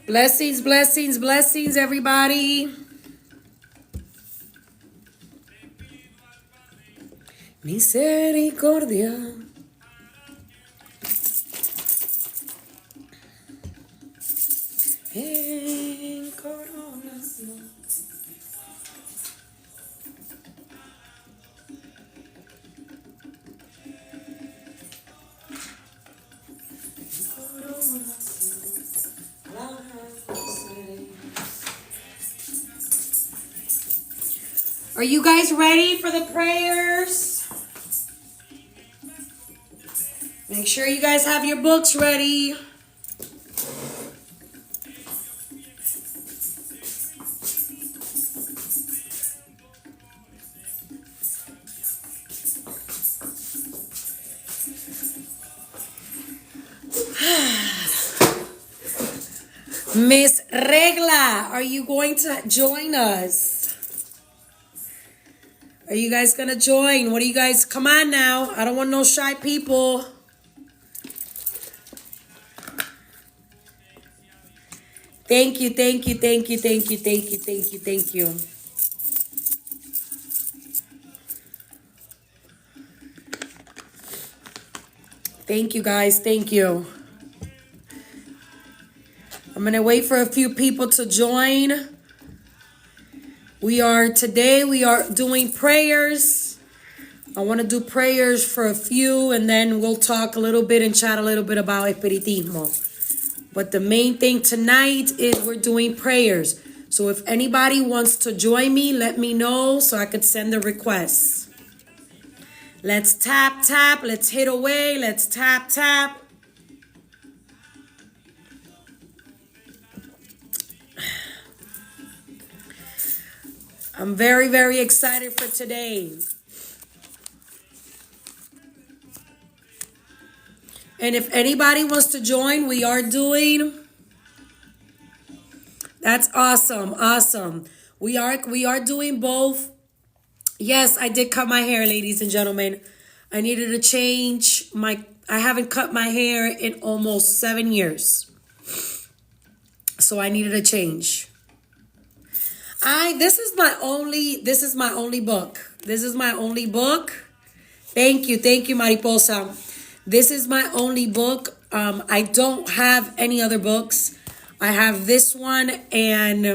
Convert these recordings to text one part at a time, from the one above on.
Blessings, blessings, blessings, everybody. Misericordia. En coronación. Are you guys ready for the prayers? Make sure you guys have your books ready. Miss Regla, are you going to join us? Are you guys going to join? What do you guys? Come on now. I don't want no shy people. Thank you, thank you, thank you, thank you, thank you, thank you, thank you. Thank you, guys. Thank you. I'm going to wait for a few people to join. Today we are doing prayers. I want to do prayers for a few, and then we'll talk a little bit and chat a little bit about Espiritismo. But the main thing tonight is we're doing prayers. So if anybody wants to join me, let me know so I could send the requests. Let's tap, tap. Let's hit away. Let's tap, tap. I'm very, very excited for today. And if anybody wants to join, we are doing. That's awesome. Awesome. We are doing both. Yes, I did cut my hair, ladies and gentlemen. I needed to change I haven't cut my hair in almost 7 years. So I needed a change. This is my only book. This is my only book. Thank you, Mariposa. This is my only book. I don't have any other books. I have this one and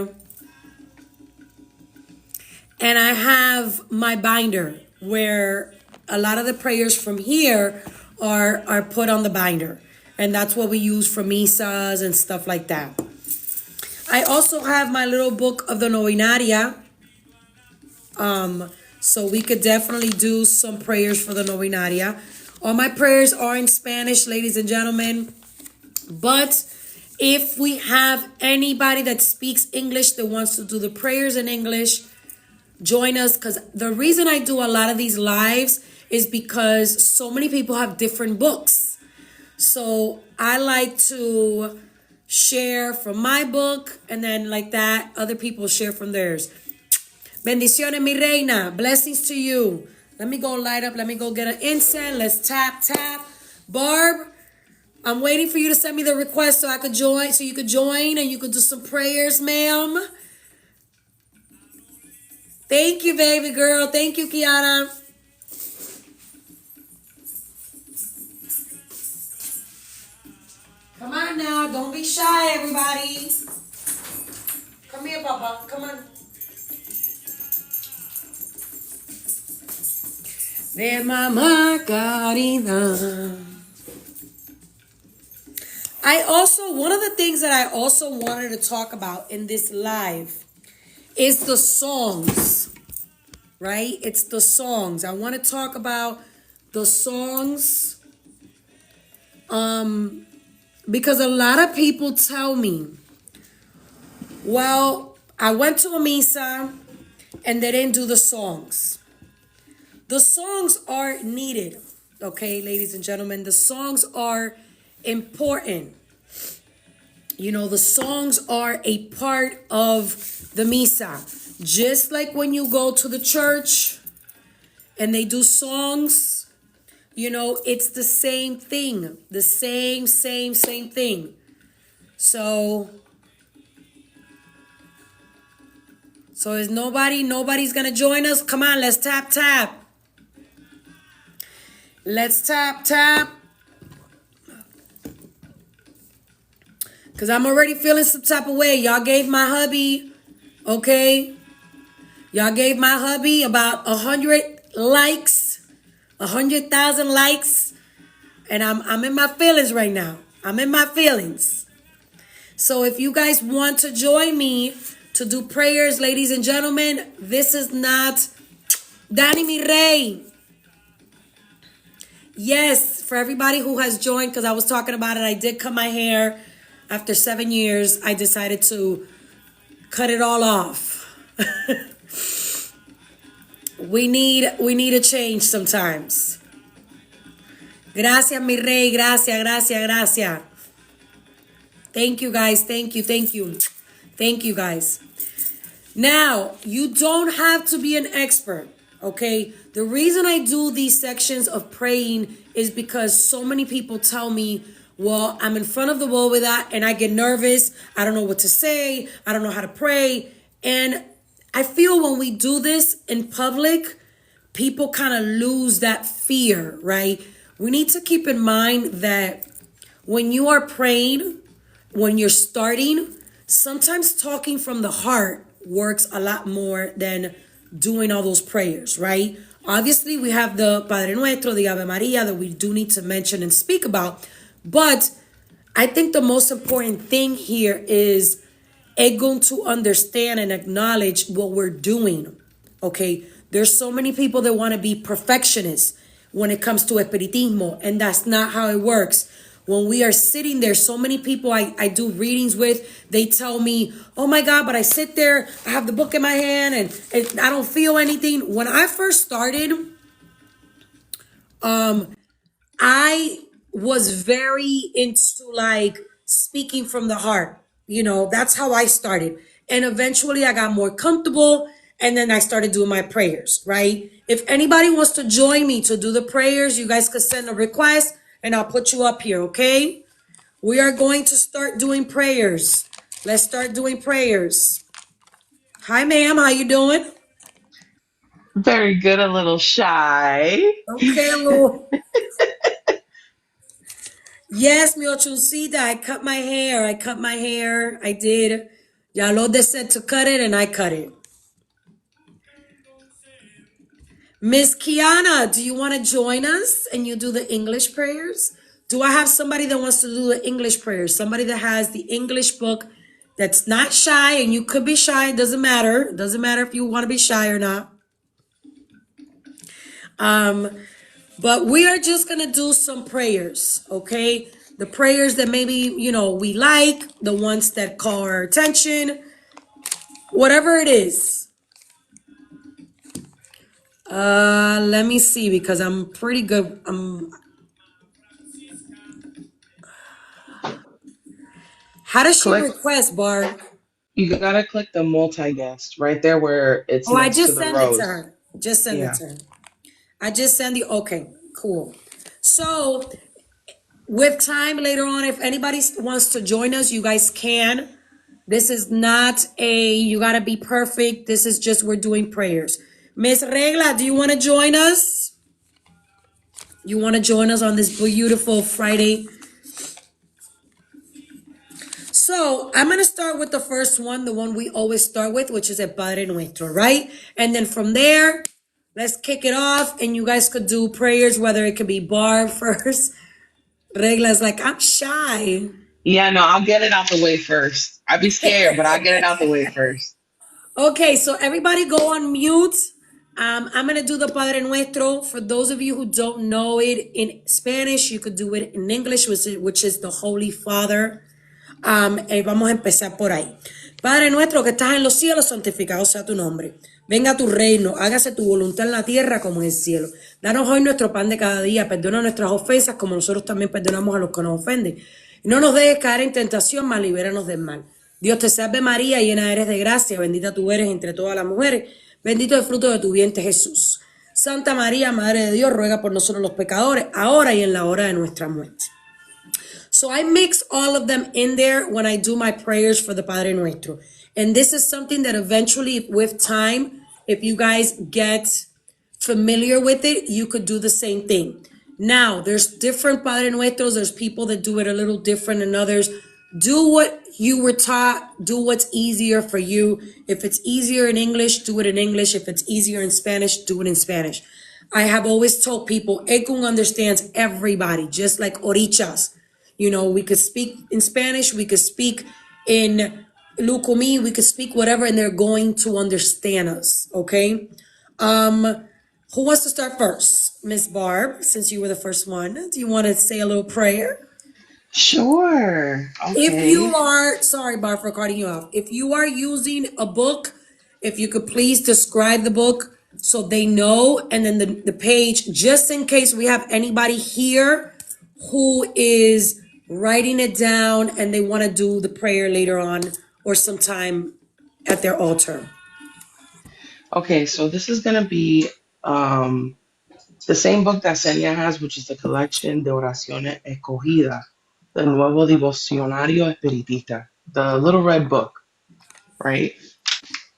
I have my binder where a lot of the prayers from here are put on the binder. And that's what we use for misas and stuff like that. I also have my little book of the Novenaria. So we could definitely do some prayers for the Novenaria. All my prayers are in Spanish, ladies and gentlemen. But if we have anybody that speaks English that wants to do the prayers in English, join us. Because the reason I do a lot of these lives is because so many people have different books. So I like to share from my book, and then like that, other people share from theirs. Bendiciones, mi reina. Blessings to you. Let me go light up. Let me go get an incense. Let's tap, tap. Barb, I'm waiting for you to send me the request so I could join, so you could join and you could do some prayers, ma'am. Thank you, baby girl. Thank you, Kiana. Come on now. Don't be shy, everybody. Come here, Papa. Come on. De Mama Margarita. One of the things that I also wanted to talk about in this live is the songs, right? It's the songs. I want to talk about the songs because a lot of people tell me, well, I went to a misa and they didn't do the songs. The songs are needed, okay, ladies and gentlemen. The songs are important. You know, the songs are a part of the misa. Just like when you go to the church and they do songs, you know, it's the same thing. The same thing. So So is nobody's gonna join us? Come on, let's tap. Let's tap. Because I'm already feeling some type of way. Y'all gave my hubby, okay? Y'all gave my hubby about 100 likes, 100,000 likes. And I'm in my feelings right now. I'm in my feelings. So if you guys want to join me to do prayers, ladies and gentlemen, this is not Danny Mi Rey. Yes, for everybody who has joined, because I was talking about it, I did cut my hair. After 7 years, I decided to cut it all off. We need a change sometimes. Gracias, mi rey. Gracias. Thank you, guys. Thank you, guys. Now, you don't have to be an expert, okay? The reason I do these sections of praying is because so many people tell me, well, I'm in front of the wall with that and I get nervous. I don't know what to say. I don't know how to pray. And I feel when we do this in public, people kind of lose that fear, right? We need to keep in mind that when you are praying, when you're starting, sometimes talking from the heart works a lot more than doing all those prayers, right? Obviously, we have the Padre Nuestro, the Ave Maria that we do need to mention and speak about. But I think the most important thing here is going to understand and acknowledge what we're doing, okay? There's so many people that want to be perfectionists when it comes to espiritismo, and that's not how it works. When we are sitting there, so many people I do readings with, they tell me, oh my God, but I sit there, I have the book in my hand, and I don't feel anything. When I first started, I was very into like speaking from the heart. You know, that's how I started. And eventually I got more comfortable and then I started doing my prayers, right? If anybody wants to join me to do the prayers, you guys could send a request and I'll put you up here, okay? We are going to start doing prayers. Let's start doing prayers. Hi, ma'am. How you doing? Very good, a little shy. Okay, a little. Yes, mi ochuncita, I cut my hair. I did. Yalode said to cut it, and I cut it. Miss Kiana, do you want to join us and you do the English prayers? Do I have somebody that wants to do the English prayers? Somebody that has the English book that's not shy, and you could be shy. It doesn't matter. It doesn't matter if you want to be shy or not. But we are just going to do some prayers, okay? The prayers that maybe, you know, we like, the ones that call our attention, whatever it is. Let me see, because I'm pretty good. How does she Click. request, Barb? You gotta click the multi-guest right there where it's Oh, I next to just the sent it to rose. her. Just send it Yeah. to her. I just send the, okay, cool. So with time later on, if anybody wants to join us, you guys can. This is not you gotta be perfect. This is just, we're doing prayers. Miss Regla, do you want to join us? You want to join us on this beautiful Friday? So I'm going to start with the first one, the one we always start with, which is El Padre Nuestro, right? And then from there, let's kick it off, and you guys could do prayers, whether it could be Barb first. Regla's like, I'm shy. Yeah, no, I'll get it out the way first. I'd be scared, but I'll get it out the way first. Okay, so everybody go on mute. I'm going to do the Padre Nuestro. For those of you who don't know it in Spanish, you could do it in English, which is the Holy Father. Vamos a empezar por ahí. Padre nuestro que estás en los cielos, santificado sea tu nombre. Venga tu reino, hágase tu voluntad en la tierra como en el cielo. Danos hoy nuestro pan de cada día, perdona nuestras ofensas como nosotros también perdonamos a los que nos ofenden. Y no nos dejes caer en tentación, mas libéranos del mal. Dios te salve María, llena eres de gracia, bendita tú eres entre todas las mujeres, bendito el fruto de tu vientre Jesús. Santa María, Madre de Dios, ruega por nosotros los pecadores, ahora y en la hora de nuestra muerte. So I mix all of them in there when I do my prayers for the Padre Nuestro. And this is something that eventually, with time, if you guys get familiar with it, you could do the same thing. Now, there's different Padre Nuestros. There's people that do it a little different than others. Do what you were taught. Do what's easier for you. If it's easier in English, do it in English. If it's easier in Spanish, do it in Spanish. I have always told people, Ekun understands everybody, just like Orichas. You know, we could speak in Spanish, we could speak in Lukumi, we could speak whatever, and they're going to understand us, okay? Who wants to start first? Miss Barb, since you were the first one. Do you want to say a little prayer? Sure. If you Okay. are, sorry, Barb, for cutting you off. If you are using a book, if you could please describe the book so they know, and then the page, just in case we have anybody here who is writing it down and they want to do the prayer later on or sometime at their altar. Okay, so this is gonna be um the same book that Senia has, which is the collection de oraciones escogida, the Nuevo Devocionario Espiritista, the little red book, right?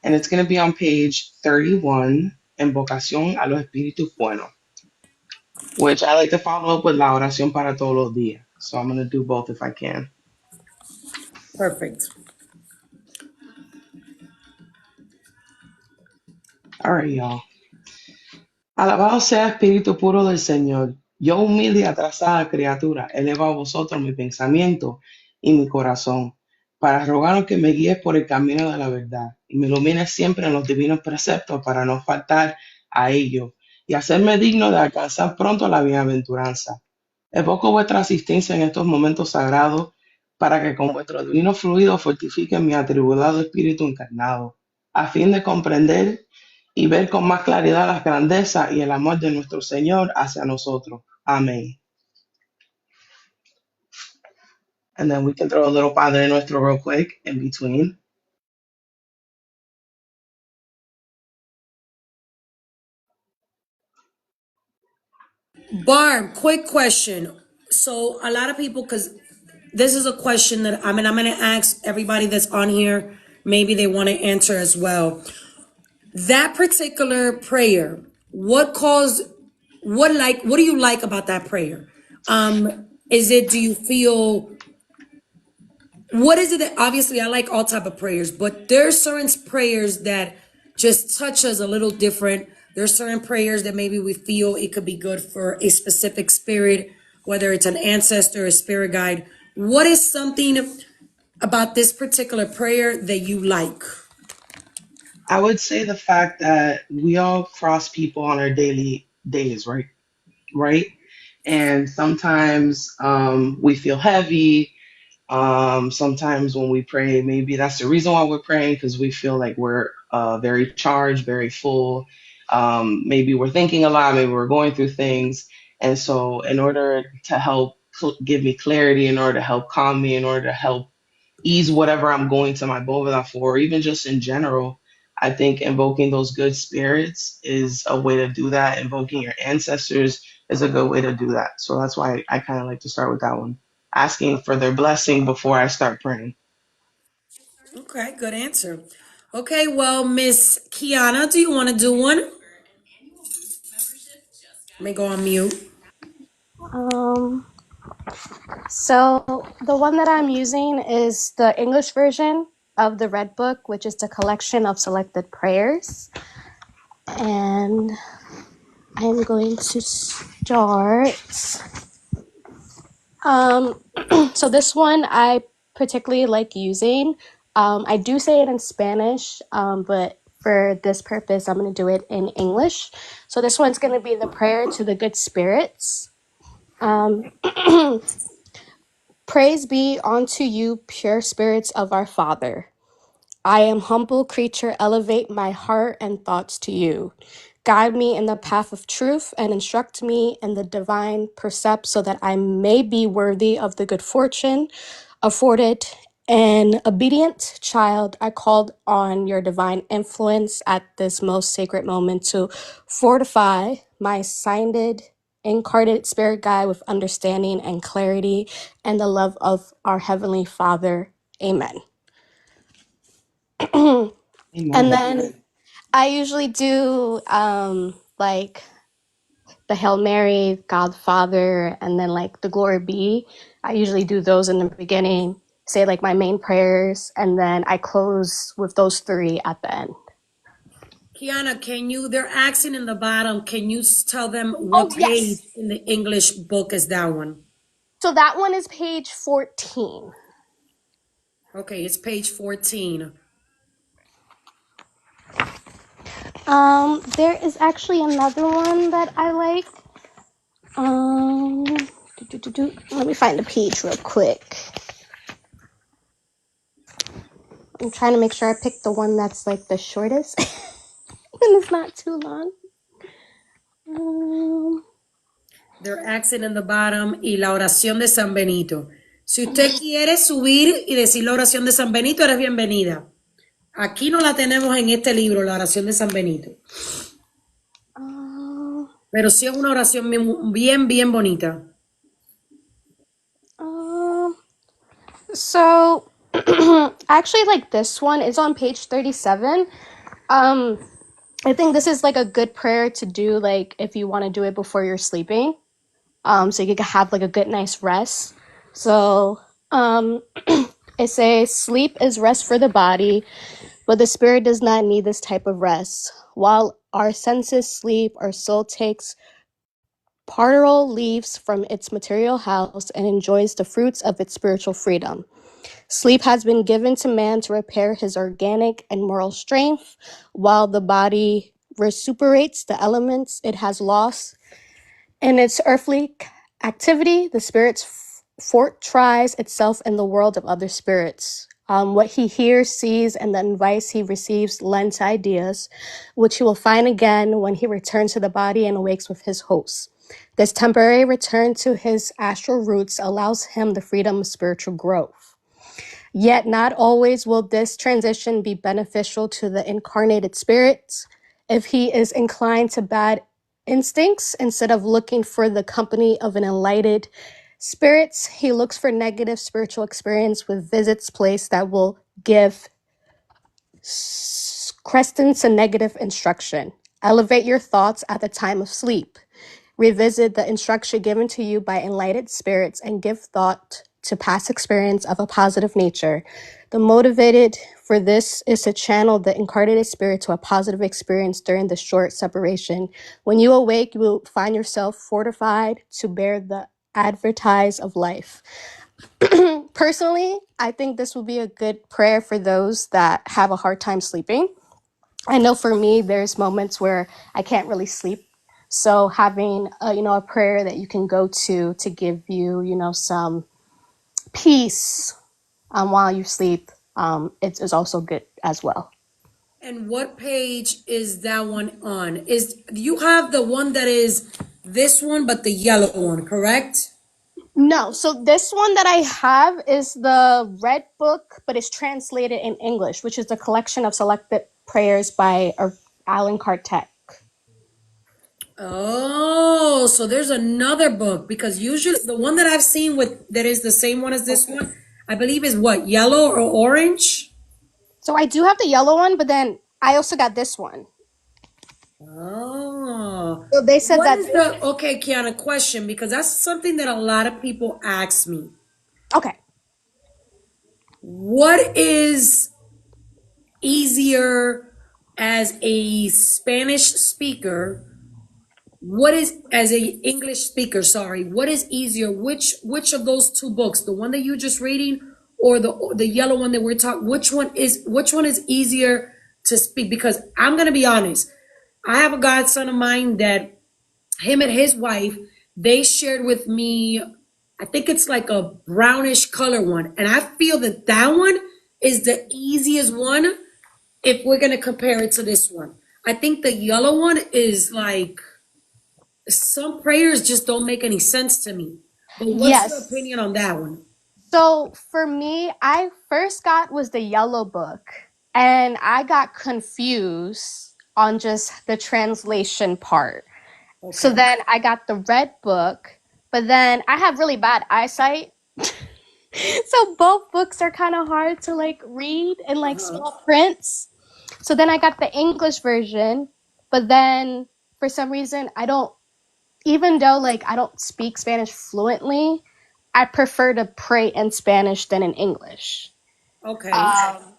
And it's gonna be on page 31, Invocación a los Espíritus Buenos, which I like to follow up with La Oración para todos los días. So I'm gonna do both if I can. Perfect. All right, y'all. Alabado sea Espíritu puro del Señor. Yo humilde y atrasada criatura, elevo a vosotros mi pensamiento y mi corazón, para rogaros que me guíes por el camino de la verdad y me ilumines siempre en los divinos preceptos para no faltar a ellos y hacerme digno de alcanzar pronto la bienaventuranza. Evoco vuestra asistencia en estos momentos sagrados para que con vuestro divino fluido fortifiquen mi atribulado espíritu encarnado, a fin de comprender y ver con más claridad las grandezas y el amor de nuestro Señor hacia nosotros. Amén. And then we can throw a little Padre Nuestro real quick in between. Barb, quick question. So a lot of people, because this is a question that I'm going to ask everybody that's on here. Maybe they want to answer as well. That particular prayer, what do you like about that prayer? Is it, do you feel, what is it that, obviously I like all type of prayers, but there's certain prayers that just touch us a little different. There's certain prayers that maybe we feel it could be good for a specific spirit, whether it's an ancestor, a spirit guide. What is something about this particular prayer that you like? I would say the fact that we all cross people on our daily days, right? Right? And sometimes we feel heavy. Sometimes when we pray, maybe that's the reason why we're praying because we feel like we're very charged, very full. Maybe we're thinking a lot, maybe we're going through things. And so, in order to help give me clarity, in order to help calm me, in order to help ease whatever I'm going to my Boveda for, or even just in general, I think invoking those good spirits is a way to do that. Invoking your ancestors is a good way to do that. So that's why I kind of like to start with that one, asking for their blessing before I start praying. Okay, good answer. Okay, well, Miss Kiana, do you want to do one? Let me go on mute. Um, so the one that I'm using is the English version of the Red Book, which is the collection of selected prayers. And I'm going to start. So this one I particularly like using. I do say it in Spanish, but for this purpose, I'm going to do it in English. So this one's going to be the prayer to the good spirits. Praise be unto you, pure spirits of our Father. I am humble creature, elevate my heart and thoughts to you. Guide me in the path of truth and instruct me in the divine precepts so that I may be worthy of the good fortune afforded. An obedient child, I called on your divine influence at this most sacred moment to fortify my sighted incarnate spirit guide with understanding and clarity and the love of our Heavenly Father. Amen. And Amen. then I usually do like the Hail Mary, God Father, and then like the Glory Be. I usually do those in the beginning, say like my main prayers, and then I close with those three at the end. Kiana, they're asking in the bottom, can you tell them Oh, what page yes. in the English book is that one? So that one is page 14. Okay, it's page 14. There is actually another one that I like. Let me find the page real quick. I'm trying to make sure I pick the one that's like the shortest and it's not too long. They're asking in the bottom, y la oración de San Benito. Si usted quiere subir y decir la oración de San Benito, eres bienvenida. Aquí no la tenemos en este libro, la oración de San Benito. Pero sí es una oración bien, bien bonita. So I actually like this one. It's on page 37. I think this is like a good prayer to do, like if you want to do it before you're sleeping. So you can have like a good nice rest. So it says sleep is rest for the body, but the spirit does not need this type of rest. While our senses sleep, our soul takes partial leaves from its material house and enjoys the fruits of its spiritual freedom. Sleep has been given to man to repair his organic and moral strength, while the body recuperates the elements it has lost. In its earthly activity, the spirit's fort tries itself in the world of other spirits. What he hears, sees, and the advice he receives lend to ideas, which he will find again when he returns to the body and awakes with his hosts. This temporary return to his astral roots allows him the freedom of spiritual growth. Yet not always will this transition be beneficial to the incarnated spirit. If he is inclined to bad instincts, instead of looking for the company of an enlightened spirits, he looks for negative spiritual experience with visits place that will give crescents to negative instruction. Elevate your thoughts at the time of sleep. Revisit the instruction given to you by enlightened spirits and give thought to past experience of a positive nature. The motivated for this is to channel the incarnated spirit to a positive experience during the short separation. When you awake, you will find yourself fortified to bear the advertise of life. Personally, I think this will be a good prayer for those that have a hard time sleeping. I know for me, there's moments where I can't really sleep. So having a prayer that you can go to give you, some peace while you sleep, it's also good as well. And what page is that one on? You have the one that is this one, but the yellow one, correct? No, so this one that I have is the red book, but it's translated in English, which is a collection of selected prayers by Alan Kardec. Oh, so there's another book, because usually the one that I've seen that is the same one as this one, I believe is what, yellow or orange? So I do have the yellow one, but then I also got this one. Oh. So they said okay, Kiana, question, because that's something that a lot of people ask me. Okay. What is easier as a Spanish speaker? As a English speaker, sorry, what is easier? Which of those two books, the one that you're just reading or the yellow one that we're talking, which one is easier to speak? Because I'm going to be honest, I have a godson of mine that him and his wife, they shared with me, I think it's like a brownish color one. And I feel that one is the easiest one if we're going to compare it to this one. I think the yellow one is like, some prayers just don't make any sense to me. But what's your opinion on that one? So for me, I first was the yellow book, and I got confused on just the translation part. So Okay. then I got the red book, but then I have really bad eyesight. So both books are kind of hard to like read in like Uh-huh. small prints. So then I got the English version, but then for some reason I don't, even though like I don't speak Spanish fluently, I prefer to pray in Spanish than in English. Okay. Um,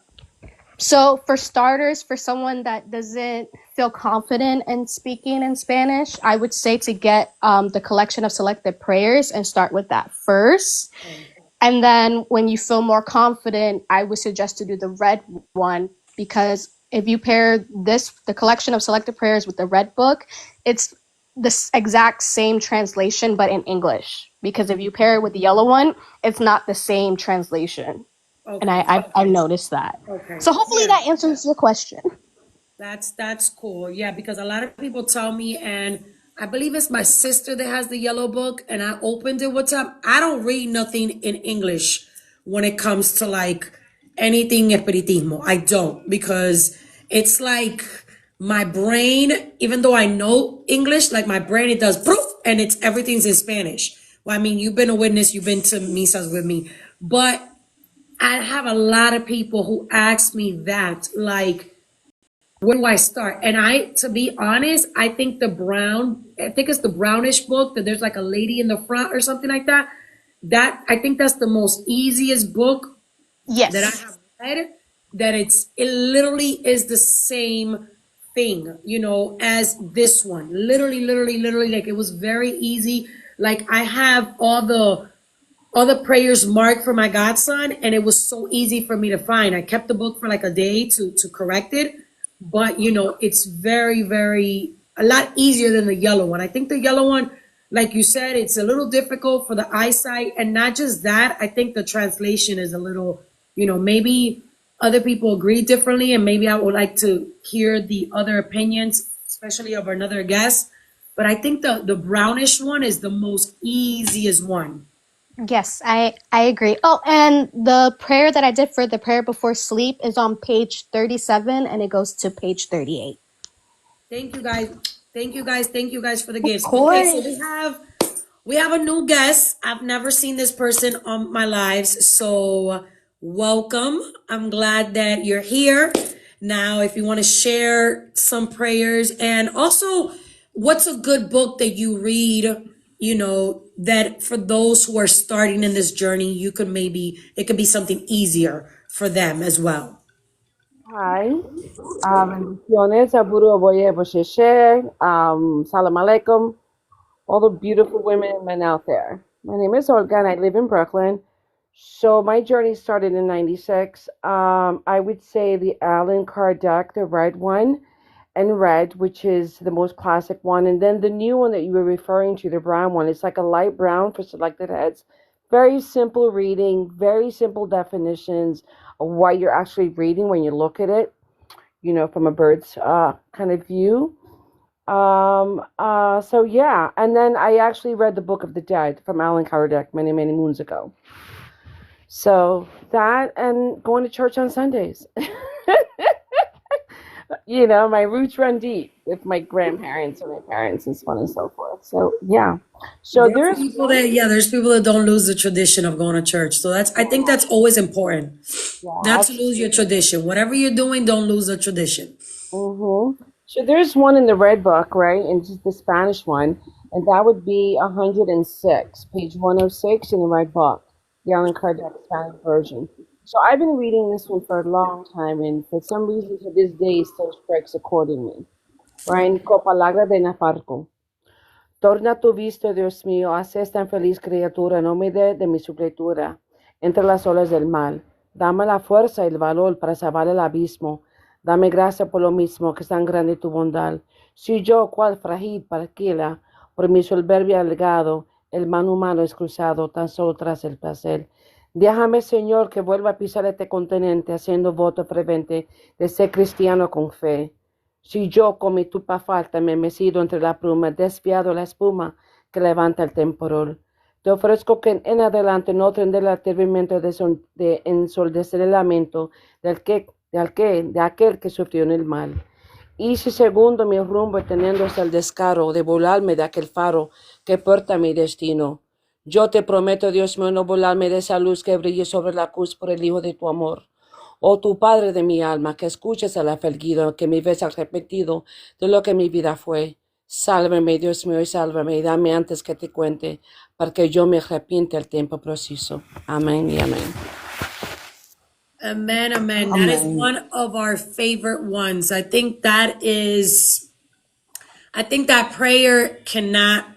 so for starters, for someone that doesn't feel confident in speaking in Spanish, I would say to get the collection of selected prayers and start with that first. And then when you feel more confident, I would suggest to do the red one, because if you pair the collection of selected prayers with the red book, it's the exact same translation, but in English. Because if you pair it with the yellow one, it's not the same translation. And Okay. I've noticed that. Okay. So hopefully Yeah. that answers your question. That's cool. Yeah, because a lot of people tell me, and I believe it's my sister that has the yellow book, and I opened it. What's up? I don't read nothing in English when it comes to like anything espiritismo. I don't, because it's like my brain, even though I know English, like my brain, it does proof, and it's everything's in Spanish. Well, I mean, you've been a witness, you've been to misas with me, but I have a lot of people who ask me that, like, where do I start? And to be honest, I think it's the brownish book that there's like a lady in the front or something like that. I think that's the most easiest book that I Yes. have read. It literally is the same thing, as this one. Literally, like it was very easy. Like I have all the prayers marked for my godson, and it was so easy for me to find. I kept the book for like a day to correct it, but it's very a lot easier than the yellow one. I think the yellow one, like you said, it's a little difficult for the eyesight, and not just that, I think the translation is a little, maybe other people agree differently, and maybe I would like to hear the other opinions, especially of another guest. But I think the brownish one is the most easiest one. Yes, I agree. Oh, and the prayer that I did for the prayer before sleep is on page 37 and it goes to page 38. Thank you guys. Thank you guys. Thank you guys for the Of gifts. Okay, so course. we have a new guest. I've never seen this person on my lives. So welcome. I'm glad that you're here. Now, if you want to share some prayers, and also what's a good book that you read, that for those who are starting in this journey, it could be something easier for them as well. Hi, bendiciones, Aburo Oboye Bosheshe, Salam Alaikum, all the beautiful women and men out there. My name is Olga and I live in Brooklyn. So my journey started in 96. I would say the Allan Kardec, the red one, and red, which is the most classic one. And then the new one that you were referring to, the brown one, it's like a light brown for selected heads. Very simple reading, very simple definitions of what you're actually reading when you look at it, from a bird's kind of view. So yeah, and then I actually read the Book of the Dead from Allan Kardec many, many moons ago. So that and going to church on Sundays. My roots run deep with my grandparents and my parents and so on and so forth. So yeah. So There's people that don't lose the tradition of going to church. So I think that's always important. Not yeah, to lose your tradition. Whatever you're doing, don't lose the tradition. So there's one in the red book, right? And just the Spanish one, and that would be 106, page 106 in the red book, the Allan Kardec Spanish version. So I've been reading this one for a long time, and for some reason to this day it still strikes accordingly. Right? Copalagra de Nafarco. Torna tu visto, Dios mío, hace esta infeliz criatura, no me dé de mi suplitura entre las olas del mal. Dame la fuerza y el valor para salvar el abismo. Dame gracia por lo mismo, que es tan grande tu bondad. Si yo, cual frágil parquila, por mi soberbia alegado, el man humano es cruzado tan solo tras el placer. Déjame, Señor, que vuelva a pisar este continente, haciendo voto ferviente de ser cristiano con fe. Si yo con mi tupa falta me he mecido entre la pluma, desviado la espuma que levanta el temporal, te ofrezco que en adelante no tendré el atrevimiento de ensoldecer el lamento de aquel que sufrió en el mal. Y si segundo mi rumbo teniendo hasta el descaro de volarme de aquel faro que porta mi destino. Yo te prometo, Dios mío, no volarme de esa luz que brille sobre la cruz por el Hijo de tu amor. Oh tu Padre de mi alma, que escuches al afligido, que me ves arrepentido de lo que mi vida fue. Sálvame, Dios mío, y sálvame, y dame antes que te cuente, para que yo me arrepiente al tiempo preciso. Amén y amén. Amen, amen. That is Amen. one of our favorite ones. I think that prayer cannot,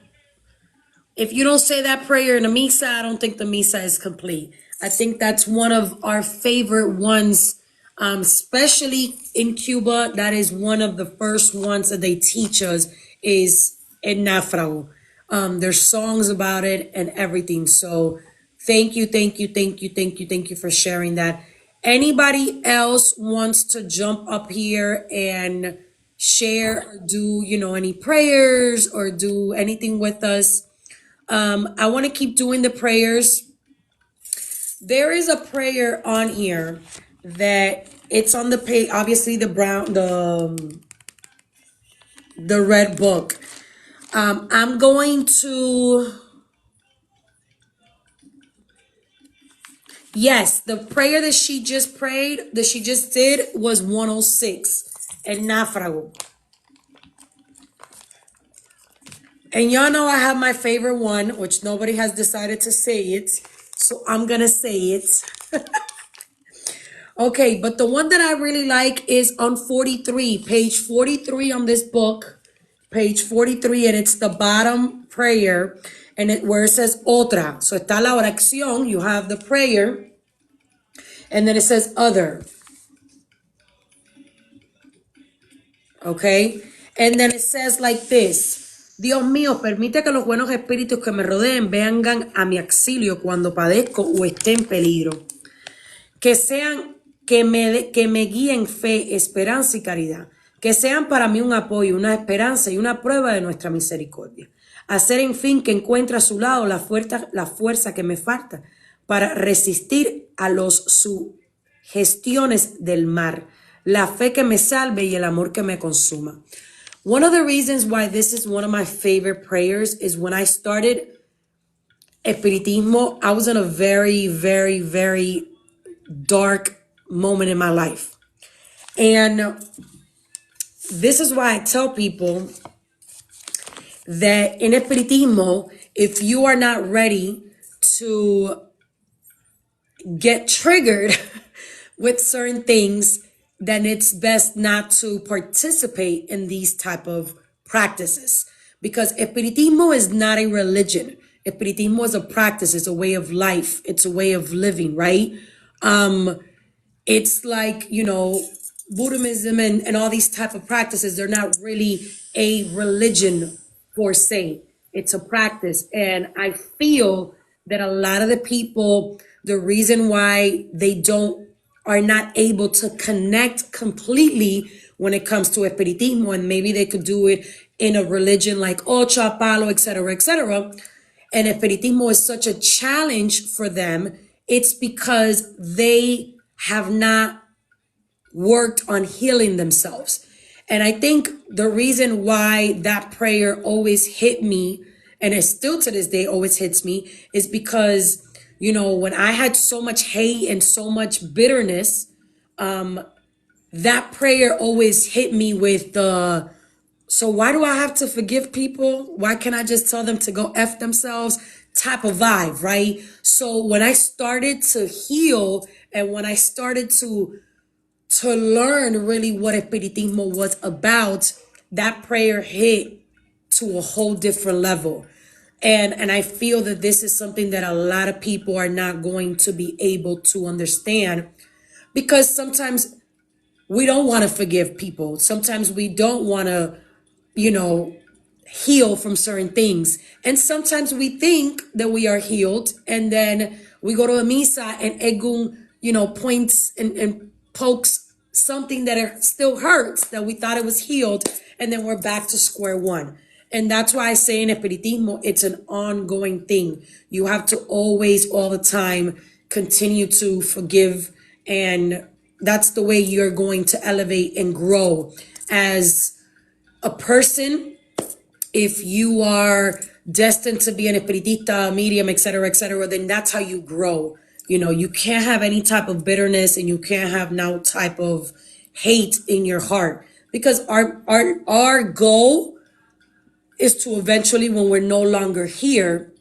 if you don't say that prayer in a misa, I don't think the misa is complete. I think that's one of our favorite ones, especially in Cuba. That is one of the first ones that they teach us is El Náufrago. There's songs about it and everything. So thank you for sharing that. Anybody else wants to jump up here and share or do, any prayers or do anything with us? I want to keep doing the prayers. There is a prayer on here that it's on the page, obviously the red book. I'm going to, yes, the prayer that she just did was 106, El Náufrago. And y'all know I have my favorite one, which nobody has decided to say it, so I'm gonna say it. Okay, but the one that I really like is on 43, page 43 on this book, page 43, and it's the bottom prayer, and where it says otra. So está la oración, you have the prayer, and then it says other. Okay, and then it says like this. Dios mío, permite que los buenos espíritus que me rodeen vengan a mi auxilio cuando padezco o esté en peligro. Que me guíen fe, esperanza y caridad. Que sean para mí un apoyo, una esperanza y una prueba de nuestra misericordia. Hacer en fin que encuentre a su lado la fuerza que me falta para resistir a los sugestiones del mar. La fe que me salve y el amor que me consuma. One of the reasons why this is one of my favorite prayers is when I started Espiritismo, I was in a very, very, very dark moment in my life. And this is why I tell people that in Espiritismo, if you are not ready to get triggered with certain things, then it's best not to participate in these type of practices. Because Espiritismo is not a religion. Espiritismo is a practice. It's a way of life. It's a way of living, right? It's like, Buddhism and all these type of practices, they're not really a religion per se. It's a practice. And I feel that a lot of the people, the reason why they are not able to connect completely when it comes to Espiritismo, and maybe they could do it in a religion like Ocha, Palo, etc., etc., and Espiritismo is such a challenge for them, it's because they have not worked on healing themselves. And I think the reason why that prayer always hit me, and it still to this day always hits me, is because, when I had so much hate and so much bitterness, that prayer always hit me with so why do I have to forgive people? Why can't I just tell them to go F themselves type of vibe, right? So when I started to heal and when I started to learn really what Espiritismo was about, that prayer hit to a whole different level. And I feel that this is something that a lot of people are not going to be able to understand, because sometimes we don't want to forgive people. Sometimes we don't want to, heal from certain things. And sometimes we think that we are healed, and then we go to a misa and Egun, points and pokes something that still hurts that we thought it was healed, and then we're back to square one. And that's why I say in Espiritismo, it's an ongoing thing. You have to always, all the time, continue to forgive, and that's the way you're going to elevate and grow. as a person, if you are destined to be an espiritista, medium, etc., then that's how you grow. You know, you can't have any type of bitterness and you can't have no type of hate in your heart, because our goal is to eventually, when we're no longer here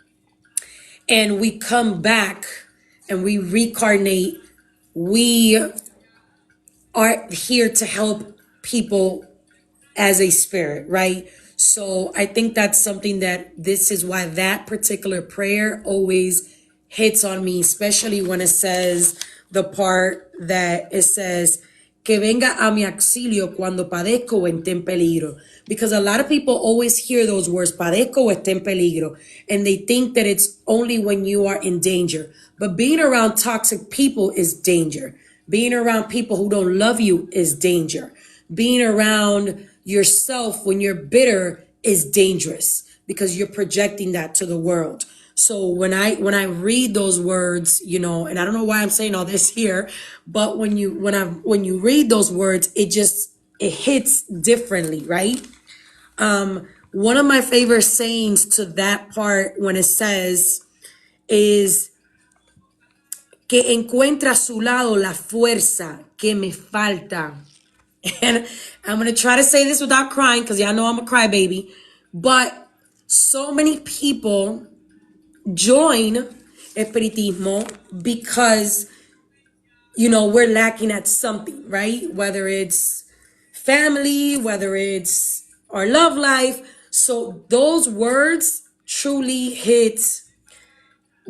and we come back and we reincarnate, we are here to help people as a spirit, right? So I think that's something that this is why that particular prayer always hits on me, especially when it says the part that it says, que venga a mi auxilio cuando padezco o esté en peligro. Because a lot of people always hear those words, padezco o esté en peligro, and they think that it's only when you are in danger. But being around toxic people is danger. Being around people who don't love you is danger. Being around yourself when you're bitter is dangerous, because you're projecting that to the world. So when I read those words, you know, and I don't know why I'm saying all this here, but when you read those words, it hits differently, right? One of my favorite sayings to that part, when it says, is que encuentra a su lado la fuerza que me falta. And I'm going to try to say this without crying, because y'all know I'm a crybaby. But so many people join Espiritismo because, you know, we're lacking at something, right? Whether it's family, whether it's our love life. So those words truly hit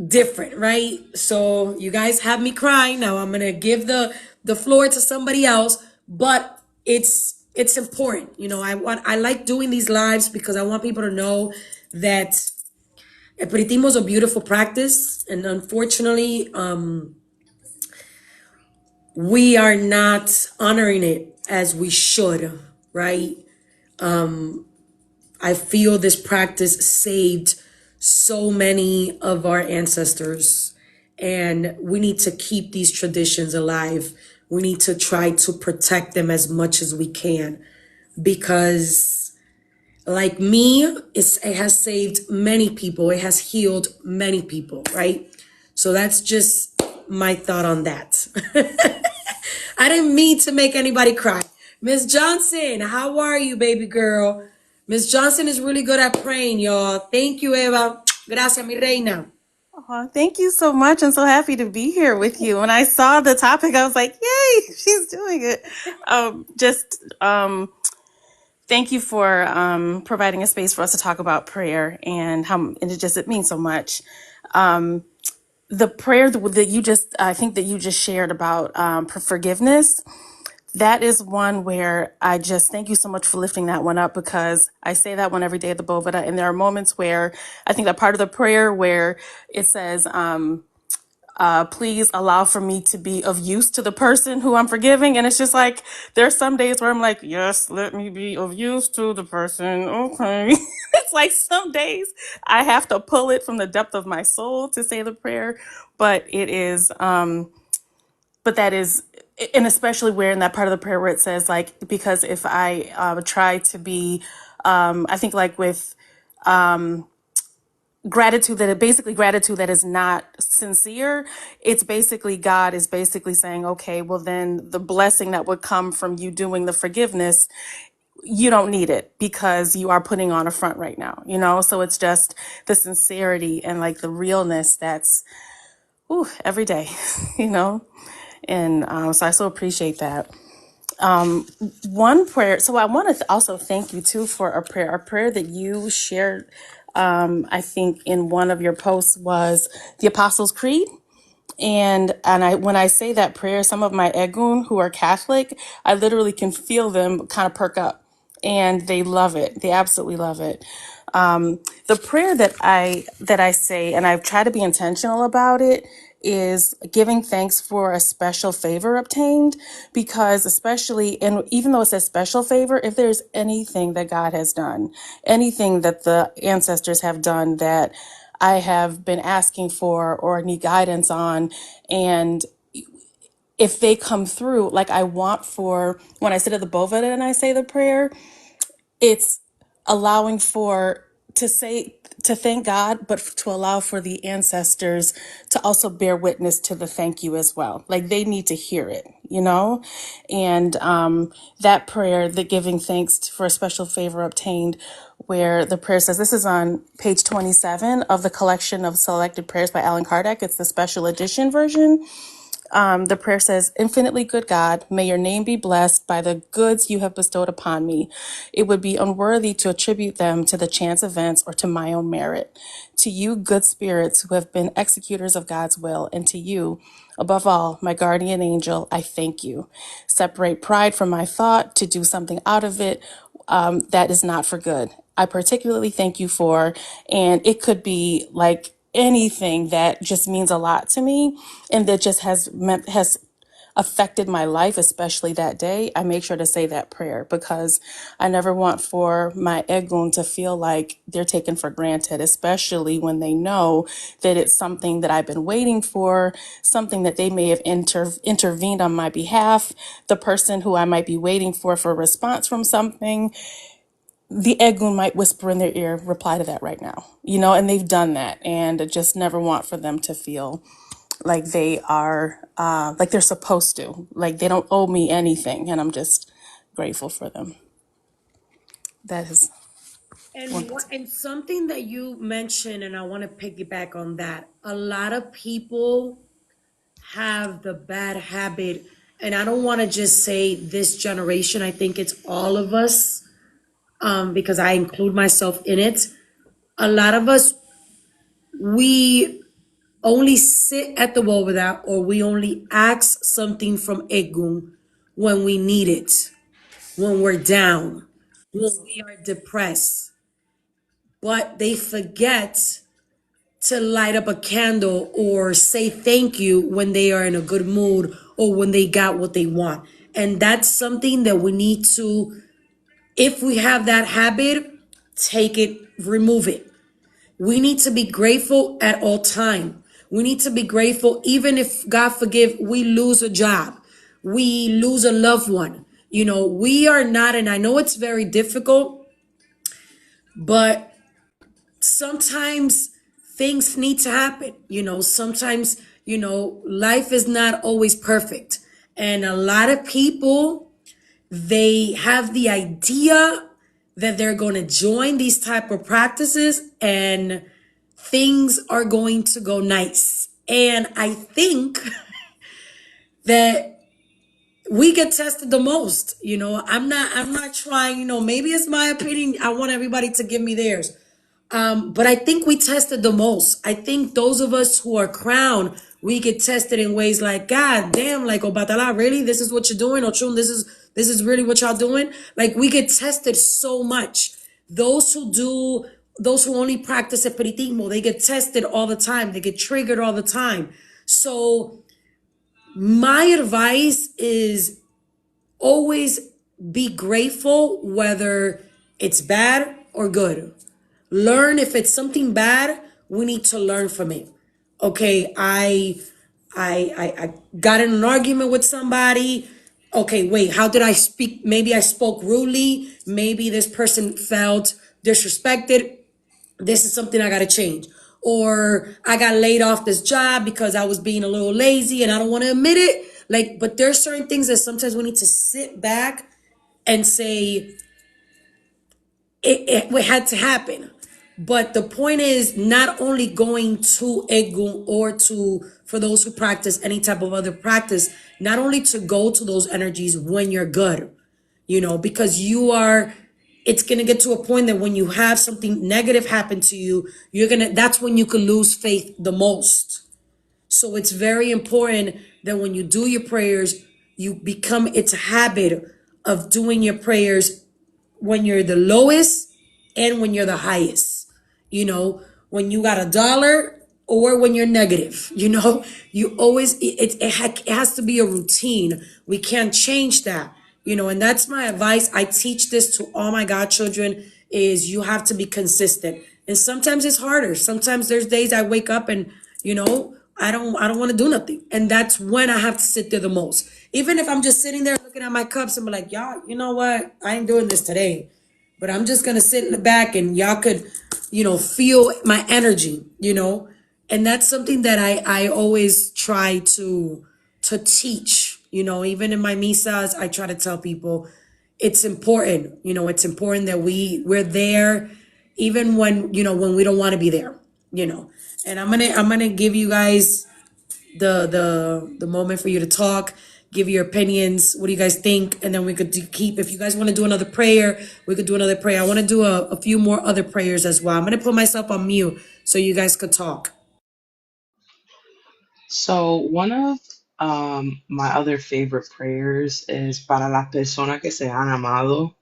different, right? So you guys have me crying. Now I'm going to give the floor to somebody else, but it's important. You know, I like doing these lives because I want people to know that Espiritismo is a beautiful practice, and unfortunately, we are not honoring it as we should, right? I feel this practice saved so many of our ancestors, and we need to keep these traditions alive. We need to try to protect them as much as we can, because like me, it has saved many people. It has healed many people, right? So that's just my thought on that. I didn't mean to make anybody cry. Miss Johnson, how are you, baby girl? Miss Johnson is really good at praying, y'all. Thank you, Eva. Gracias, mi reina. Oh, thank you so much. I'm so happy to be here with you. When I saw the topic, I was like, yay, she's doing it. Thank you for providing a space for us to talk about prayer and it means so much. The prayer that I think that you just shared about forgiveness, that is one where I just thank you so much for lifting that one up, because I say that one every day at the Boveda. And there are moments where I think that part of the prayer where it says, please allow for me to be of use to the person who I'm forgiving. And it's just like, there's some days where I'm like, yes, let me be of use to the person. Okay. It's like some days I have to pull it from the depth of my soul to say the prayer, but it is, but that is, and especially where in that part of the prayer where it says like, because if I try to be, I think like with, gratitude that is not sincere, it's basically God is basically saying, okay, well then the blessing that would come from you doing the forgiveness, you don't need it because you are putting on a front right now, you know? So it's just the sincerity and like the realness that's every day, you know? And so I so appreciate that. One prayer. So I want to also thank you too for a prayer that you shared. I think in one of your posts was the Apostles' Creed. And when I say that prayer, some of my Egun who are Catholic, I literally can feel them kind of perk up, and they love it. They absolutely love it. The prayer that I say, and I've tried to be intentional about it, is giving thanks for a special favor obtained, because especially, and even though it says special favor, if there's anything that God has done, anything that the ancestors have done that I have been asking for or need guidance on, and if they come through, like I want for when I sit at the Bova and I say the prayer, it's allowing for to say to thank God, but to allow for the ancestors to also bear witness to the thank you as well. Like they need to hear it, you know? And that prayer, the giving thanks for a special favor obtained, where the prayer says, this is on page 27 of the collection of selected prayers by Alan Kardec. It's the special edition version. The prayer says, infinitely good God, may your name be blessed by the goods you have bestowed upon me. It would be unworthy to attribute them to the chance events or to my own merit. To you, good spirits who have been executors of God's will, and to you, above all, my guardian angel, I thank you. Separate pride from my thought to do something out of it that is not for good. I particularly thank you for, and it could be like anything that just means a lot to me and that just has affected my life, especially that day. I make sure to say that prayer because I never want for my egun to feel like they're taken for granted, especially when they know that it's something that I've been waiting for, something that they may have intervened on my behalf, the person who I might be waiting for a response from something. The Egun might whisper in their ear, reply to that right now, you know, and they've done that. And I just never want for them to feel like they are, like they're supposed to, like they don't owe me anything. And I'm just grateful for them. That is wonderful. And something that you mentioned, and I want to piggyback on that. A lot of people have the bad habit, and I don't want to just say this generation. I think it's all of us, because I include myself in it. A lot of us, we only sit at the wall with that, or we only ask something from Egun when we need it, when we're down, when we are depressed. But they forget to light up a candle or say thank you when they are in a good mood or when they got what they want. And that's something that we need to, if we have that habit, take it, remove it. We need to be grateful at all time. We need to be grateful even if, God forgive, we lose a job, we lose a loved one. You know, we are not, and I know it's very difficult, but sometimes things need to happen. You know, sometimes, you know, life is not always perfect. And a lot of people, they have the idea that they're going to join these type of practices and things are going to go nice. And I think that we get tested the most. You know, I'm not trying, you know, maybe it's my opinion. I want everybody to give me theirs. But I think we tested the most. I think those of us who are crowned, we get tested in ways like, God damn, like, Obatala, really? This is what you're doing? Ochun, this is really what y'all doing? Like, we get tested so much. Those who only practice espiritismo, they get tested all the time. They get triggered all the time. So my advice is always be grateful, whether it's bad or good. Learn. If it's something bad, we need to learn from it. Okay, I got in an argument with somebody. Okay, wait, how did I speak? Maybe I spoke rudely. Maybe this person felt disrespected. This is something I gotta change. Or I got laid off this job because I was being a little lazy and I don't want to admit it. Like, but there's certain things that sometimes we need to sit back and say, it had to happen. But the point is not only going to Egun or for those who practice any type of other practice, not only to go to those energies when you're good, you know, because it's going to get to a point that when you have something negative happen to you, that's when you could lose faith the most. So it's very important that when you do your prayers, it's a habit of doing your prayers when you're the lowest and when you're the highest. You know, when you got $1 or when you're negative, you know, you always, it has to be a routine. We can't change that, you know, and that's my advice. I teach this to all my godchildren is you have to be consistent. And sometimes it's harder. Sometimes there's days I wake up and, you know, I don't want to do nothing. And that's when I have to sit there the most. Even if I'm just sitting there looking at my cups and be like, y'all, you know what? I ain't doing this today. But I'm just gonna sit in the back and y'all could, feel my energy, And that's something that I always try to teach, even in my misas, I try to tell people it's important, it's important that we're there even when we don't want to be there, you know. And I'm gonna give you guys the moment for you to talk, give your opinions. What do you guys think? And then we could keep. If you guys want to do another prayer, we could do another prayer. I want to do a few more other prayers as well. I'm gonna put myself on mute so you guys could talk. So one of my other favorite prayers is para las personas que se han amado.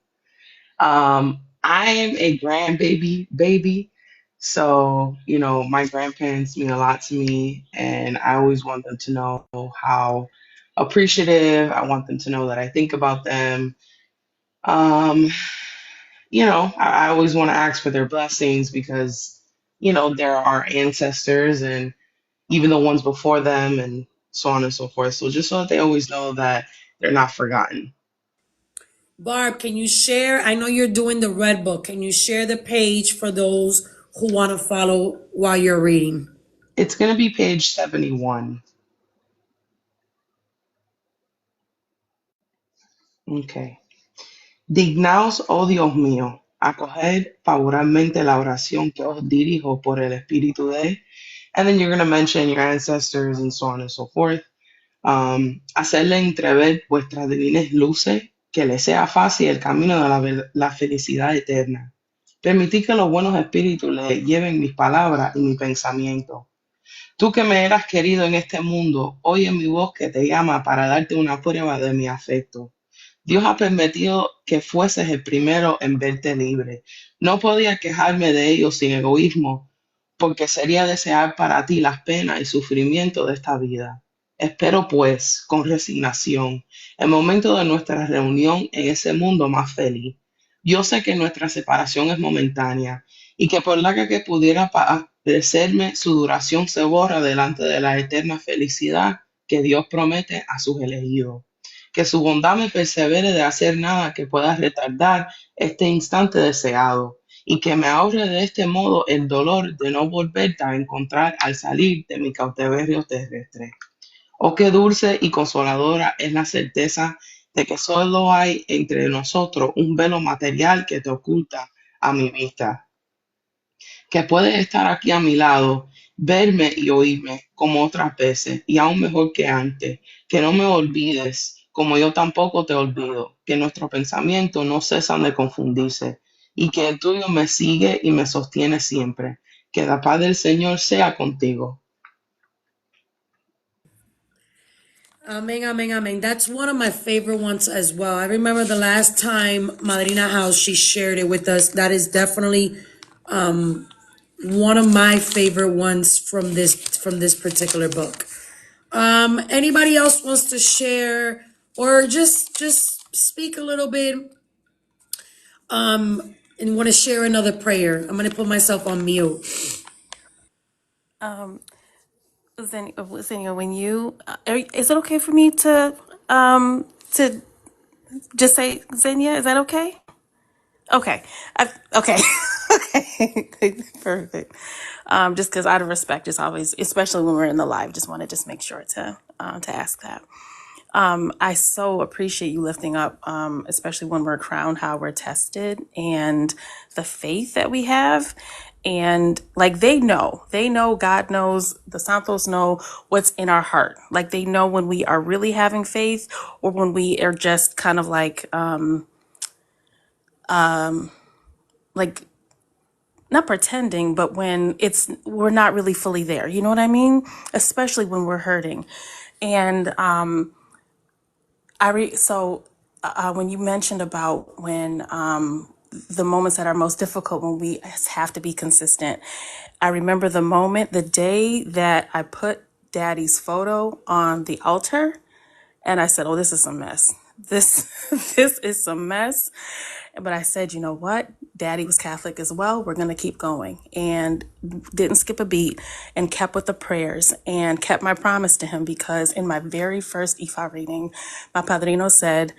I am a grandbaby baby, so my grandparents mean a lot to me, and I always want them to know how appreciative. I want them to know that I think about them. Um, I always want to ask for their blessings because they're our ancestors and even the ones before them, and so on and so forth. So just so that they always know that they're not forgotten. Barb, can you share? I know you're doing the red book. Can you share the page for those who want to follow while you're reading? It's going to be page 71. Okay. Dignaos, oh Dios mío, acoged favorablemente la oración que os dirijo por el Espíritu de, and then you're going to mention your ancestors and so on and so forth. Hacerle entrever vuestras divinas luces, que le sea fácil el camino de la felicidad eterna. Permitid que los buenos espíritus le lleven mis palabras y mi pensamiento. Tú que me eras querido en este mundo, oye mi voz que te llama para darte una prueba de mi afecto. Dios ha permitido que fueses el primero en verte libre. No podía quejarme de ello sin egoísmo, porque sería desear para ti las penas y sufrimiento de esta vida. Espero pues, con resignación, el momento de nuestra reunión en ese mundo más feliz. Yo sé que nuestra separación es momentánea y que por la que pudiera parecerme, su duración se borra delante de la eterna felicidad que Dios promete a sus elegidos. Que su bondad me persevere de hacer nada que pueda retardar este instante deseado y que me ahorre de este modo el dolor de no volverte a encontrar al salir de mi cautiverio terrestre. Oh, qué dulce y consoladora es la certeza de que solo hay entre nosotros un velo material que te oculta a mi vista, que puedes estar aquí a mi lado, verme y oírme como otras veces y aún mejor que antes, que no me olvides como yo tampoco te olvido, que nuestros pensamientos no cesan de confundirse y que el tuyo me sigue y me sostiene siempre. Que la paz del Señor sea contigo. Amen, amen, amen. That's one of my favorite ones as well. I remember the last time Madrina House, she shared it with us. That is definitely one of my favorite ones from this particular book. Anybody else wants to share or just speak a little bit and want to share another prayer? I'm going to put myself on mute. Xenia, when is it okay for me to just say Xenia? Is that okay? Okay. Okay. Okay. Perfect. Just because out of respect, it's always, especially when we're in the live, just want to just make sure to ask that. I so appreciate you lifting up, especially when we're crowned, how we're tested and the faith that we have. And like they know, God knows, the Santos know what's in our heart. Like they know when we are really having faith or when we are just kind of like not pretending, but when we're not really fully there. You know what I mean? Especially when we're hurting. And when you mentioned about when the moments that are most difficult when we have to be consistent, I remember the day that I put Daddy's photo on the altar, and I said, "Oh, this is a mess. this this is some mess. But I said, you know what? Daddy was Catholic as well. We're going to keep going, and didn't skip a beat, and kept with the prayers and kept my promise to him, because in my very first IFA reading, my padrino said,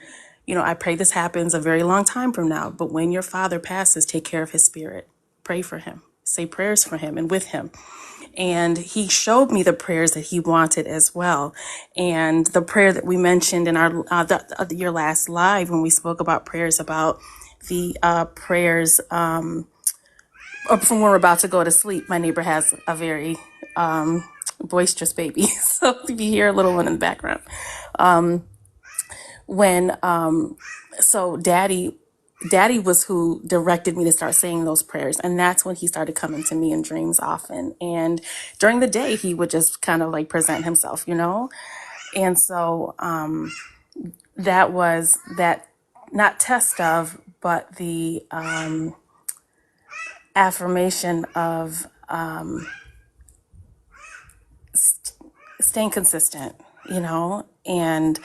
you know, I pray this happens a very long time from now, but when your father passes, take care of his spirit. Pray for him. Say prayers for him and with him. And he showed me the prayers that he wanted as well. And the prayer that we mentioned in our your last live, when we spoke about prayers, about the prayers from when we're about to go to sleep. My neighbor has a very boisterous baby, so if you hear a little one in the background. When so Daddy was who directed me to start saying those prayers. And that's when he started coming to me in dreams often. And during the day, he would just kind of like present himself, you know? And so that was that, not test of, but the affirmation of staying consistent, you know? And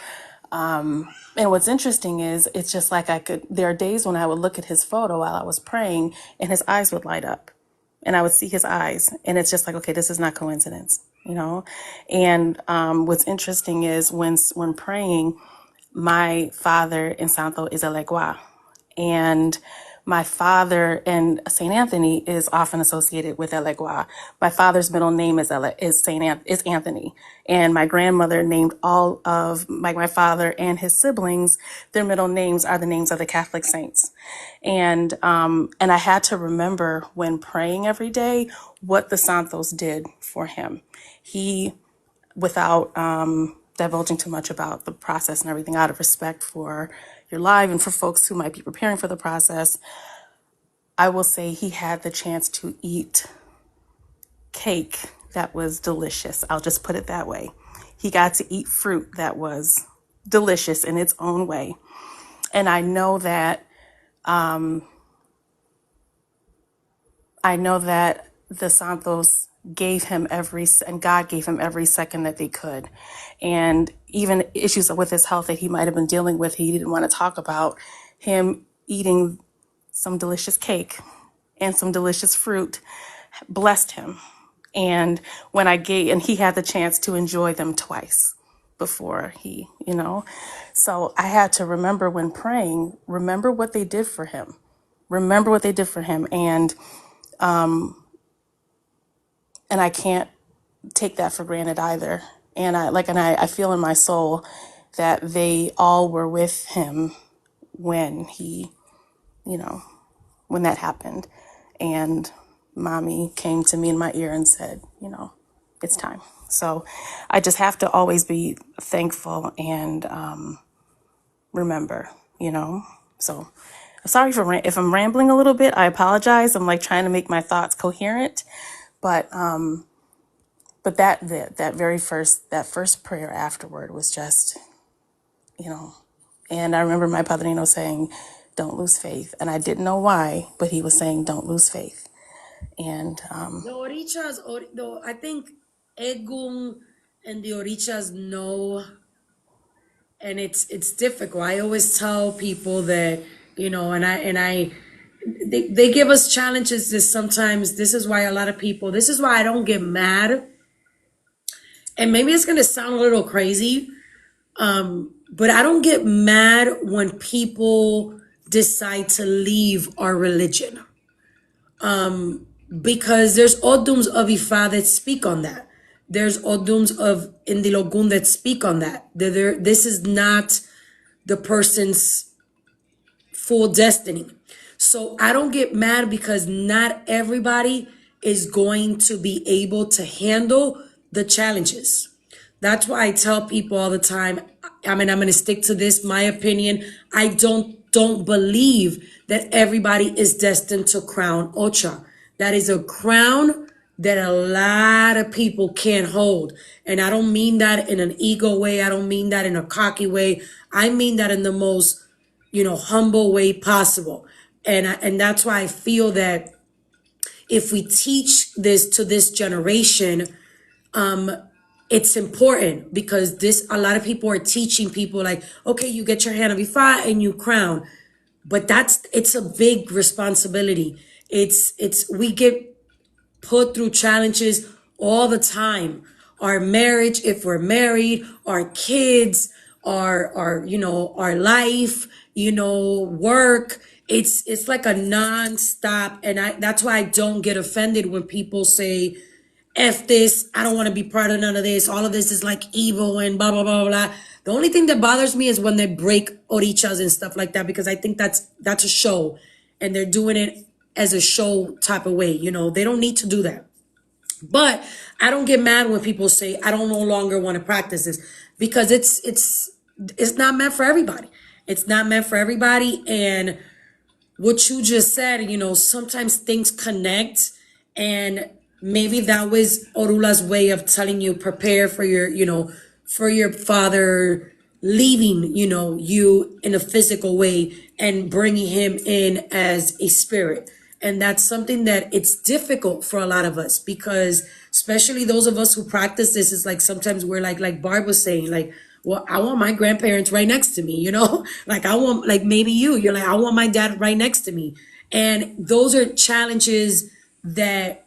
what's interesting is it's just like there are days when I would look at his photo while I was praying and his eyes would light up and I would see his eyes, and it's just like, okay, this is not coincidence, you know? And what's interesting is when praying, my father in Santo is a legua, and my father and Saint Anthony is often associated with Elegua. My father's middle name is Anthony, and my grandmother named all of my father and his siblings. Their middle names are the names of the Catholic saints, and I had to remember when praying every day what the Santos did for him. He, without divulging too much about the process and everything, out of respect for your live and for folks who might be preparing for the process, I will say he had the chance to eat cake that was delicious. I'll just put it that way. He got to eat fruit that was delicious in its own way. And I know that the Santos gave him and God gave him every second that they could. And even issues with his health that he might have been dealing with, he didn't want to talk about, him eating some delicious cake and some delicious fruit blessed him. And and he had the chance to enjoy them twice before he, you know. So I had to remember when praying, remember what they did for him. Remember what they did for him. And I can't take that for granted either. And I feel in my soul that they all were with him when he, you know, when that happened. And mommy came to me in my ear and said, you know, it's time. So I just have to always be thankful and remember, you know. So sorry if I'm rambling a little bit. I apologize. I'm like trying to make my thoughts coherent, but that first prayer afterward was just, you know. And I remember my padrino saying, "Don't lose faith," and I didn't know why, but he was saying, "Don't lose faith." And The Orichas, I think Egun and the Orichas know, and it's difficult. I always tell people that, you know, they give us challenges that sometimes this is why I don't get mad. And maybe it's gonna sound a little crazy, but I don't get mad when people decide to leave our religion. Because there's Odums of Ifa that speak on that. There's Odums of Indilogun that speak on that. This is not the person's full destiny. So I don't get mad because not everybody is going to be able to handle the challenges. That's why I tell people all the time, I mean, I'm going to stick to this, my opinion. I don't believe that everybody is destined to crown Ocha. That is a crown that a lot of people can't hold. And I don't mean that in an ego way. I don't mean that in a cocky way. I mean that in the most, you know, humble way possible. And that's why I feel that if we teach this to this generation, it's important because a lot of people are teaching people like, okay, you get your hand of Ifa and you crown, but it's a big responsibility. We get put through challenges all the time. Our marriage, if we're married, our kids, our life, work. It's like a non-stop. And that's why I don't get offended when people say, F this, I don't want to be part of none of this. All of this is like evil and blah, blah, blah, blah. The only thing that bothers me is when they break orichas and stuff like that, because I think that's a show and they're doing it as a show type of way. They don't need to do that. But I don't get mad when people say, I don't no longer want to practice this, because it's not meant for everybody. It's not meant for everybody. And what you just said, sometimes things connect, and maybe that was Orula's way of telling you, prepare for your father leaving, you in a physical way and bringing him in as a spirit. And that's something that it's difficult for a lot of us, because especially those of us who practice this, is like sometimes we're like Barb was saying, like, well, I want my grandparents right next to me, like I want, like maybe you're like, I want my dad right next to me. And those are challenges that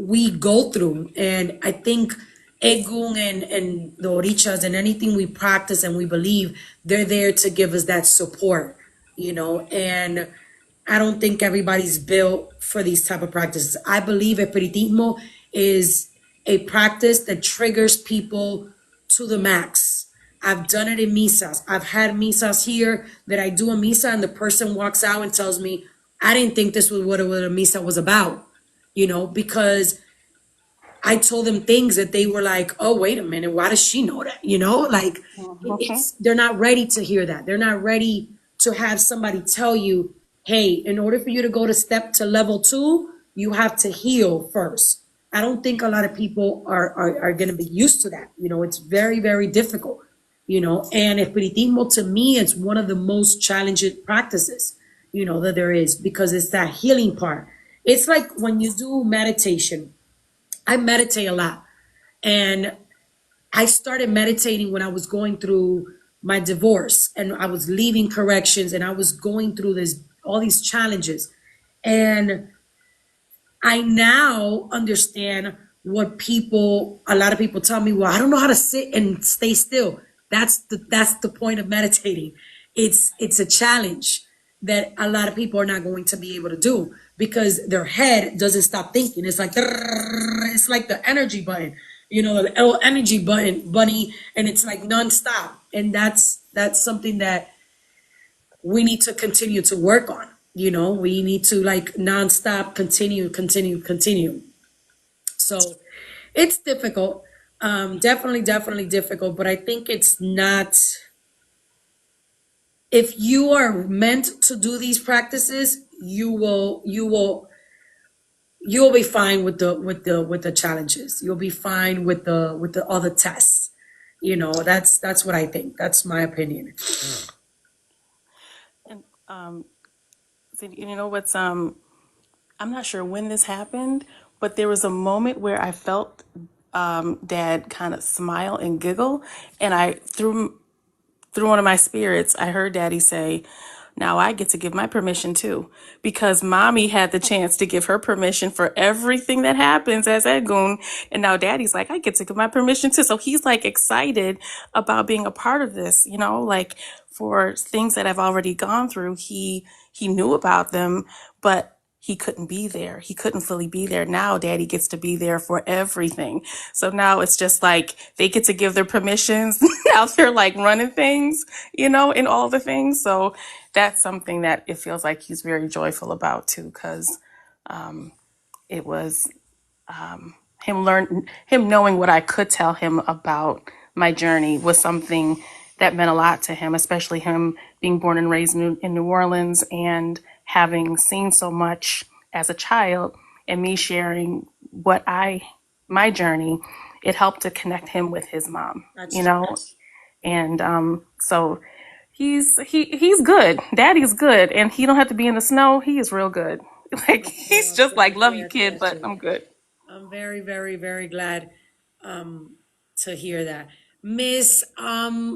we go through. And I think Egun and the Orichas and anything we practice and we believe, they're there to give us that support, and I don't think everybody's built for these type of practices. I believe Espiritismo is a practice that triggers people to the max. I've done it in misas. I've had misas here that I do a misa and the person walks out and tells me, I didn't think this was what a misa was about, because I told them things that they were like, oh, wait a minute, why does she know that? Like they're not ready to hear that. They're not ready to have somebody tell you, hey, in order for you to go to level 2, you have to heal first. I don't think a lot of people are going to be used to that. It's very, very difficult, and Espiritismo to me is one of the most challenging practices, that there is, because it's that healing part. It's like when you do meditation. I meditate a lot, and I started meditating when I was going through my divorce, and I was leaving corrections, and I was going through all these challenges. And I now understand what a lot of people tell me, well, I don't know how to sit and stay still. That's the point of meditating. It's a challenge that a lot of people are not going to be able to do, because their head doesn't stop thinking. It's like the energy button, the energy bunny, and it's like nonstop. And that's something that we need to continue to work on. We need to like nonstop continue. So it's difficult. Definitely difficult, but I think it's not. If you are meant to do these practices, you will be fine with the challenges. You'll be fine with the all the tests. That's what I think. That's my opinion. And so, what's I'm not sure when this happened, but there was a moment where I felt Dad kind of smile and giggle, and I through one of my spirits, I heard Daddy say, now I get to give my permission too, because Mommy had the chance to give her permission for everything that happens as Egun. And now Daddy's like, I get to give my permission too. So he's like excited about being a part of this, like for things that I've already gone through. He knew about them, but he couldn't be there. He couldn't fully be there. Now Daddy gets to be there for everything. So now it's just like they get to give their permissions. Now they're like running things, in all the things. So that's something that it feels like he's very joyful about too, because it was him knowing what I could tell him about my journey was something that meant a lot to him, especially him being born and raised in New Orleans and having seen so much as a child, and me sharing my journey. It helped to connect him with his mom, and so he's good. Daddy's good, and he don't have to be in the snow. He is real good. Like he's just like, love you, kid, but I'm good. I'm very, very, very glad to hear that. Miss,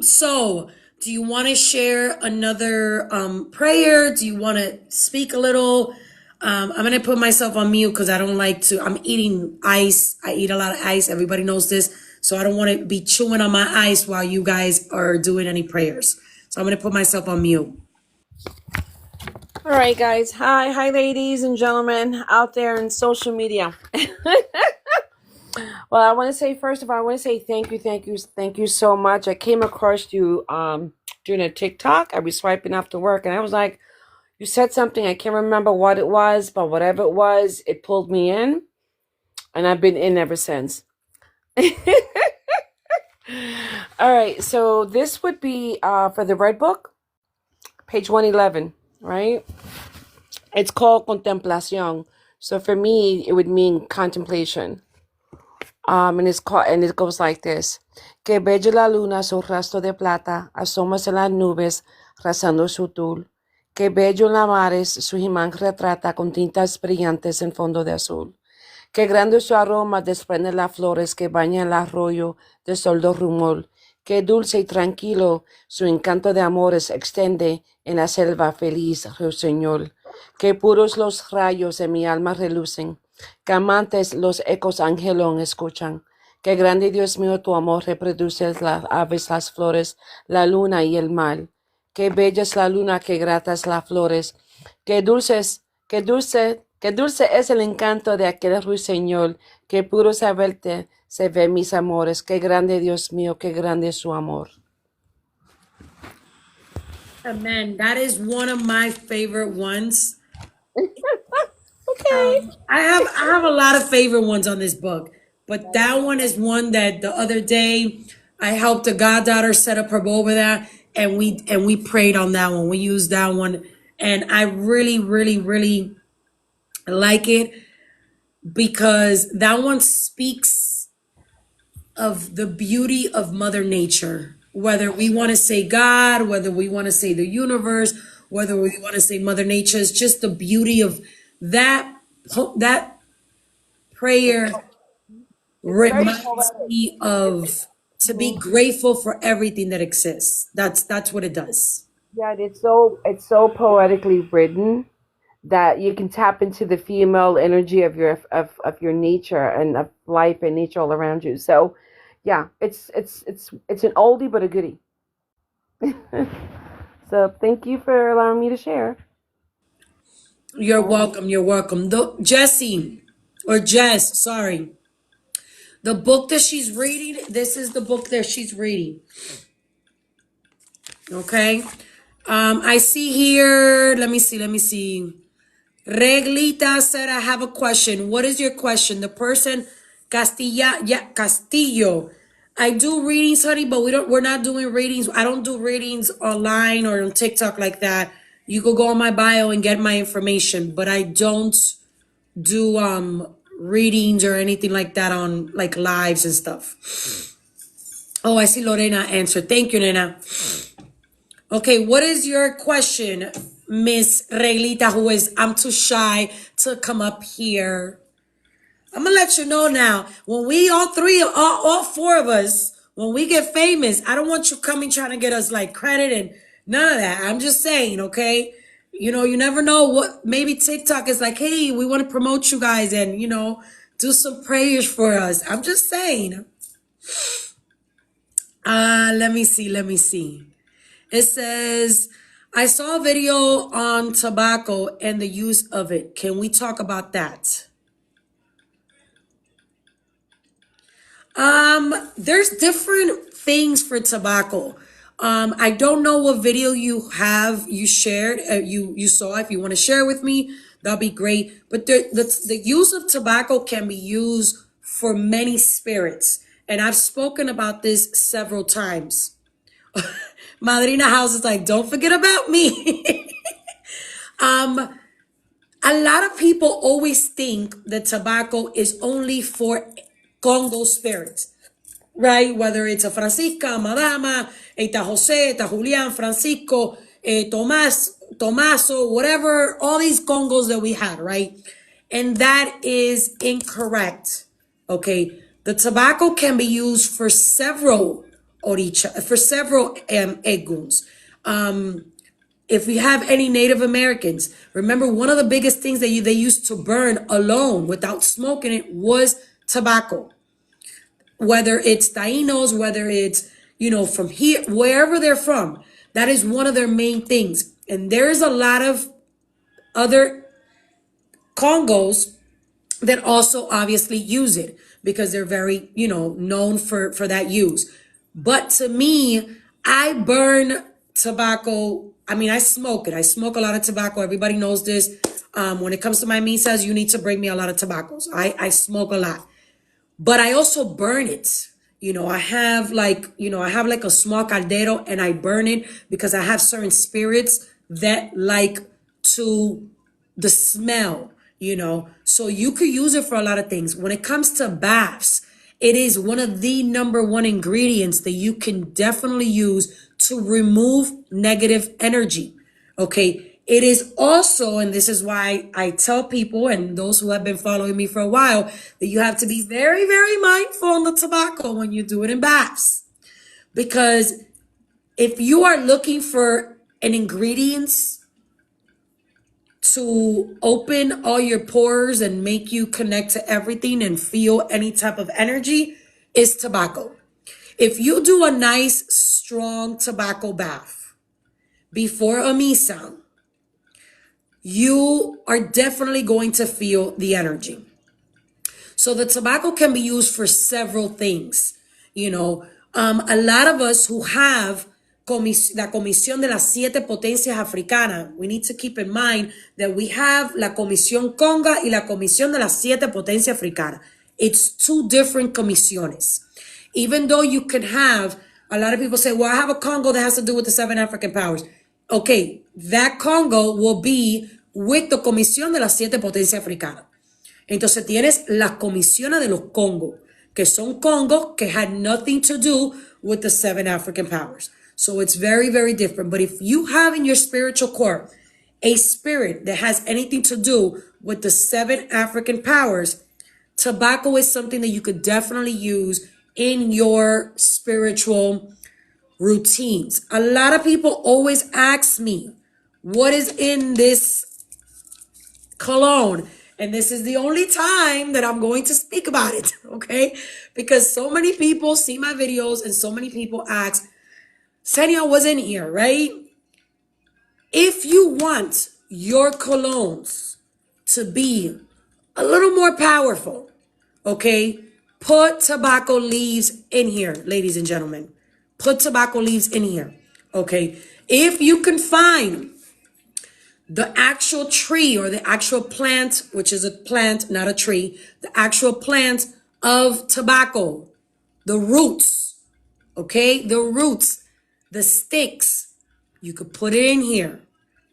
so do you want to share another prayer? Do you want to speak a little? I'm gonna put myself on mute because I don't like to. I'm eating ice. I eat a lot of ice. Everybody knows this, so I don't want to be chewing on my ice while you guys are doing any prayers. So I'm gonna put myself on mute. All right, guys. Hi, ladies and gentlemen out there in social media. Well, I want to say first of all, I want to say thank you so much. I came across you during a TikTok. I was swiping after work, and I was like, you said something. I can't remember what it was, but whatever it was, it pulled me in, and I've been in ever since. All right, so this would be for the Red Book, page 111, right? It's called Contemplación. So for me, it would mean contemplation. And it goes like this. Que bella la luna, su rastro de plata, asómase en las nubes, rasando su tul. Que bello la mares, su imán retrata con tintas brillantes en fondo de azul. Que grande su aroma desprende las flores que bañan el arroyo de soldo rumor. Que dulce y tranquilo su encanto de amores extiende en la selva feliz, ruiseñor. Que puros los rayos de mi alma relucen. Que amantes los ecos angelón escuchan. Que grande Dios mío tu amor reproduce las aves, las flores, la luna y el mar. Que bella es la luna, que gratas las flores. Que dulce es el encanto de aquel ruiseñor. Que puro saberte se ve mis amores. Que grande Dios mío, que grande es su amor. Amen. That is one of my favorite ones. Okay. I have a lot of favorite ones on this book, but that one is one that the other day I helped a goddaughter set up her bowl with that, and we prayed on that one. We used that one, and I really, really, really like it because that one speaks of the beauty of Mother Nature. Whether we want to say God, whether we want to say the universe, whether we want to say Mother Nature, it's just the beauty of that prayer reminds me of to be grateful for everything that exists. That's what it does. Yeah, it's so poetically written that you can tap into the female energy of your nature and of life and nature all around you. So yeah, it's an oldie but a goodie. So thank you for allowing me to share. You're welcome. You're welcome. Jessie, or Jess, sorry. The book that she's reading, this is the book that she's reading. Okay. I see here, let me see. Reglita said, I have a question. What is your question? The person, Castillo. I do readings, honey, but we're not doing readings. I don't do readings online or on TikTok like that. You could go on my bio and get my information, but I don't do readings or anything like that on like lives and stuff. Oh, I see Lorena answered. Thank you, Nena. Okay, what is your question, Miss Reglita, who is, I'm too shy to come up here. I'm gonna let you know now, when we all four of us, when we get famous, I don't want you coming trying to get us like credit and none of that. I'm just saying, okay? You know, you never know what, maybe TikTok is like, hey, we want to promote you guys and, you know, do some prayers for us. I'm just saying. Let me see. It says, I saw a video on tobacco and the use of it. Can we talk about that? There's different things for tobacco. I don't know what video you shared, you saw. If you want to share with me, that'll be great. But the use of tobacco can be used for many spirits. And I've spoken about this several times. Madrina House is like, don't forget about me. A lot of people always think that tobacco is only for Congo spirits, right? Whether it's a Francisca, Madama, Eta Jose, Eta Julian, Francisco, Tomaso, whatever, all these Congos that we had, right? And that is incorrect, okay? The tobacco can be used for several oricha, for several eguns. If we have any Native Americans, remember one of the biggest things that they used to burn alone without smoking it was tobacco. Whether it's Tainos, whether it's, from here, wherever they're from, that is one of their main things. And there's a lot of other Congos that also obviously use it because they're very, known for that use. But to me, I burn tobacco. I mean, I smoke it. I smoke a lot of tobacco. Everybody knows this. When it comes to my misas, you need to bring me a lot of tobaccos. I smoke a lot, but I also burn it. I have like a small caldero and I burn it because I have certain spirits that like to the smell, so you could use it for a lot of things. When it comes to baths, it is one of the number one ingredients that you can definitely use to remove negative energy. Okay. It is also, and this is why I tell people and those who have been following me for a while, that you have to be very, very mindful on the tobacco when you do it in baths. Because if you are looking for an ingredient to open all your pores and make you connect to everything and feel any type of energy, is tobacco. If you do a nice, strong tobacco bath before a misa, you are definitely going to feel the energy. So the tobacco can be used for several things. A lot of us who have la Comisión de las Siete Potencias Africanas, we need to keep in mind that we have la Comisión Conga y la Comisión de las Siete Potencias Africanas. It's two different comisiones. Even though you can have, a lot of people say, well, I have a Congo that has to do with the 7 African powers. Okay, that Congo will be with the Comisión de las Siete Potencias Africanas. Entonces tienes las comisiones de los Congo, que son Congo que had nothing to do with the 7 African powers. So it's very, very different. But if you have in your spiritual core a spirit that has anything to do with the 7 African powers, tobacco is something that you could definitely use in your spiritual routines. A lot of people always ask me, what is in this cologne? And this is the only time that I'm going to speak about it, okay? Because so many people see my videos and so many people ask, Senia was in here, right? If you want your colognes to be a little more powerful, okay, put tobacco leaves in here, ladies and gentlemen. Put tobacco leaves in here, okay? If you can find the actual tree or the actual plant, which is a plant, not a tree, the actual plant of tobacco, the roots, okay? The roots, the sticks, you could put it in here,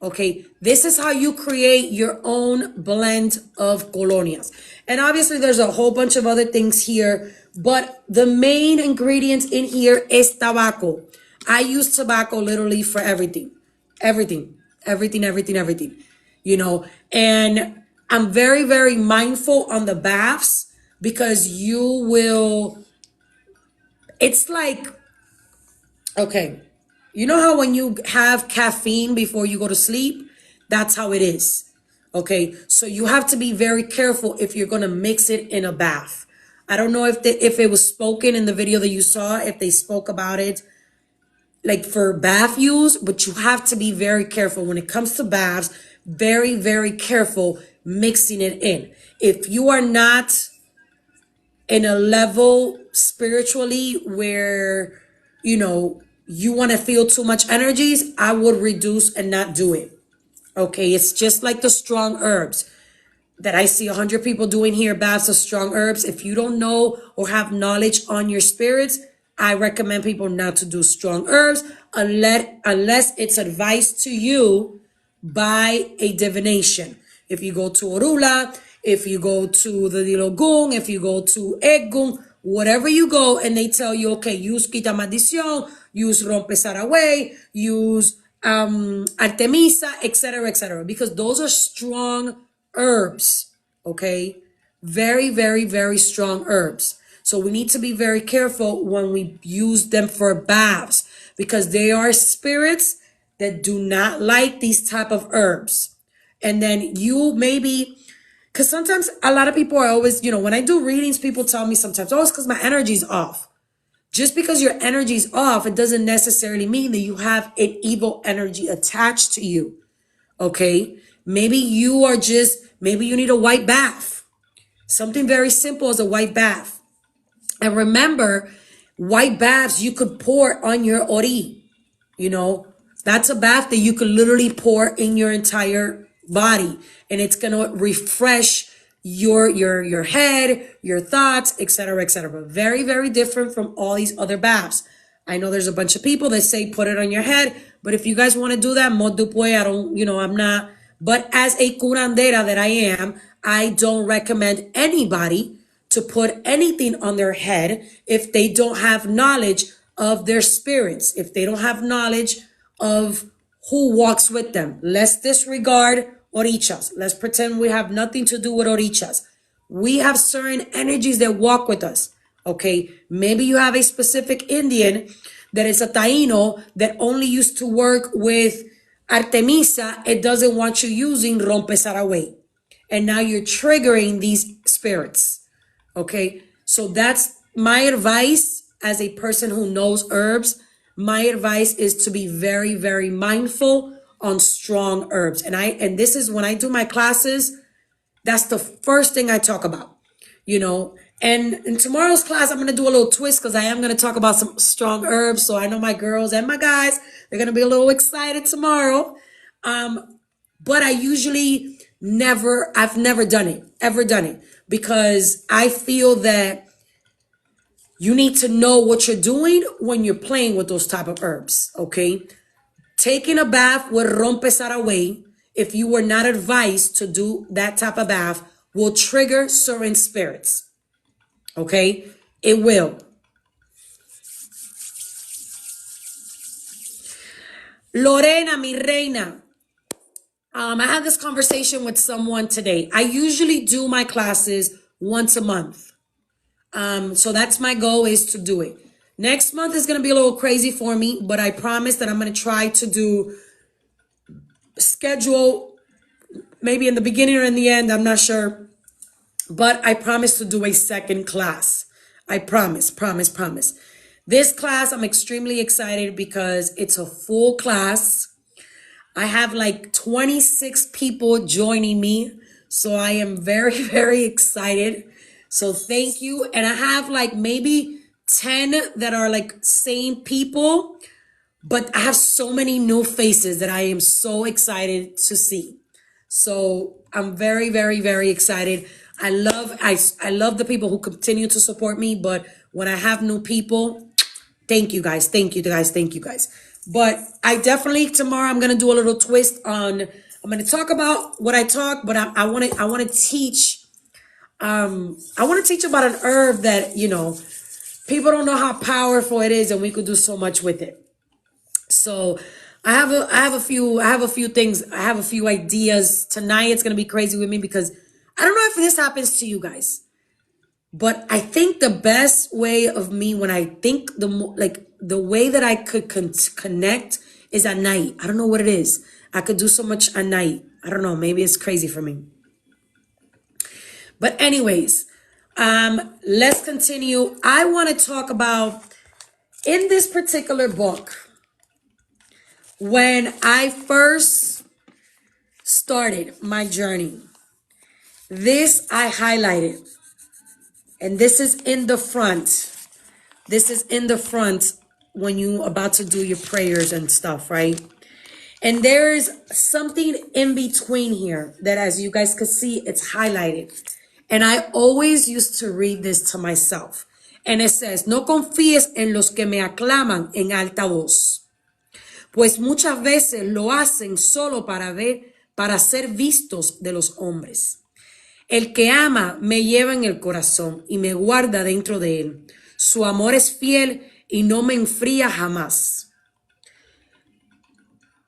okay? This is how you create your own blend of colonias. And obviously there's a whole bunch of other things here, but the main ingredient in here is tobacco. I use tobacco literally for everything, everything. And I'm very, very mindful on the baths because it's like, okay, you know how when you have caffeine before you go to sleep, that's how it is. Okay, so you have to be very careful if you're going to mix it in a bath. I don't know if it was spoken in the video that you saw, if they spoke about it like for bath use, but you have to be very careful when it comes to baths. Very, very careful mixing it in. If you are not in a level spiritually where, you want to feel too much energies, I would reduce and not do it. Okay, it's just like the strong herbs that I see 100 people doing here, baths of strong herbs. If you don't know or have knowledge on your spirits, I recommend people not to do strong herbs unless it's advised to you by a divination. If you go to Orula, if you go to the Dilogun, if you go to Egun, whatever you go and they tell you, okay, use Quita Maldición, use Rompe Saraway, use Artemisa, etc., because those are strong herbs, okay? Very, very, very strong herbs. So we need to be very careful when we use them for baths, because they are spirits that do not like these type of herbs. And then you maybe, because sometimes a lot of people are always, when I do readings, people tell me sometimes, oh, it's because my energy's off. Just because your energy's off, it doesn't necessarily mean that you have an evil energy attached to you. Okay? Maybe you need a white bath. Something very simple as a white bath. And remember, white baths you could pour on your ori. That's a bath that you could literally pour in your entire body, and it's gonna refresh your head, your thoughts, etc., etc. But very, very different from all these other baths. I know there's a bunch of people that say put it on your head, but if you guys want to do that, mo du puede, I don't, I'm not. But as a curandera that I am, I don't recommend anybody to put anything on their head if they don't have knowledge of their spirits, if they don't have knowledge of who walks with them. Let's disregard orichas. Let's pretend we have nothing to do with orichas. We have certain energies that walk with us. Okay, maybe you have a specific Indian that is a Taino that only used to work with Artemisa. It doesn't want you using Rompe Saraway. And now you're triggering these spirits. Okay, so that's my advice as a person who knows herbs. My advice is to be very, very mindful on strong herbs. And this is when I do my classes, that's the first thing I talk about, And in tomorrow's class, I'm going to do a little twist because I am going to talk about some strong herbs. So I know my girls and my guys, they're going to be a little excited tomorrow. But I usually I've never ever done it, because I feel that you need to know what you're doing when you're playing with those type of herbs, okay? Taking a bath with Rompe Saraway, if you were not advised to do that type of bath, will trigger certain spirits, okay? It will. Lorena, mi reina. I had this conversation with someone today. I usually do my classes once a month. So that's my goal, is to do it. Next month is going to be a little crazy for me, but I promise that I'm going to try to schedule maybe in the beginning or in the end. I'm not sure, but I promise to do a second class. I promise. This class, I'm extremely excited because it's a full class. I have like 26 people joining me. So I am very, very excited. So thank you. And I have like maybe 10 that are like same people, but I have so many new faces that I am so excited to see. So I'm very, very, very excited. I love the people who continue to support me, but when I have new people, thank you guys. But I definitely, tomorrow I'm going to do a little twist on, I'm going to talk about what I talk, but I want to teach, I want to teach about an herb that, people don't know how powerful it is, and we could do so much with it. So I have a few things. I have a few ideas. Tonight it's going to be crazy with me because I don't know if this happens to you guys, but I think the best way of me, when I think the way that I could connect is at night. I don't know what it is. I could do so much at night. I don't know. Maybe it's crazy for me. But anyways, let's continue. I want to talk about, in this particular book, when I first started my journey, this I highlighted. And this is in the front. This is in the front when you about to do your prayers and stuff, right? And there is something in between here that, as you guys can see, it's highlighted. And I always used to read this to myself. And it says, no confíes en los que me aclaman en alta voz, pues muchas veces lo hacen solo para ser vistos de los hombres. El que ama me lleva en el corazón y me guarda dentro de él. Su amor es fiel y no me enfría jamás.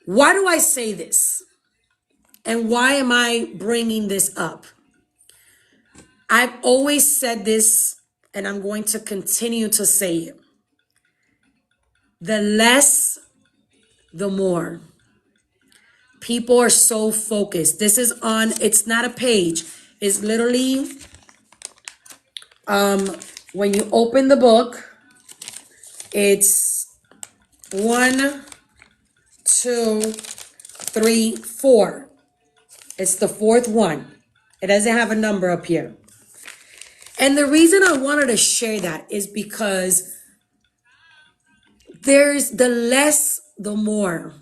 Why do I say this? And why am I bringing this up? I've always said this and I'm going to continue to say it. The less, the more. People are so focused. This is on, it's not a page. It's literally, when you open the book, it's 1, 2, 3, 4. It's the fourth one. It doesn't have a number up here. And the reason I wanted to share that is because there's the less, the more.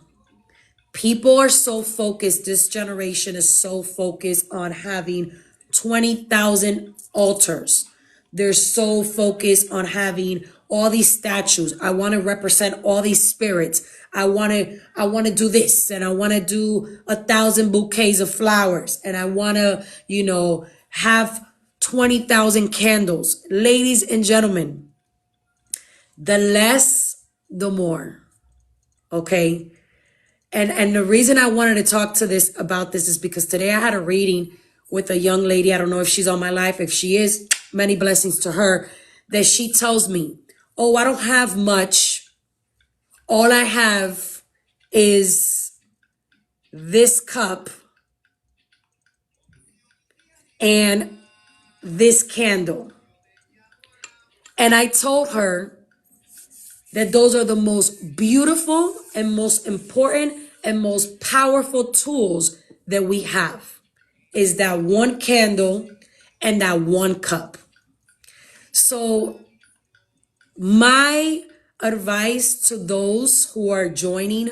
People are so focused. This generation is so focused on having 20,000 altars. They're so focused on having all these statues. I want to represent all these spirits. I want to do this, and I want to do 1,000 bouquets of flowers, and I want to, have 20,000 candles. Ladies and gentlemen, the less, the more. Okay? And the reason I wanted to talk about this is because today I had a reading with a young lady. I don't know if she's on my life. If she is, many blessings to her, that she tells me, oh, I don't have much. All I have is this cup and this candle. And I told her that those are the most beautiful and most important and most powerful tools that we have, is that one candle and that one cup. So my advice to those who are joining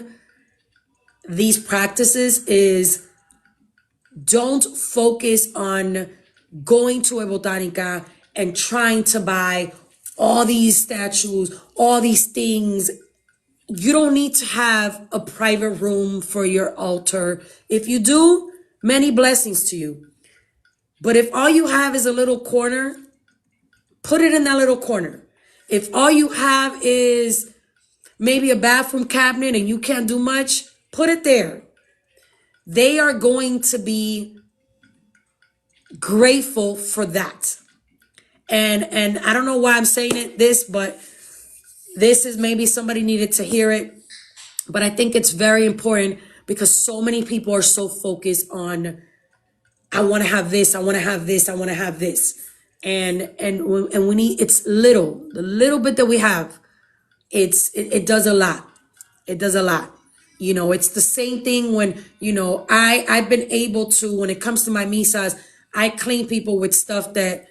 these practices is don't focus on going to a botanica and trying to buy all these statues, all these things. You don't need to have a private room for your altar. If you do, many blessings to you. But if all you have is a little corner, put it in that little corner. If all you have is maybe a bathroom cabinet and you can't do much, put it there. They are going to be grateful for that. And I don't know why I'm saying this, but this is maybe somebody needed to hear it. But I think it's very important because so many people are so focused on, I want to have this, I want to have this, I want to have this. And we need, it's little, the little bit that we have, it does a lot. It does a lot. It's the same thing when, I've been able to, when it comes to my misas, I clean people with stuff that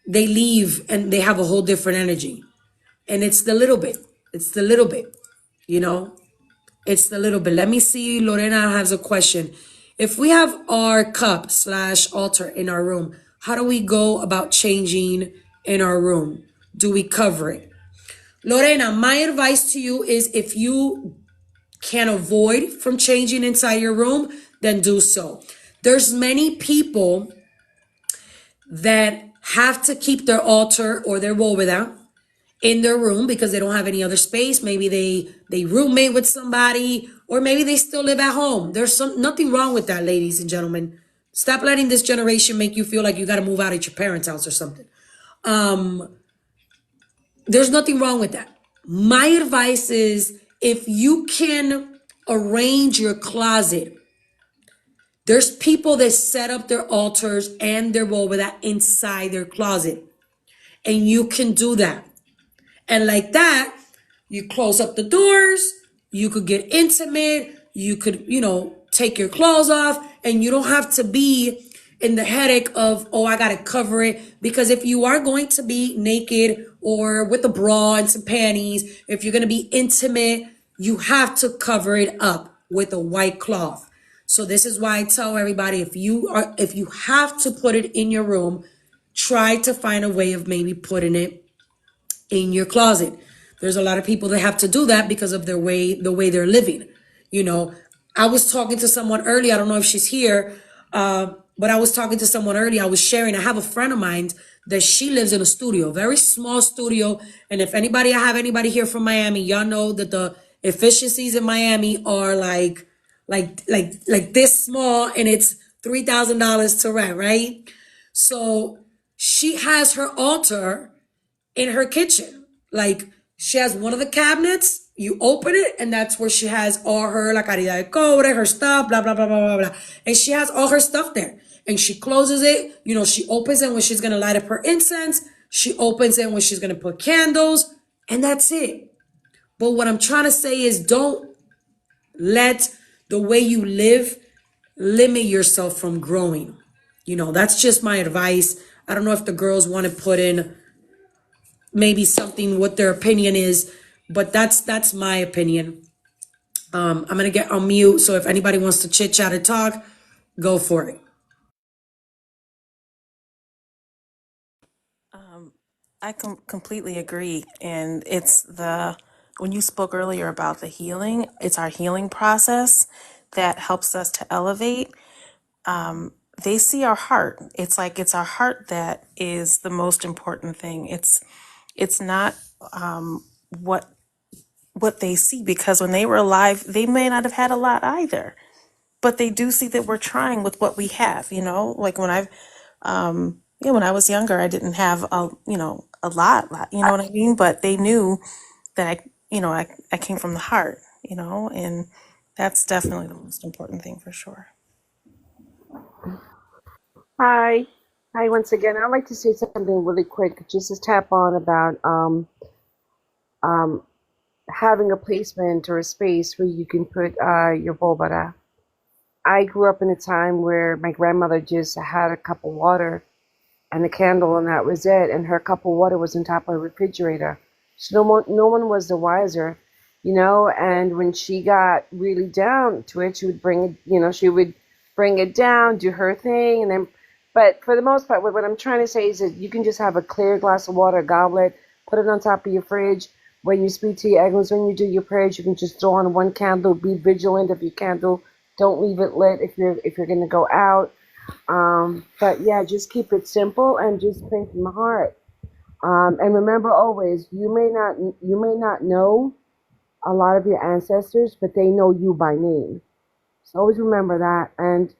they leave and they have a whole different energy. And it's the little bit. It's the little bit, It's the little bit. Let me see. Lorena has a question. If we have our cup/altar in our room, how do we go about changing in our room? Do we cover it? Lorena, my advice to you is if you can avoid from changing inside your room, then do so. There's many people that have to keep their altar or their bóveda in their room because they don't have any other space. Maybe they roommate with somebody, or maybe they still live at home. There's nothing wrong with that, ladies and gentlemen. Stop letting this generation make you feel like you got to move out at your parents' house or something. There's nothing wrong with that. My advice is if you can arrange your closet. There's people that set up their altars and their bóveda inside their closet. And you can do that. And like that, you close up the doors, you could get intimate, you could, take your clothes off, and you don't have to be in the headache of, oh, I got to cover it. Because if you are going to be naked or with a bra and some panties, if you're going to be intimate, you have to cover it up with a white cloth. So this is why I tell everybody, if you have to put it in your room, try to find a way of maybe putting it in your closet. There's a lot of people that have to do that because of the way they're living. I was talking to someone earlier. I don't know if she's here, but I was talking to someone earlier. I was sharing. I have a friend of mine that she lives in a studio, very small studio. And if I have anybody here from Miami, y'all know that the efficiencies in Miami are like this small, and it's $3,000 to rent, right? So she has her altar in her kitchen. Like she has one of the cabinets, you open it, and that's where she has all her La Caridad de Cobre, her stuff, blah, blah, blah, blah, blah, blah. And she has all her stuff there. And she closes it, she opens it when she's gonna light up her incense. She opens it when she's gonna put candles, and that's it. But what I'm trying to say is don't let the way you live limit yourself from growing. That's just my advice. I don't know if the girls want to put in maybe something what their opinion is, but that's my opinion. I'm gonna get on mute, so if anybody wants to chit chat or talk, go for it. I completely agree. And when you spoke earlier about the healing, it's our healing process that helps us to elevate. They see our heart. It's our heart that is the most important thing. It's not what they see, because when they were alive, they may not have had a lot either, but they do see that we're trying with what we have. Like when I was younger, I didn't have a lot, you know what I mean? But they knew that I came from the heart, and that's definitely the most important thing for sure. Hi. Hi once again. I'd like to say something really quick, just to tap on about having a placement or a space where you can put your bulbara. I grew up in a time where my grandmother just had a cup of water and a candle, and that was it. And her cup of water was on top of the refrigerator. So no one was the wiser, And when she got really down to it, she would bring it down, do her thing, and then. But for the most part, what I'm trying to say is that you can just have a clear glass of water, a goblet, put it on top of your fridge. When you speak to your elders, when you do your prayers, you can just throw on one candle. Be vigilant of your candle. Don't leave it lit if you're going to go out. But yeah, just keep it simple and just pray from the heart. And remember always, you may not know a lot of your ancestors, but they know you by name. So always remember that. And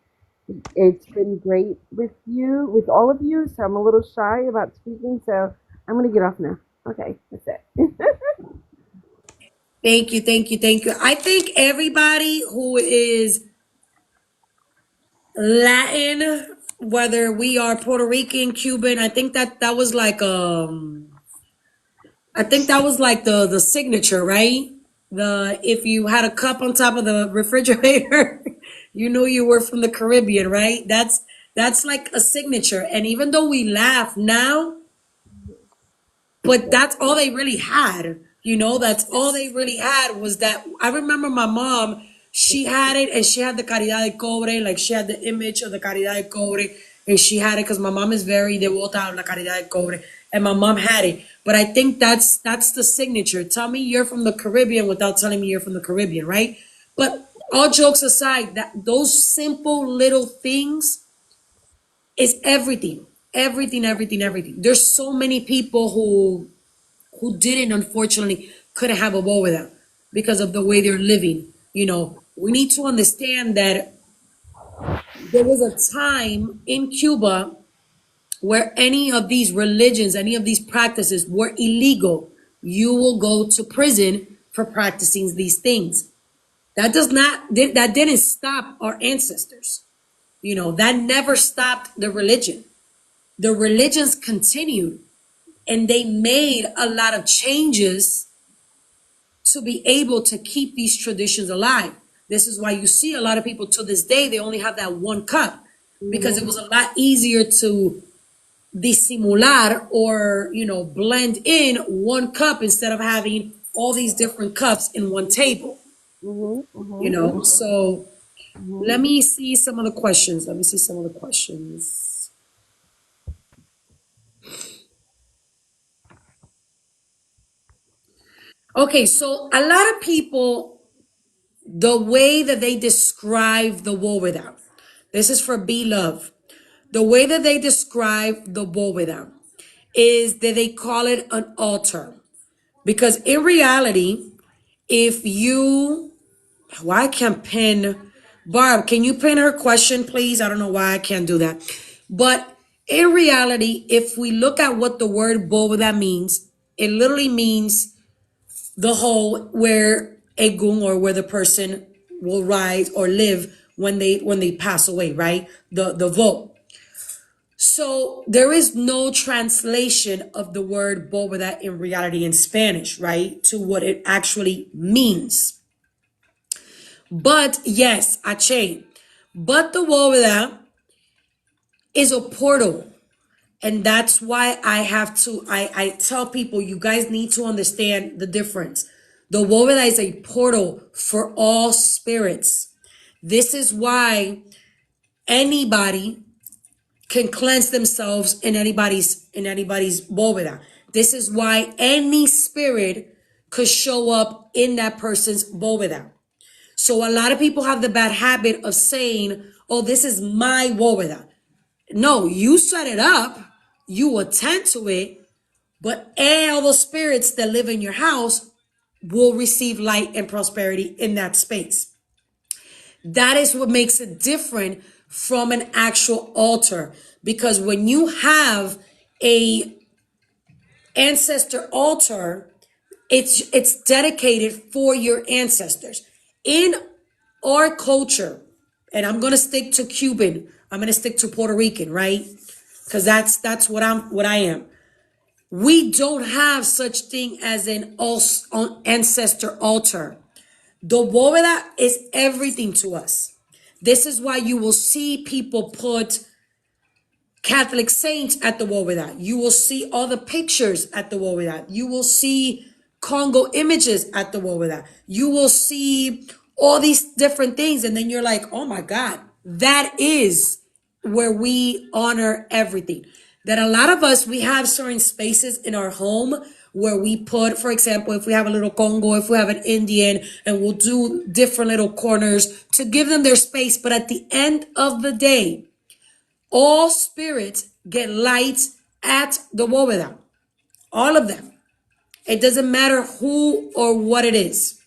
it's been great with all of you. So I'm a little shy about speaking, so I'm going to get off now. Okay, that's it. Thank you, thank you, thank you. I think everybody who is Latin, whether we are Puerto Rican, Cuban, I think that was like the signature, right? If you had a cup on top of the refrigerator, you knew you were from the Caribbean, right? That's like a signature. And even though we laugh now, but that's all they really had. That's all they really had was that. I remember my mom, she had it, and she had the Caridad de Cobre, like she had the image of the Caridad de Cobre, and she had it because my mom is very devota of la Caridad de Cobre, and my mom had it. But I think that's the signature. Tell me you're from the Caribbean without telling me you're from the Caribbean, right? But all jokes aside, that those simple little things is everything. Everything, everything, everything. There's so many people who didn't, unfortunately, couldn't have a bow with them because of the way they're living. We need to understand that there was a time in Cuba where any of these religions, any of these practices were illegal. You will go to prison for practicing these things. That didn't stop our ancestors. That never stopped the religion. The religions continued, and they made a lot of changes to be able to keep these traditions alive. This is why you see a lot of people to this day, they only have that one cup, because it was a lot easier to disimular or blend in one cup instead of having all these different cups in one table. So let me see some of the questions. Okay, so a lot of people, the way that they describe the woe without, this is for B Love. The way that they describe the woe without is that they call it an altar. Because in reality, if you, why I can't pin, Barb, can you pin her question, please? I don't know why I can't do that. But In reality, if we look at what the word bóveda means, it literally means the hole where egun, or where the person will rise or live when they pass away, right? The vault. So there is no translation of the word bóveda in reality in Spanish, right? To what it actually means. But yes, Ache. But the bóveda is a portal. And that's why I tell people, you guys need to understand the difference. The bóveda is a portal for all spirits. This is why anybody can cleanse themselves in anybody's bóveda. This is why any spirit could show up in that person's bóveda. So a lot of people have the bad habit of saying, oh, this is my bóveda. No, you set it up, you attend to it, but all the spirits that live in your house will receive light and prosperity in that space. That is what makes it different from an actual altar. Because when you have a ancestor altar, it's dedicated for your ancestors. In our culture, and I'm gonna stick to Cuban, I'm gonna stick to Puerto Rican, right? Because that's what I am. We don't have such thing as an ancestor altar. The bóveda is everything to us. This is why you will see people put Catholic saints at the bóveda. You will see all the pictures at the bóveda. You will see Congo images at the bóveda. You will see all these different things. And then you're like, oh my God, that is where we honor everything. That a lot of us, we have certain spaces in our home where we put, for example, if we have a little Congo, if we have an Indian, and we'll do different little corners to give them their space. But at the end of the day, all spirits get light at the bóveda. All of them. It doesn't matter who or what it is.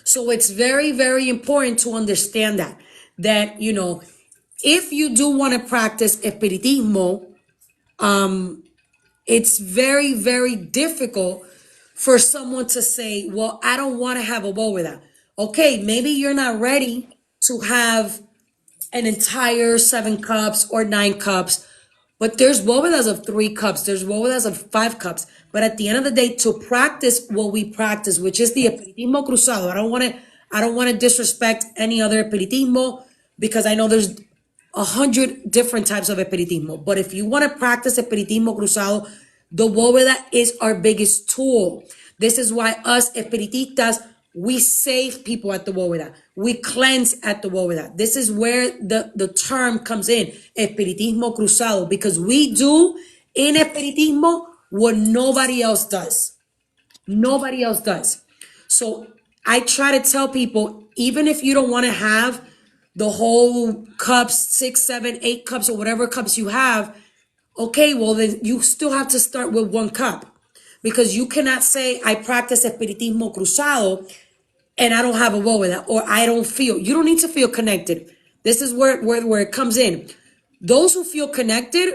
So it's very, very important to understand that, you know, if you do want to practice espiritismo, it's very, very difficult for someone to say, well, I don't want to have a bóveda. Okay, maybe you're not ready to have an entire 7 cups or 9 cups, but there's bóvedas of 3 cups, there's bóvedas of 5 cups. But at the end of the day, to practice what we practice, which is the espiritismo cruzado, I don't want to disrespect any other espiritismo, because I know there's 100 different types of espiritismo. But if you want to practice espiritismo cruzado, the bóveda is our biggest tool. This is why us espiritistas, we save people at the bóveda. We cleanse at the bóveda. This is where the term comes in, espiritismo cruzado, because we do in espiritismo what nobody else does. Nobody else does. So I try to tell people, even if you don't want to have the whole cups, 6, 7, 8 cups, or whatever cups you have, okay, well then you still have to start with 1 cup. Because you cannot say, I practice espiritismo cruzado and I don't have a bóveda, or I don't feel. You don't need to feel connected. This is where it comes in. Those who feel connected,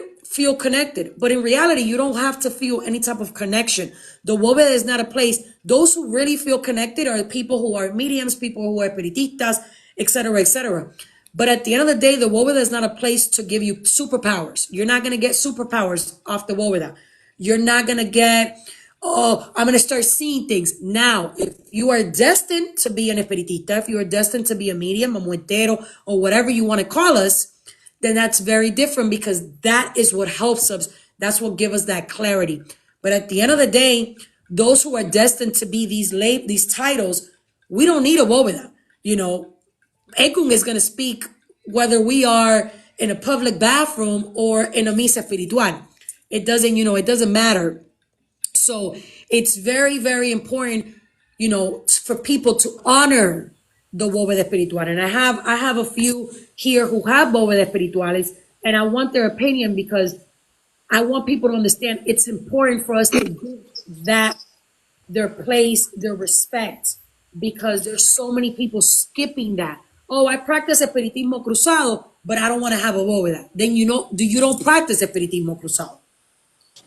but in reality, you don't have to feel any type of connection. The bóveda is not a place. Those who really feel connected are people who are mediums, people who are espiritistas, etc., etc. But at the end of the day, the bóveda is not a place to give you superpowers. You're not going to get superpowers off the bóveda. You're not going to get, oh, I'm going to start seeing things. Now, if you are destined to be an espiritista, if you are destined to be a medium, a muertero, or whatever you want to call us, then that's very different, because that is what helps us. That's what gives us that clarity. But at the end of the day, those who are destined to be these titles, we don't need a bóveda. You know, Ekun is going to speak whether we are in a public bathroom or in a misa espiritual. It doesn't matter. So it's very, very important, for people to honor the bóveda espiritual. And I have a few here who have bóveda espirituales, and I want their opinion, because I want people to understand it's important for us to give that their place, their respect, because there's so many people skipping that. Oh, I practice espiritismo cruzado, but I don't want to have a war with that. Then you don't practice espiritismo cruzado.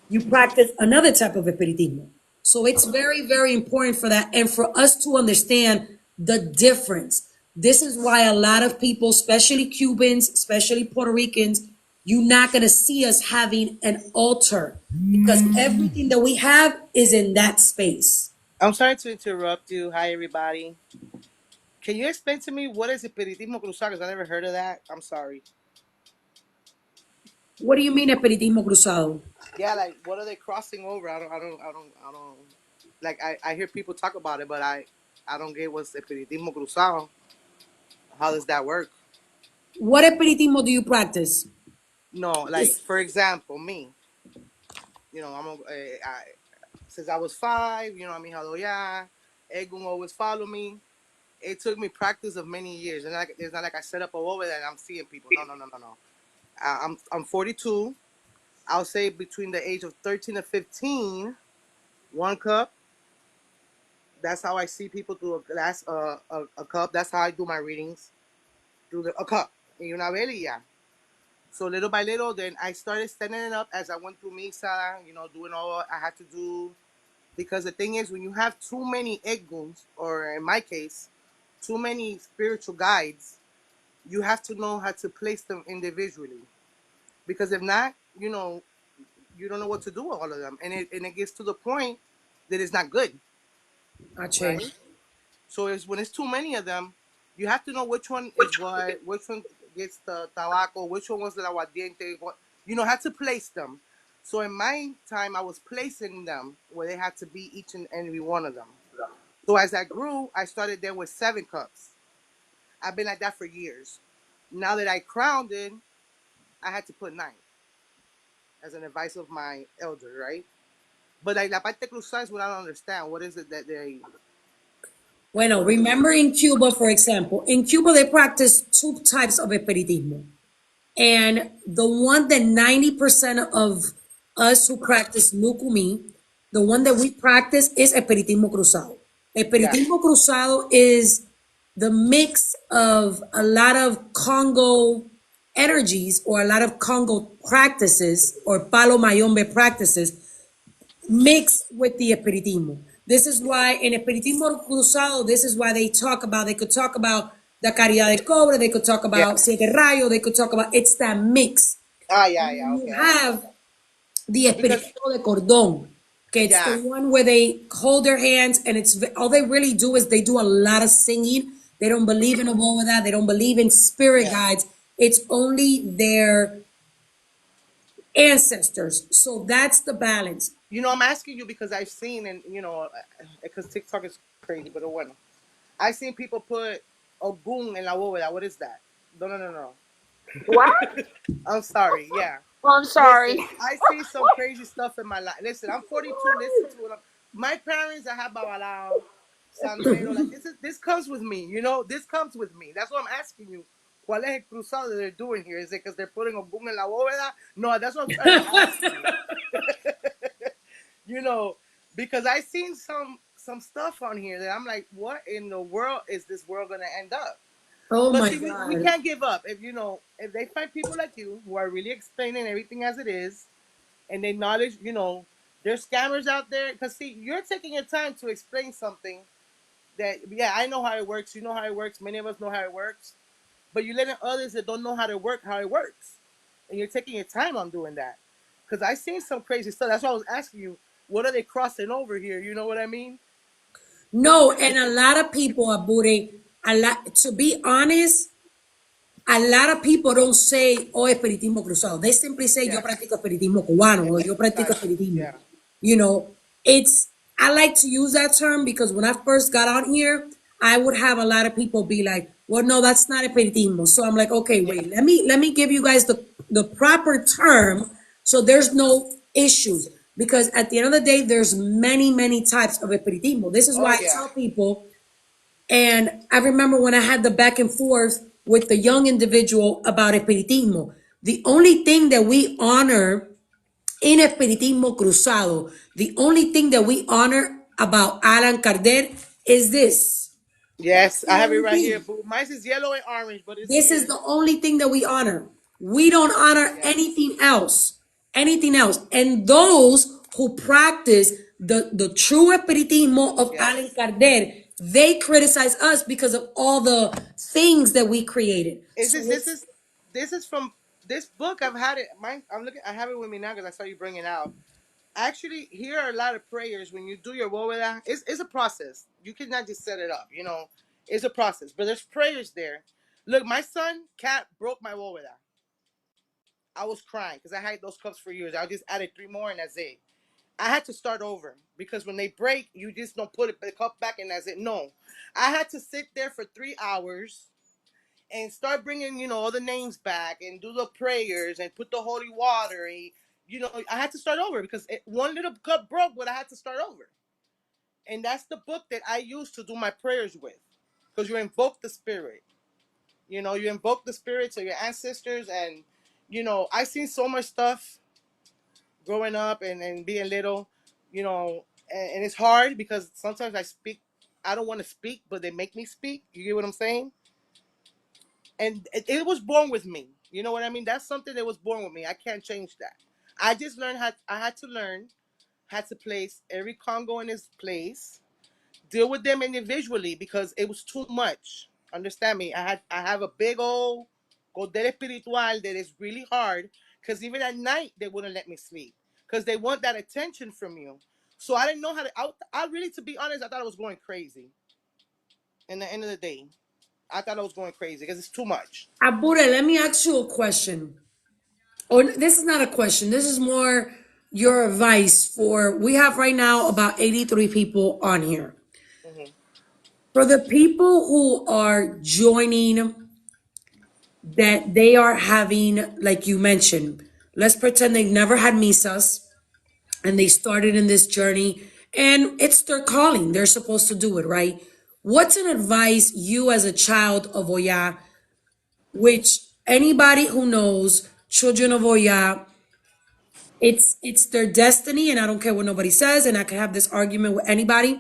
You practice another type of espiritismo. So it's very, very important for that and for us to understand the difference. This is why a lot of people, especially Cubans, especially Puerto Ricans, you're not going to see us having an altar because everything that we have is in that space. I'm sorry to interrupt you. Hi, everybody. Can you explain to me what is Espiritismo Cruzado? Because I never heard of that. I'm sorry. What do you mean espiritismo cruzado? Yeah, like what are they crossing over? I don't. Like I hear people talk about it, but I don't get what's Espiritismo Cruzado. How does that work? What espiritismo do you practice? No, like for example, me. Since I was 5. I mean, hello, yeah. Egun always follow me. It took me practice of many years, and it's not like I set up a over there and I'm seeing people. No. I'm 42. I'll say between the age of 13 to 15, 1 cup. That's how I see people through a glass, a cup. That's how I do my readings through a cup. Y una velilla. So little by little, then I started standing it up as I went through misa. Doing all I had to do. Because the thing is, when you have too many eguns, or in my case, too many spiritual guides, you have to know how to place them individually. Because if not, you don't know what to do with all of them, and it gets to the point that it's not good, right? So it's when it's too many of them, you have to know which one is what, which one gets the tabaco, which one was the aguardiente, how to place them. So in my time, I was placing them where they had to be each and every one of them. So as I grew, I started there with 7 cups. I've been like that for years. Now that I crowned it, I had to put 9 as an advice of my elder, right? But like la parte cruzada is what I don't understand. What is it that they? Bueno, remember in Cuba, for example, in Cuba they practice 2 types of espiritismo. And the one that 90% of us who practice Lukumi, the one that we practice is Espiritismo Cruzado. Espiritismo Cruzado is the mix of a lot of Congo energies or a lot of Congo practices or Palo Mayombe practices mixed with the Espiritismo. This is why in Espiritismo Cruzado, this is why they could talk about the Caridad del Cobre, they could talk about Siete Rayos, they could talk about, it's that mix. Yeah, You okay. have the Espiritismo de Cordón, okay, it's the one where they hold their hands and it's all they really do is they do a lot of singing. They don't believe in a Bóveda, they don't believe in spirit guides. It's only their ancestors. So that's the balance. I'm asking you because I've seen, and because TikTok is crazy, but bueno, I've seen people put Ogun en la bóveda. What is that? No. What? I'm sorry. Yeah. Well, I'm sorry. Listen, I see some crazy stuff in my life. Listen, I'm 42. Listen to it. My parents, I have Babalao, Sandero. Like this comes with me. This comes with me. That's what I'm asking you. ¿Cuál es el cruzado that they're doing here? Is it because they're putting Ogun en la bóveda? No, that's what I'm trying to ask you. Because I've seen some stuff on here that I'm like, what in the world is this world gonna end up? Oh But my see, God. we can't give up. If they find people like you who are really explaining everything as it is, and they acknowledge, there's scammers out there. Because see, you're taking your time to explain something that, I know how it works. You know how it works. Many of us know how it works. But you're letting others that don't know how it works. And you're taking your time on doing that. Because I've seen some crazy stuff. That's why I was asking you, what are they crossing over here? You know what I mean? No, and a lot of people, Abure, to be honest, a lot of people don't say, oh, espiritismo cruzado. They simply say, yo practico espiritismo cubano, or yo practico espiritismo. I like to use that term because when I first got on here, I would have a lot of people be like, well, no, that's not espiritismo. So I'm like, okay, wait, let me give you guys the proper term so there's no issues. Because at the end of the day, there's many, many types of espiritismo. This is why I tell people, and I remember when I had the back and forth with the young individual about espiritismo, the only thing that we honor in Espiritismo Cruzado, the only thing that we honor about Allan Kardec is this. Yes, I The have it only right here. thing. Boo. Mine is yellow and orange, but it's This is here. the only thing that we honor. We don't honor Yes. anything else. Anything else. And those who practice the true espiritismo of Alan Yes. Kardec, they criticize us because of all the things that we created. Is So this this it's is this is from this book? I've had it. Mine. I'm looking. I have it with me now because I saw you bring it out. Actually, here are a lot of prayers when you do your woda. It's a process. You cannot just set it up. You know, it's a process. But there's prayers there. Look, my son cat broke my woda. I was crying because I had those cups for years. I just added 3 more and that's it. I had to start over because when they break, you just don't put the cup back and that's it. No, I had to sit there for 3 hours and start bringing, all the names back and do the prayers and put the holy water. And, I had to start over because one little cup broke, but I had to start over. And that's the book that I use to do my prayers with, because you invoke the spirit. You invoke the spirits of your ancestors, and I seen so much stuff growing up and being little, and it's hard because sometimes I don't want to speak, but they make me speak. You get what I'm saying? And it was born with me. You know what I mean? That's something that was born with me. I can't change that. I just learned how I had to learn how to place every Congo in its place, deal with them individually because it was too much. Understand me? I have a big old poder espiritual that is really hard because even at night they wouldn't let me sleep because they want that attention from you. So I didn't know how to. I really, to be honest, I thought I was going crazy. In the end of the day, I thought I was going crazy because it's too much. Abure, let me ask you a question. Or this is not a question. This is more your advice for we have right now about 83 people on here. Hmm. For the people who are joining that they are having, like you mentioned, let's pretend they've never had misas and they started in this journey and it's their calling. They're supposed to do it, right? What's an advice you as a child of Oya, which anybody who knows children of Oya, it's their destiny, and I don't care what nobody says, and I can have this argument with anybody.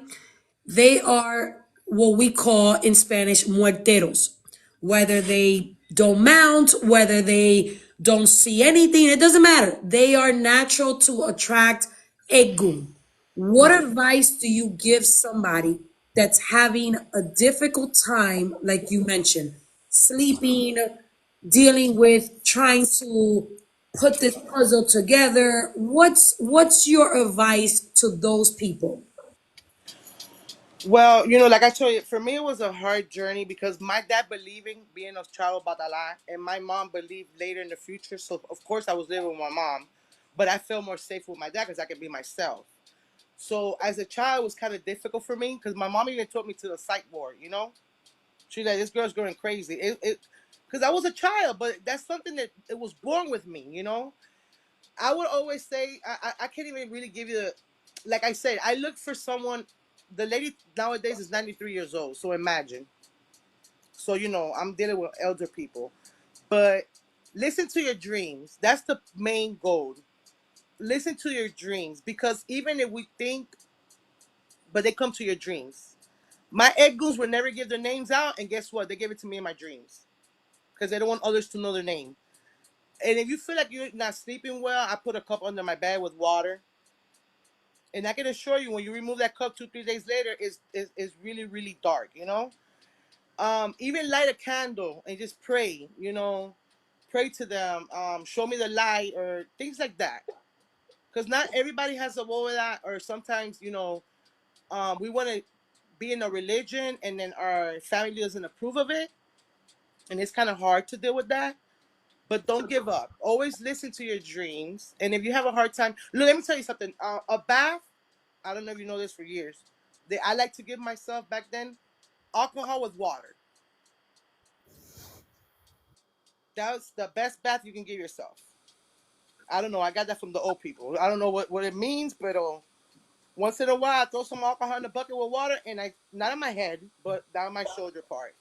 They are what we call in Spanish muerteros. Whether they don't mount, whether they don't see anything, it doesn't matter. They are natural to attract egum. What advice do you give somebody that's having a difficult time, like you mentioned, sleeping, dealing with trying to put this puzzle together? What's your advice to those people? Well, like I told you, for me it was a hard journey because my dad believing being a child of Batala, and my mom believed later in the future. So of course I was living with my mom, but I felt more safe with my dad because I could be myself. So as a child, it was kind of difficult for me because my mom even took me to the psych ward. She's like, "This girl's going crazy." Because I was a child, but that's something that it was born with me. I would always say I can't even really give you like I said, I look for someone. The lady nowadays is 93 years old, so imagine. So I'm dealing with elder people, but listen to your dreams. That's the main goal. Listen to your dreams because even if we think, but they come to your dreams. My egg goons would never give their names out, and guess what? They give it to me in my dreams because they don't want others to know their name. And if you feel like you're not sleeping well, I put a cup under my bed with water. And I can assure you, when you remove that cup 2, 3 days later, it's really, really dark. Even light a candle and just pray. Pray to them. Show me the light or things like that. Because not everybody has a woe with that, or sometimes we want to be in a religion and then our family doesn't approve of it, and it's kind of hard to deal with that. But don't give up. Always listen to your dreams. And if you have a hard time, look, let me tell you something. A bath. I don't know if you know this for years. I like to give myself back then alcohol with water. That's the best bath you can give yourself. I don't know. I got that from the old people. I don't know what it means, but once in a while, I throw some alcohol in the bucket with water, and I not on my head, but down my shoulder part.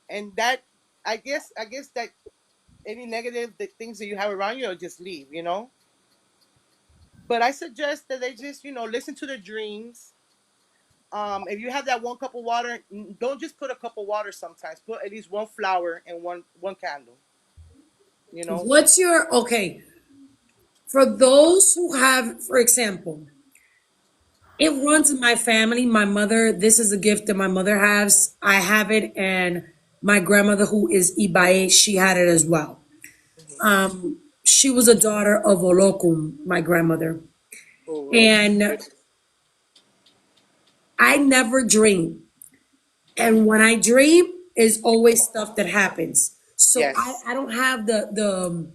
And that, I guess that any negative things that you have around you, will just leave. But I suggest that they just listen to their dreams. If you have that 1 cup of water, don't just put a cup of water. Sometimes put at least 1 flower and one candle. You know. What's your okay? For those who have, for example, it runs in my family. My mother, this is a gift that my mother has. I have it, and my grandmother, who is Ibae, she had it as well. She was a daughter of Olokum, my grandmother. Oh, And I never dream. And when I dream, is always stuff that happens. So yes. I don't have the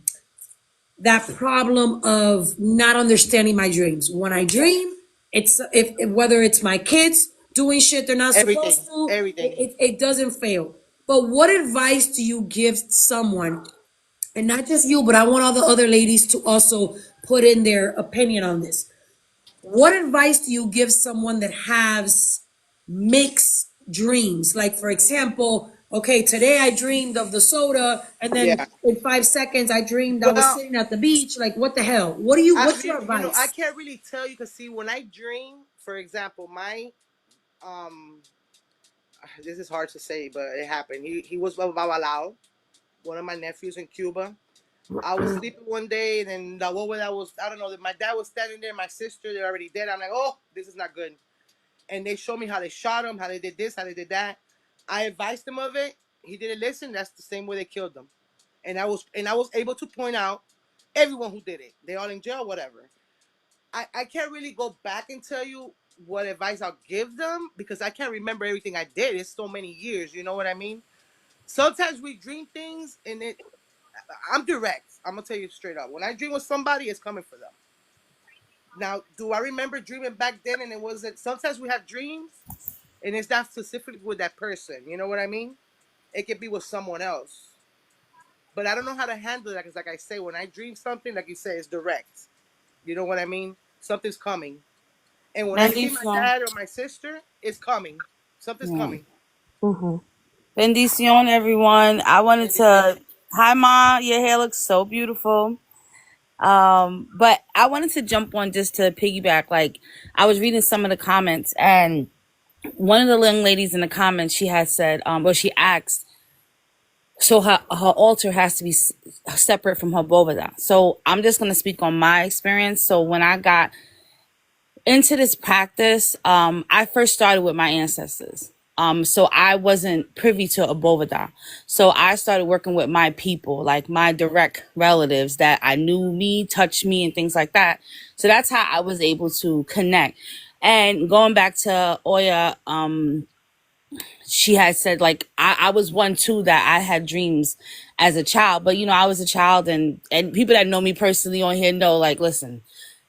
that problem of not understanding my dreams. When I Yeah. dream, it's if whether it's my kids doing shit they're not supposed Everything. to, Everything. it doesn't fail. But what advice do you give someone, and not just you, but I want all the other ladies to also put in their opinion on this. What advice do you give someone that has mixed dreams? Like, for example, okay, today I dreamed of the soda, and then Yeah. in 5 seconds I dreamed I was Well, sitting at the beach. Like, what the hell? What's your I advice? can't really tell you because see, when I dream, for example, my um, this is hard to say, but it happened. He was a Babalao, one of my nephews in Cuba. I was sleeping one day, and then the woman that was, I don't know, my dad was standing there, my sister, they're already dead. I'm like, oh, this is not good. And they showed me how they shot him, how they did this, how they did that. I advised him of it. He didn't listen. That's the same way they killed them. And I was able to point out everyone who did it. They all in jail, whatever. I can't really go back and tell you what advice I'll give them because I can't remember everything I did. It's so many years, you know what I mean? Sometimes we dream things and I'm direct. I'm gonna tell you straight up. When I dream with somebody, it's coming for them. Now, do I remember dreaming back then and it wasn't sometimes we have dreams and it's not specifically with that person. You know what I mean? It could be with someone else. But I don't know how to handle that because like I say, when I dream something, like you say, it's direct. You know what I mean? Something's coming. And when I see my Bendición. dad or my sister, it's coming. Something's Yeah. coming. Bendición, everyone. I wanted Bendición. to. Hi, Ma. Your hair looks so beautiful. But I wanted to jump on just to piggyback. Like, I was reading some of the comments, and one of the young ladies in the comments, she had said, well, she asked, so her altar has to be separate from her bovada. So I'm just going to speak on my experience. So when I got into this practice, I first started with my ancestors. So I wasn't privy to a bovada. So I started working with my people, like my direct relatives that I knew me, touched me, and things like that. So that's how I was able to connect. And going back to Oya, she had said like I was one too that I had dreams as a child, but you know I was a child, and people that know me personally on here know like listen,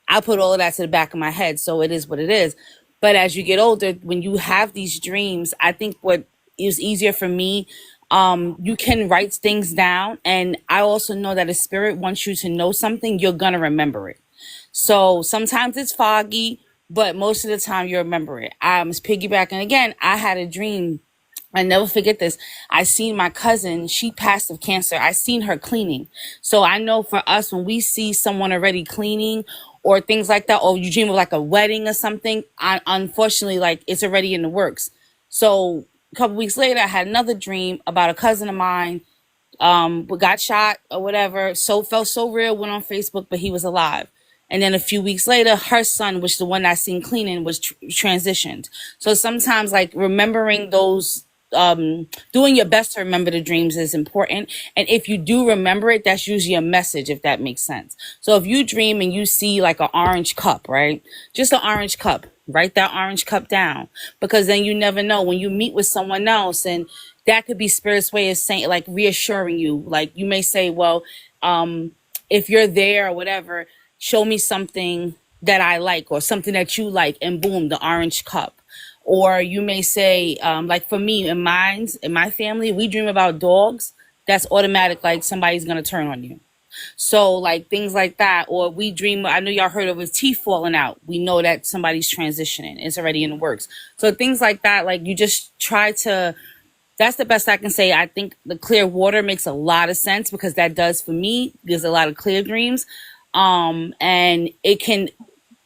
I put all of that to the back of my head, so it is what it is. But as you get older, when you have these dreams, I think what is easier for me, you can write things down, and I also know that a spirit wants you to know something, you're gonna remember it. So sometimes it's foggy, but most of the time you remember it. I was piggybacking again. I had a dream. I never forget this. I seen my cousin, she passed of cancer. I seen her cleaning. So I know for us, when we see someone already cleaning or things like that, or you dream of like a wedding or something, unfortunately, like it's already in the works. So a couple weeks later, I had another dream about a cousin of mine, got shot or whatever. So felt so real, went on Facebook, but he was alive. And then a few weeks later, her son, which the one I seen cleaning, was transitioned. So sometimes like remembering those, doing your best to remember the dreams is important. And if you do remember it, that's usually a message, if that makes sense. So if you dream and you see like an orange cup, right? Just an orange cup, write that orange cup down, because then you never know when you meet with someone else, and that could be spirit's way of saying, like reassuring you. Like you may say, well, if you're there or whatever, show me something that I like or something that you like, and boom, the orange cup. Or you may say, like for me, in my family, we dream about dogs. That's automatic, like somebody's gonna turn on you. So like things like that. Or we dream, I know y'all heard of his teeth falling out. We know that somebody's transitioning. It's already in the works. So things like that, like you just try to, that's the best I can say. I think the clear water makes a lot of sense, because that does for me. There's a lot of clear dreams. And it can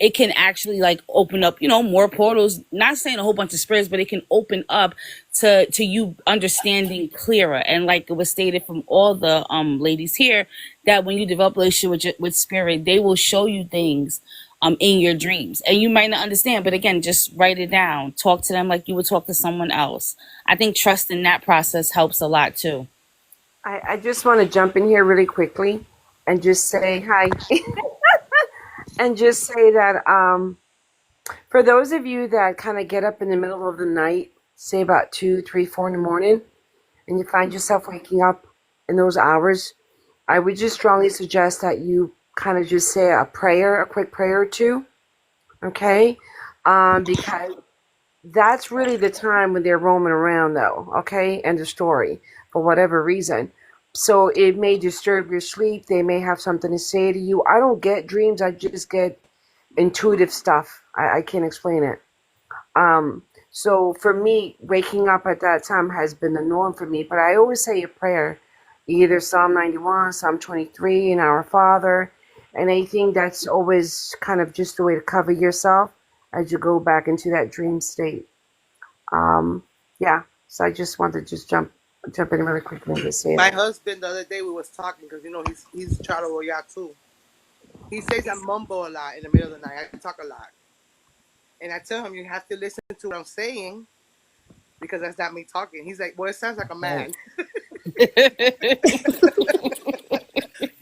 it can actually like open up, more portals. Not saying a whole bunch of spirits, but it can open up to you understanding clearer. And like it was stated from all the ladies here, that when you develop a relationship with spirit, they will show you things in your dreams, and you might not understand. But again, just write it down. Talk to them like you would talk to someone else. I think trust in that process helps a lot too. I just want to jump in here really quickly and just say hi. And just say that for those of you that kind of get up in the middle of the night, say about 2, 3, 4 in the morning, and you find yourself waking up in those hours, I would just strongly suggest that you kind of just say a quick prayer or two, okay? Because that's really the time when they're roaming around, though, okay? End of story, for whatever reason. So it may disturb your sleep. They may have something to say to you. I don't get dreams. I just get intuitive stuff. I can't explain it. So for me, waking up at that time has been the norm for me. But I always say a prayer, either Psalm 91, Psalm 23, and Our Father, and anything that's always kind of just a way to cover yourself as you go back into that dream state. Yeah. So I just wanted to just jump in really quickly and just say My that. husband the other day we was talking because he's Charo Royale too. He says I mumble a lot in the middle of the night. I talk a lot, and I tell him you have to listen to what I'm saying because that's not me talking. He's like, well, it sounds like a man.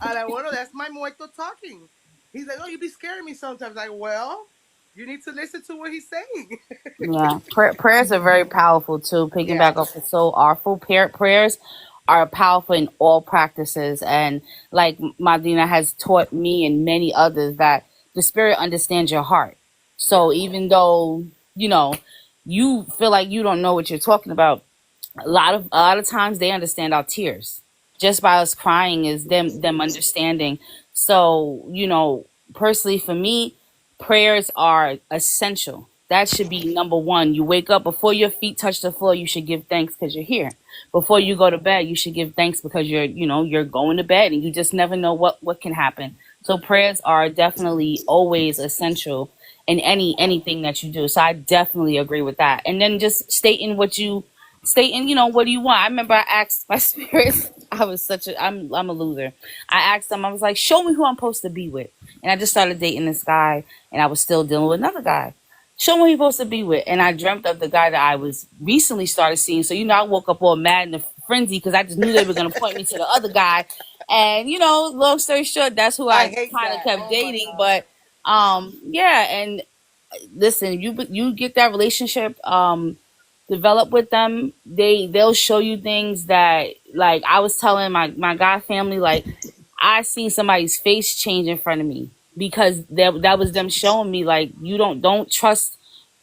And I well, no, that's my muerto talking. He's like, oh, you be scaring me sometimes. Like, well, you need to listen to what he's saying. Yeah, prayers are very powerful too. Picking Yeah. back up the so awful prayers are powerful in all practices, and like Madina has taught me and many others that the spirit understands your heart. So even though you feel like you don't know what you're talking about, a lot of times they understand our tears. Just by us crying is them understanding. So, personally for me, prayers are essential. That should be number one. You wake up before your feet touch the floor, you should give thanks because you're here. Before you go to bed, you should give thanks because you're going to bed, and you just never know what can happen. So prayers are definitely always essential in anything that you do. So I definitely agree with that. And then just stating what you what do you want? I remember I asked my spirits, I'm a loser. I asked them, I was like, show me who I'm supposed to be with. And I just started dating this guy, and I was still dealing with another guy. Show me who you're supposed to be with. And I dreamt of the guy that I was recently started seeing. So, I woke up all mad and frenzy because I just knew they were going to point me to the other guy. And, long story short, that's who I I hate kind of that. kept Oh my dating. god. But, yeah. And listen, you get that relationship, develop with them, they'll show you things that, like I was telling my guy family, like I seen somebody's face change in front of me because that was them showing me, like, you don't trust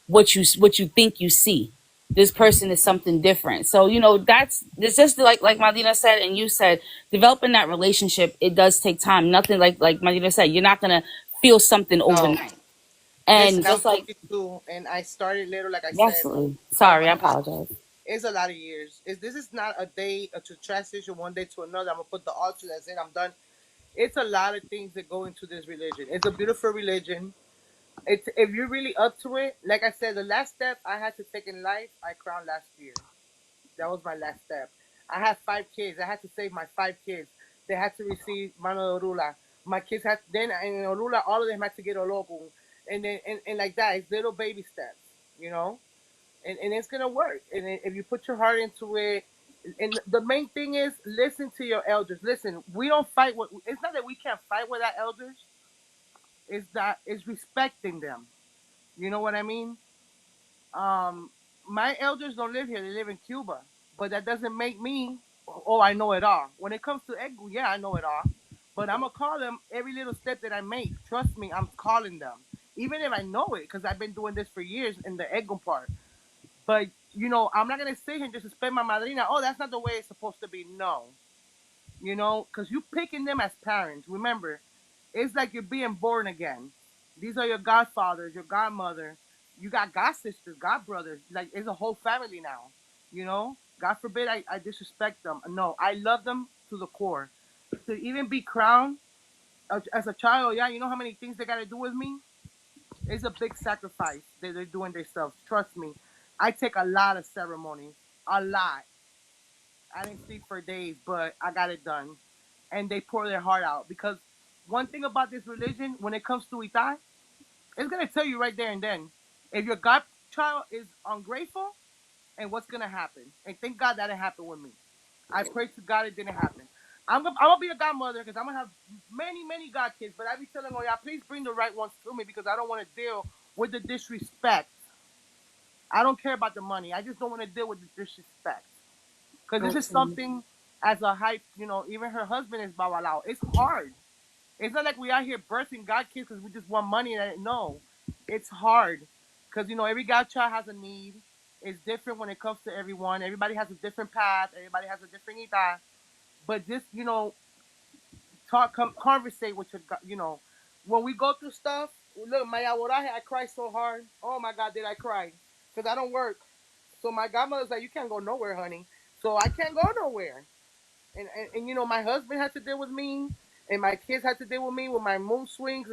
what you think you see. This person is something different. So that's it's just like Madina said and you said, developing that relationship, it does take time. Nothing like Madina said, you're not gonna feel something No. overnight. And Listen, I'm just like, 42 and I started little, like I said, absolutely, oh sorry, my I god. apologize. It's a lot of years. This is not a day to transition one day to another. I'm gonna put the altar, that's it, I'm done. It's a lot of things that go into this religion. It's a beautiful religion. It's if you're really up to it, like I said, the last step I had to take in life, I crowned last year. That was my last step. I had 5 kids. I had to save my 5 kids. They had to receive Mano de Orula. My kids had then in Orula, all of them had to get Ologun. And then and like that, it's little baby steps, you know? And it's gonna work. And if you put your heart into it, and the main thing is listen to your elders. Listen, we don't fight with it's not that we can't fight with our elders, it's that it's respecting them. You know what I mean? Um, my elders don't live here; they live in Cuba. But that doesn't make me, oh, I know it all. When it comes to Egu, yeah, I know it all. But I'm gonna call them every little step that I make. Trust me, I'm calling them, even if I know it, because I've been doing this for years in the Egu part. But I'm not gonna sit here and just suspend my madrina. Oh, that's not the way it's supposed to be. No, because you picking them as parents. Remember, it's like you're being born again. These are your godfathers, your godmother. You got god sisters, god brothers. Like it's a whole family now. God forbid I disrespect them. No, I love them to the core. To even be crowned as a child, yeah, you know how many things they got to do with me. It's a big sacrifice that they're doing themselves. Trust me. I take a lot of ceremonies. A lot. I didn't sleep for days, but I got it done. And they pour their heart out. Because one thing about this religion, when it comes to Itai, it's gonna tell you right there and then. If your godchild is ungrateful, and what's gonna happen. And thank God that didn't happen with me. I pray to God it didn't happen. I'm gonna be a godmother because I'm gonna have many god kids, but I be telling them, yeah, please bring the right ones to me because I don't want to deal with the disrespect. I don't care about the money. I just don't want to deal with the disrespect because this is Okay. something as a hype. Even her husband is Bawalao. It's hard. It's not like we out here birthing God kids because we just want money. No, it's hard because every God child has a need. It's different when it comes to everyone. Everybody has a different path. Everybody has a different ita. But just conversate with your when we go through stuff. Look, my abuela, I cry so hard. Oh my God, did I cry? Because I don't work. So my godmother's like, you can't go nowhere, honey. So I can't go nowhere. And my husband had to deal with me, and my kids had to deal with me with my mood swings,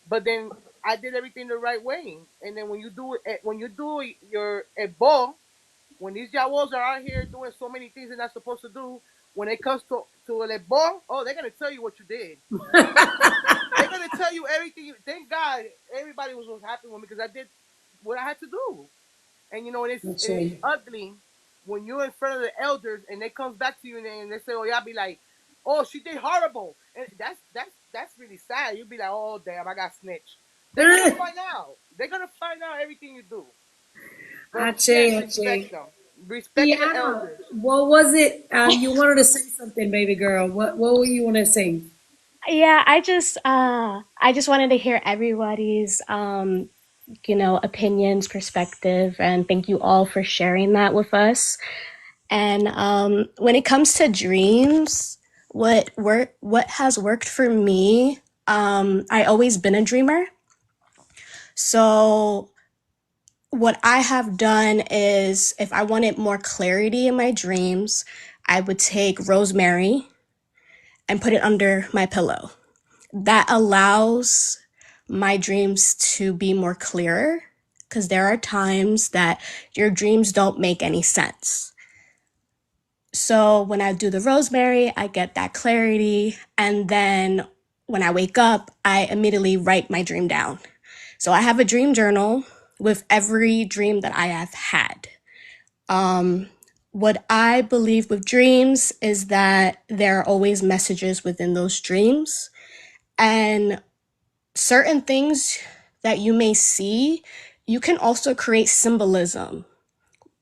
But then I did everything the right way. And then when you do your ball, when these jawos are out here doing so many things they're not supposed to do, when it comes to a ball, oh, they're gonna tell you what you did. They're gonna tell you everything. Thank God everybody was happy with me because I did what I had to do. And it's Okay. ugly when you're in front of the elders and they comes back to you and they say, "Oh, y'all be like, oh, she did horrible," and that's really sad. You'll be like, "Oh, damn, I got snitched." They're gonna find out. They're gonna find out everything you do. But Ache, yes, respect Ache. them. Respect the Tiana, elders. what was it? You wanted to say something, baby girl. What were you want to say? Yeah, I just wanted to hear everybody's opinions, perspective, and thank you all for sharing that with us. And when it comes to dreams, what has worked for me, I always been a dreamer. So what I have done is if I wanted more clarity in my dreams, I would take rosemary and put it under my pillow. That allows my dreams to be more clearer because there are times that your dreams don't make any sense. So when I do the rosemary, I get that clarity. And then when I wake up, I immediately write my dream down. So I have a dream journal with every dream that I have had. What I believe with dreams is that there are always messages within those dreams. And certain things that you may see, you can also create symbolism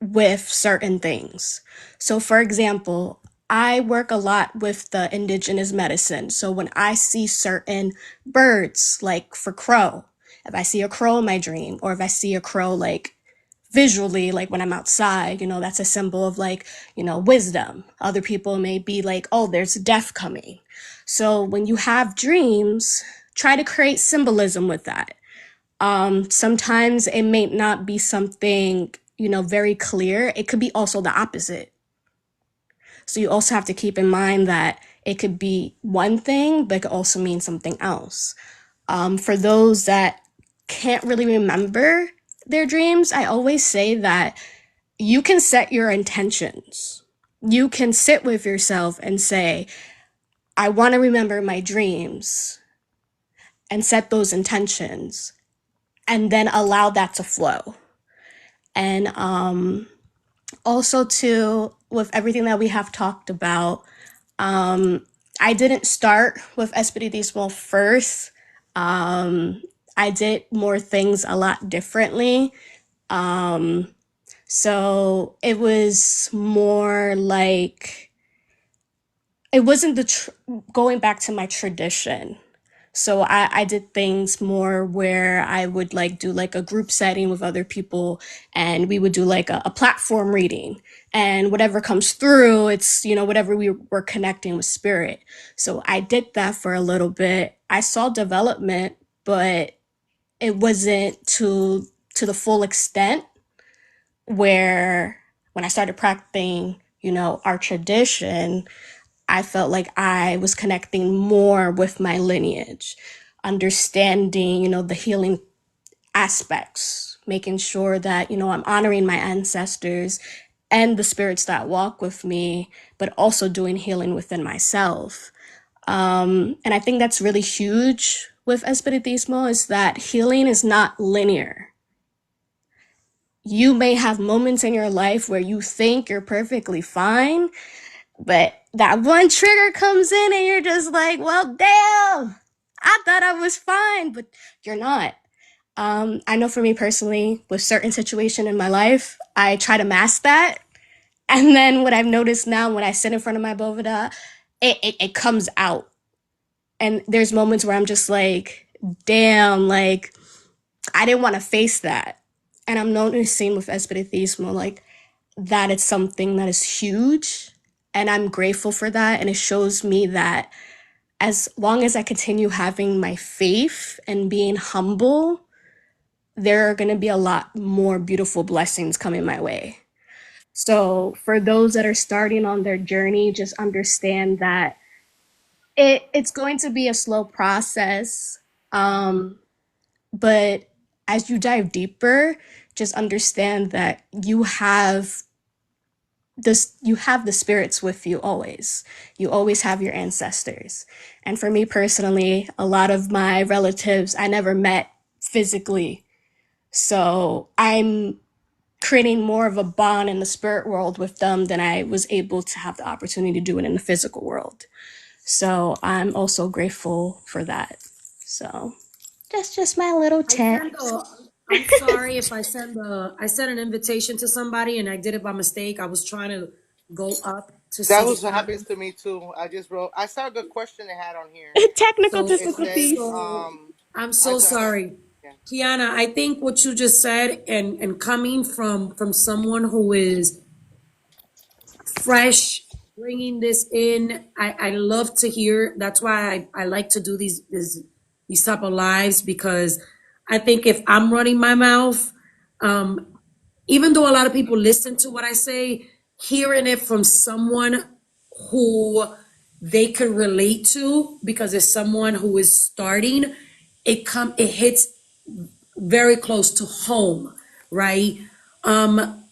with certain things. So, for example, I work a lot with the indigenous medicine. So, when I see certain birds, like for crow, if I see a crow in my dream, or if I see a crow like visually, like when I'm outside, that's a symbol of like, wisdom. Other people may be like, oh, there's death coming. So, when you have dreams, try to create symbolism with that. Sometimes it may not be something, very clear. It could be also the opposite. So you also have to keep in mind that it could be one thing, but it could also mean something else. For those that can't really remember their dreams, I always say that you can set your intentions. You can sit with yourself and say, I want to remember my dreams and set those intentions and then allow that to flow. And also, too, with everything that we have talked about, I didn't start with Espiritismo first. I did more things a lot differently. So it was more like, it wasn't going back to my tradition. So I did things more where I would like do like a group setting with other people and we would do like a platform reading and whatever comes through, it's, whatever we were connecting with spirit. So I did that for a little bit. I saw development, but it wasn't to the full extent where when I started practicing, our tradition, I felt like I was connecting more with my lineage, understanding, the healing aspects, making sure that, I'm honoring my ancestors and the spirits that walk with me, but also doing healing within myself. And I think that's really huge with Espiritismo, is that healing is not linear. You may have moments in your life where you think you're perfectly fine, but that one trigger comes in and you're just like, well, damn, I thought I was fine, but you're not. I know for me personally, with certain situation in my life, I try to mask that. And then what I've noticed now, when I sit in front of my Boveda, it comes out. And there's moments where I'm just like, damn, like, I didn't want to face that. And I'm noticing with Espiritismo, like, that it's something that is huge. And I'm grateful for that. And it shows me that as long as I continue having my faith and being humble, there are going to be a lot more beautiful blessings coming my way. So for those that are starting on their journey, just understand that it's going to be a slow process. But as you dive deeper, just understand that you have the spirits with you always. You always have your ancestors. And for me personally, a lot of my relatives I never met physically. So I'm creating more of a bond in the spirit world with them than I was able to have the opportunity to do it in the physical world. So I'm also grateful for that. So that's just my little tip. I'm sorry if I sent an invitation to somebody and I did it by mistake. I was trying to go up to That see the was what happens comments. to me too. I saw a good question they had on here. Technical So, It says, difficulties. I'm I so got, sorry. yeah. Kiana, I think what you just said and coming from someone who is fresh, bringing this in, I love to hear. That's why I like to do these type of lives, because I think if I'm running my mouth, even though a lot of people listen to what I say, hearing it from someone who they can relate to, because it's someone who is starting, it hits very close to home, right?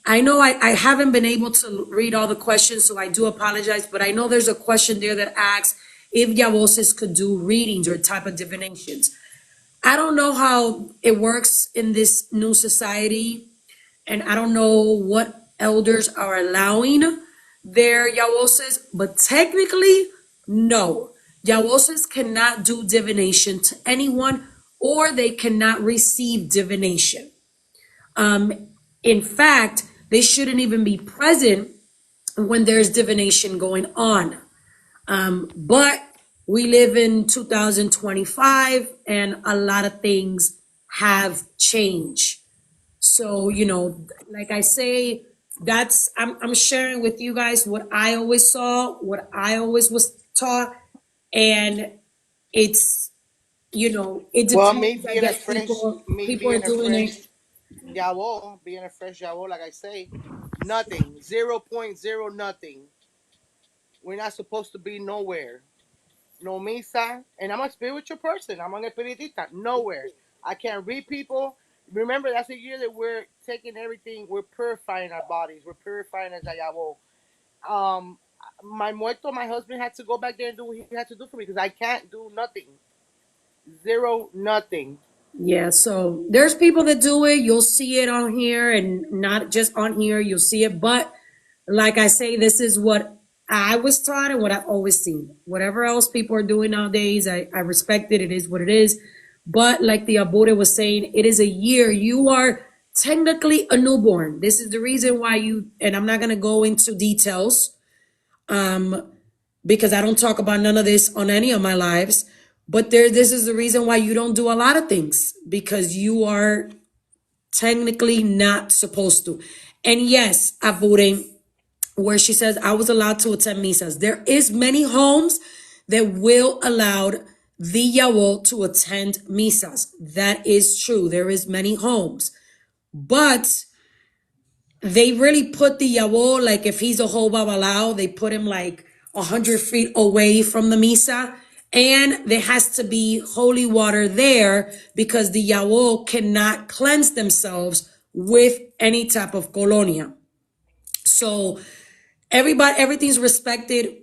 I know I haven't been able to read all the questions, so I do apologize, but I know there's a question there that asks if Yavoses could do readings or type of divinations. I don't know how it works in this new society, and I don't know what elders are allowing their Yawoses, but technically, no. Yawoses cannot do divination to anyone, or they cannot receive divination. In fact, they shouldn't even be present when there's divination going on. But we live in 2025 and a lot of things have changed. So, like I say, I'm sharing with you guys what I always saw, what I always was taught, and it's, it Well, me depends. I being a guess French, people are doing it. Being a French Yao, like I say, nothing, 0.0 nothing. We're not supposed to be nowhere. No misa, and I'm a spiritual person. I'm an espiritista. Nowhere. I can't read people. Remember, that's a year that we're taking everything. We're purifying our bodies. We're purifying as Ayabo. Um, my muerto, my husband had to go back there and do what he had to do for me because I can't do nothing. Zero, nothing. Yeah, so there's people that do it. You'll see it on here, and not just on here, you'll see it. But like I say, this is what I was taught and what I've always seen. Whatever else people are doing nowadays, I respect it. It is what it is. But like the Abure was saying, it is a year. You are technically a newborn. This is the reason why and I'm not going to go into details, because I don't talk about none of this on any of my lives. But this is the reason why you don't do a lot of things, because you are technically not supposed to. And yes, Abure, where she says, I was allowed to attend misas. There is many homes that will allow the Yahweh to attend misas. That is true. There is many homes. But they really put the Yahweh, like if he's a whole Babalao, they put him like 100 feet away from the misa. And there has to be holy water there because the Yawo cannot cleanse themselves with any type of colonia. So everything's respected.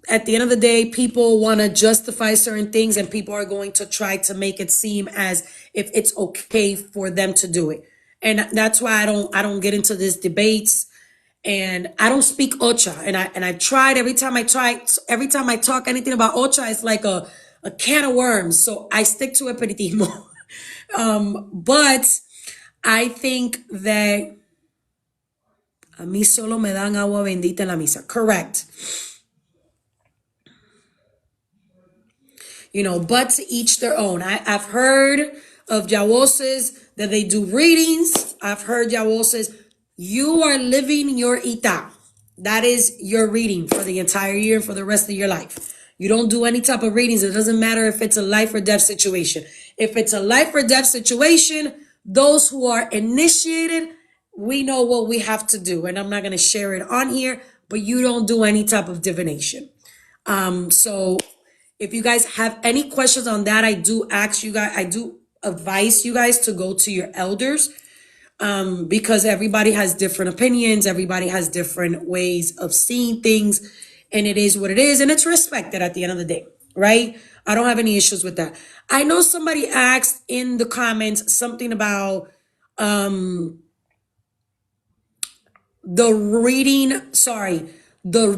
At the end of the day, people want to justify certain things, and people are going to try to make it seem as if it's okay for them to do it. And that's why I don't get into these debates, and I don't speak Ocha. And I tried every time I talk anything about Ocha, it's like a can of worms. So I stick to Espiritismo. But I think that a mí solo me dan agua bendita en la misa. Correct. But to each their own. I've heard of Yawoses that they do readings. I've heard Yawoses, you are living your ita. That is your reading for the entire year, for the rest of your life. You don't do any type of readings. It doesn't matter if it's a life or death situation. If it's a life or death situation, those who are initiated, we know what we have to do. And I'm not going to share it on here, but you don't do any type of divination. So if you guys have any questions on that, I do advise you guys to go to your elders, because everybody has different opinions. Everybody has different ways of seeing things, and it is what it is. And it's respected at the end of the day, right? I don't have any issues with that. I know somebody asked in the comments something about, the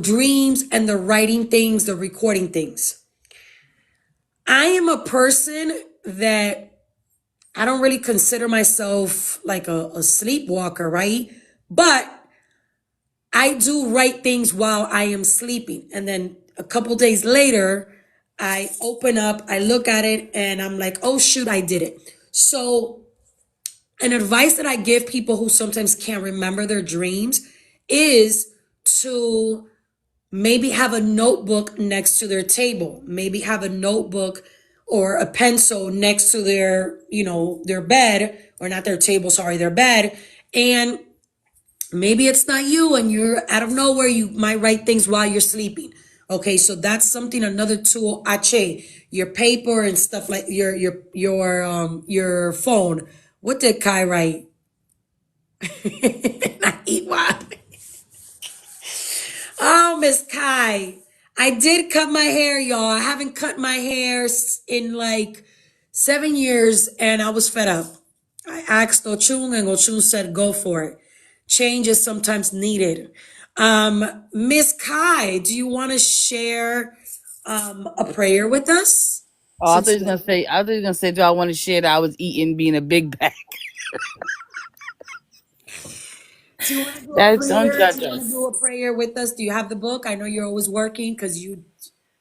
dreams and the writing things, the recording things. I am a person that I don't really consider myself like a sleepwalker, right? But I do write things while I am sleeping. And then a couple days later, I open up, I look at it, and I'm like, oh shoot, I did it. So an advice that I give people who sometimes can't remember their dreams is to maybe have a notebook next to their table. Maybe have a notebook or a pencil next to their bed, or not their table, sorry, their bed. And maybe it's not you and you're out of nowhere, you might write things while you're sleeping. Okay, so that's something, another tool, your paper and stuff, like your phone. What did Kai write? I eat wild. Oh, Miss Kai. I did cut my hair, y'all. I haven't cut my hair in like 7 years, and I was fed up. I asked Ochung, and Ochung said, go for it. Change is sometimes needed. Miss Kai, do you want to share a prayer with us? Oh, I thought you was gonna say, do I want to share that I was eating being a big bag? Do you want to do Don't judge us. do a prayer with us? Do you have the book? I know you're always working because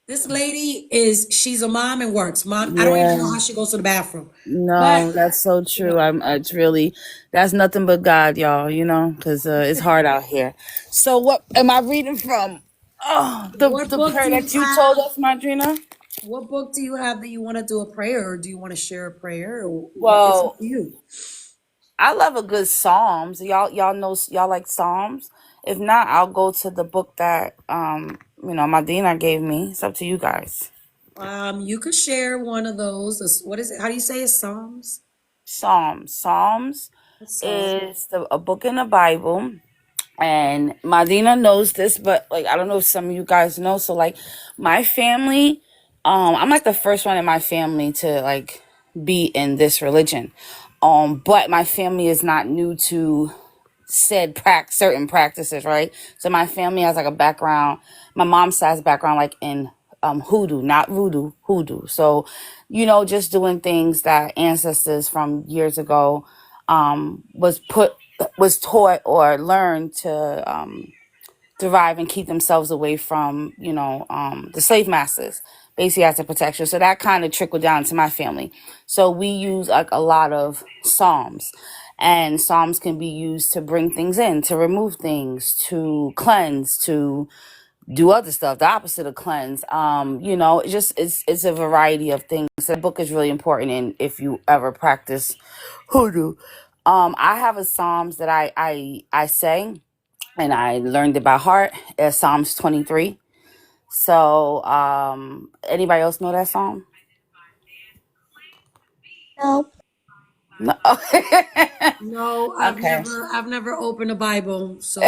this lady she's a mom and works. Mom, I don't even know how she goes to the bathroom. No, that's so true. It's really, that's nothing but God, y'all, because it's hard out here. So what am I reading from? Oh, the prayer that you told us, Madrina? What book do you have that you want to do a prayer, or do you want to share a prayer? Or Well, it's up to you. I love a good Psalms. Y'all know, y'all like Psalms. If not, I'll go to the book that Madina gave me. It's up to you guys. You could share one of those. What is it? How do you say it? Psalms? Psalms is a book in the Bible. And Madina knows this, but like, I don't know if some of you guys know. So like my family, I'm like the first one in my family to like be in this religion. But my family is not new to certain practices, right? So my family has like a background. My mom's side has a background like in hoodoo, not voodoo, hoodoo. So, just doing things that ancestors from years ago was taught or learned to thrive and keep themselves away from, the slave masters, basically as a protection. So that kind of trickled down to my family. So we use like a lot of Psalms, and Psalms can be used to bring things in, to remove things, to cleanse, to do other stuff, the opposite of cleanse. It's a variety of things. So the book is really important, and if you ever practice hoodoo. I have a Psalms that I say, and I learned it by heart. Psalms 23. So, anybody else know that song? No. No. No, Okay. I've never opened a Bible, so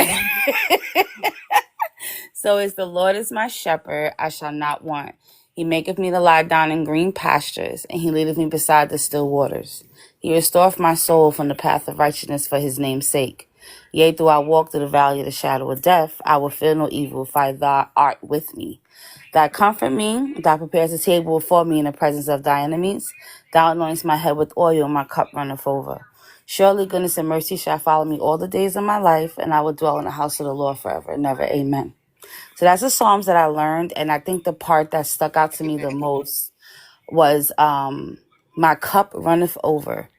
So it's the Lord is my shepherd, I shall not want. He maketh me to lie down in green pastures, and he leadeth me beside the still waters. He restoreth my soul from the path of righteousness for his name's sake. Yea, though I walk through the valley of the shadow of death, I will fear no evil, for thou art with me. Thou comfort me, thou prepares a table before me in the presence of thy enemies. Thou anointest my head with oil, and my cup runneth over. Surely goodness and mercy shall follow me all the days of my life, and I will dwell in the house of the Lord forever and ever. Amen. So that's the Psalms that I learned. And I think the part that stuck out to me the most was my cup runneth over.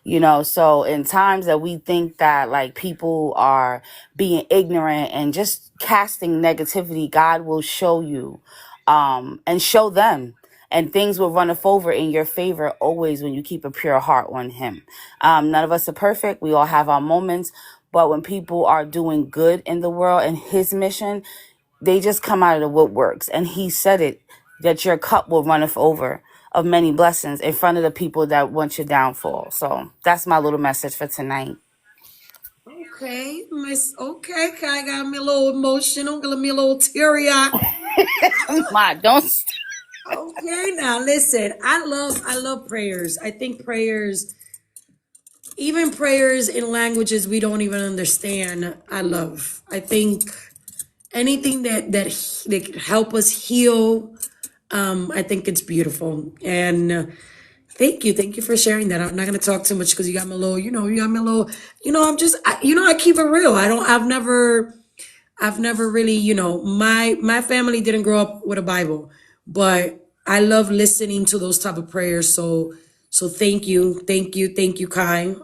You know, so in times that we think that like people are being ignorant and just casting negativity, God will show you and show them. And things will runneth over in your favor always when you keep a pure heart on him. None of us are perfect. We all have our moments. But when people are doing good in the world and his mission, they just come out of the woodworks. And he said it, that your cup will runneth over of many blessings in front of the people that want your downfall. So that's my little message for tonight. okay, Miss. Okay, Kai got me a little emotional, got me a little teary eyed. Ma, don't. Okay, now listen. I love prayers. I think prayers, even prayers in languages we don't even understand, I love. I think anything that can help us heal, I think it's beautiful. And thank you for sharing that. I'm not gonna talk too much because you got me a little, you got me a little, I'm just, I keep it real. I've never really, my family didn't grow up with a Bible, but I love listening to those type of prayers. So thank you, Kai.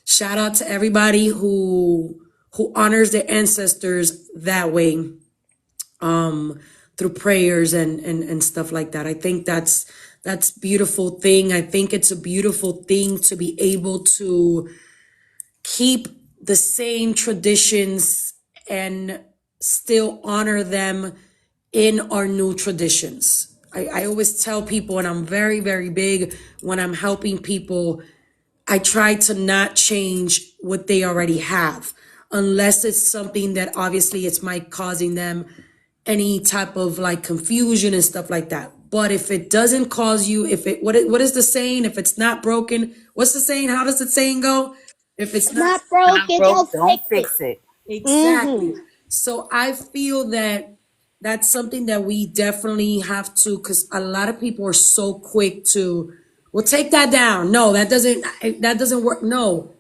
Shout out to everybody who honors their ancestors that way, through prayers and stuff like that. I think that's beautiful thing. I think it's a beautiful thing to be able to keep the same traditions and still honor them in our new traditions. I always tell people, and I'm very, very big when I'm helping people, I try to not change what they already have, unless it's something that obviously it's might causing them any type of like confusion and stuff like that. But if it doesn't cause you, what is the saying? If it's not broken, what's the saying? How does the saying go? If it's not Not broken, Broke, don't don't fix it. fix it. exactly. So I feel that that's something that we definitely have to, because a lot of people are so quick to, well, take that down. No, that doesn't work. No,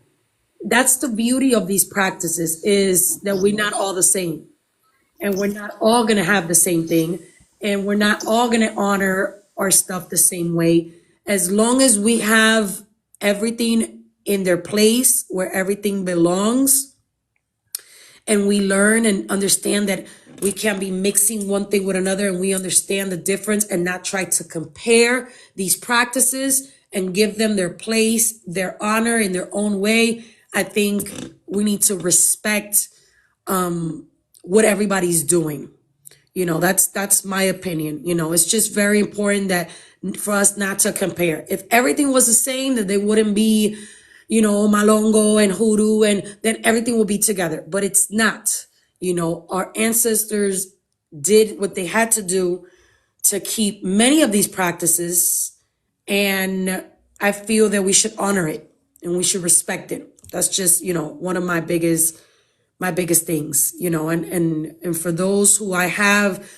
that's the beauty of these practices, is that we're not all the same, and we're not all going to have the same thing, and we're not all going to honor our stuff the same way. As long as we have everything in their place where everything belongs, and we learn and understand that we can be mixing one thing with another, and we understand the difference and not try to compare these practices and give them their place, their honor in their own way. I think we need to respect what everybody's doing. That's my opinion. It's just very important that for us not to compare. If everything was the same, that they wouldn't be, Malongo and Hoodoo, and then everything will be together. But it's not. Our ancestors did what they had to do to keep many of these practices, and I feel that we should honor it and we should respect it. That's just, one of my biggest things, and for those who I have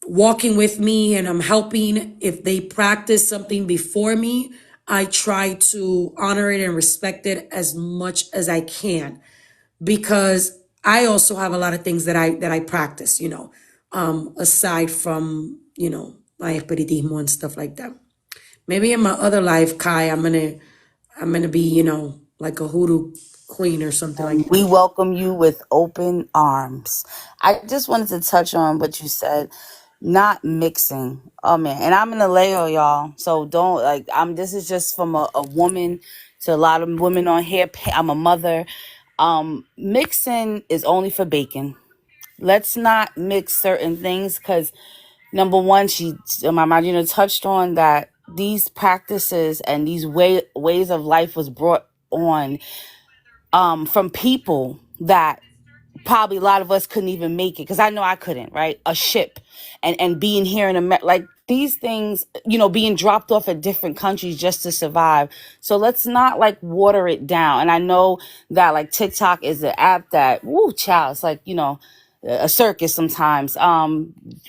walking with me and I'm helping, if they practice something before me, I try to honor it and respect it as much as I can, because I also have a lot of things that I practice, aside from, my espiritismo and stuff like that. Maybe in my other life, Kai, I'm gonna be, like a hoodoo queen or something like that. We welcome you with open arms. I just wanted to touch on what you said, not mixing. Oh man, and I'm in a Leo, y'all. So don't this is just from a woman to a lot of women on here. I'm a mother. Mixing is only for bacon. let's not mix certain things because number one, my Margina touched on that these practices and these ways of life was brought on from people that probably a lot of us couldn't even make it, because I know I couldn't, right? A ship and being here in America, like these things, being dropped off at different countries just to survive. So let's not like water it down. And I know that like TikTok is an app that, woo, child, it's like, a circus sometimes.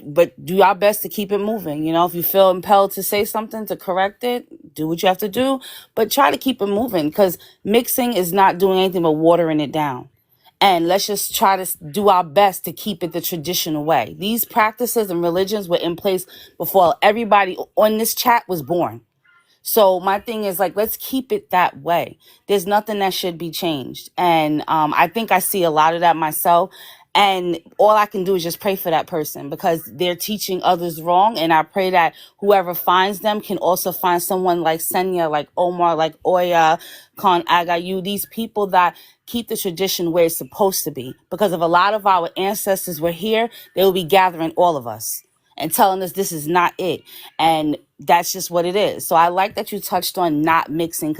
But do our best to keep it moving. If you feel impelled to say something, to correct it, do what you have to do, but try to keep it moving, because mixing is not doing anything but watering it down. And let's just try to do our best to keep it the traditional way. These practices and religions were in place before everybody on this chat was born. So my thing is like, let's keep it that way. There's nothing that should be changed. And I think I see a lot of that myself. And all I can do is just pray for that person, because they're teaching others wrong. And I pray that whoever finds them can also find someone like Senya, like Omar, like Oya, Khan Agayu, these people that keep the tradition where it's supposed to be. Because if a lot of our ancestors were here, they will be gathering all of us and telling us this is not it. And that's just what it is. So I like that you touched on not mixing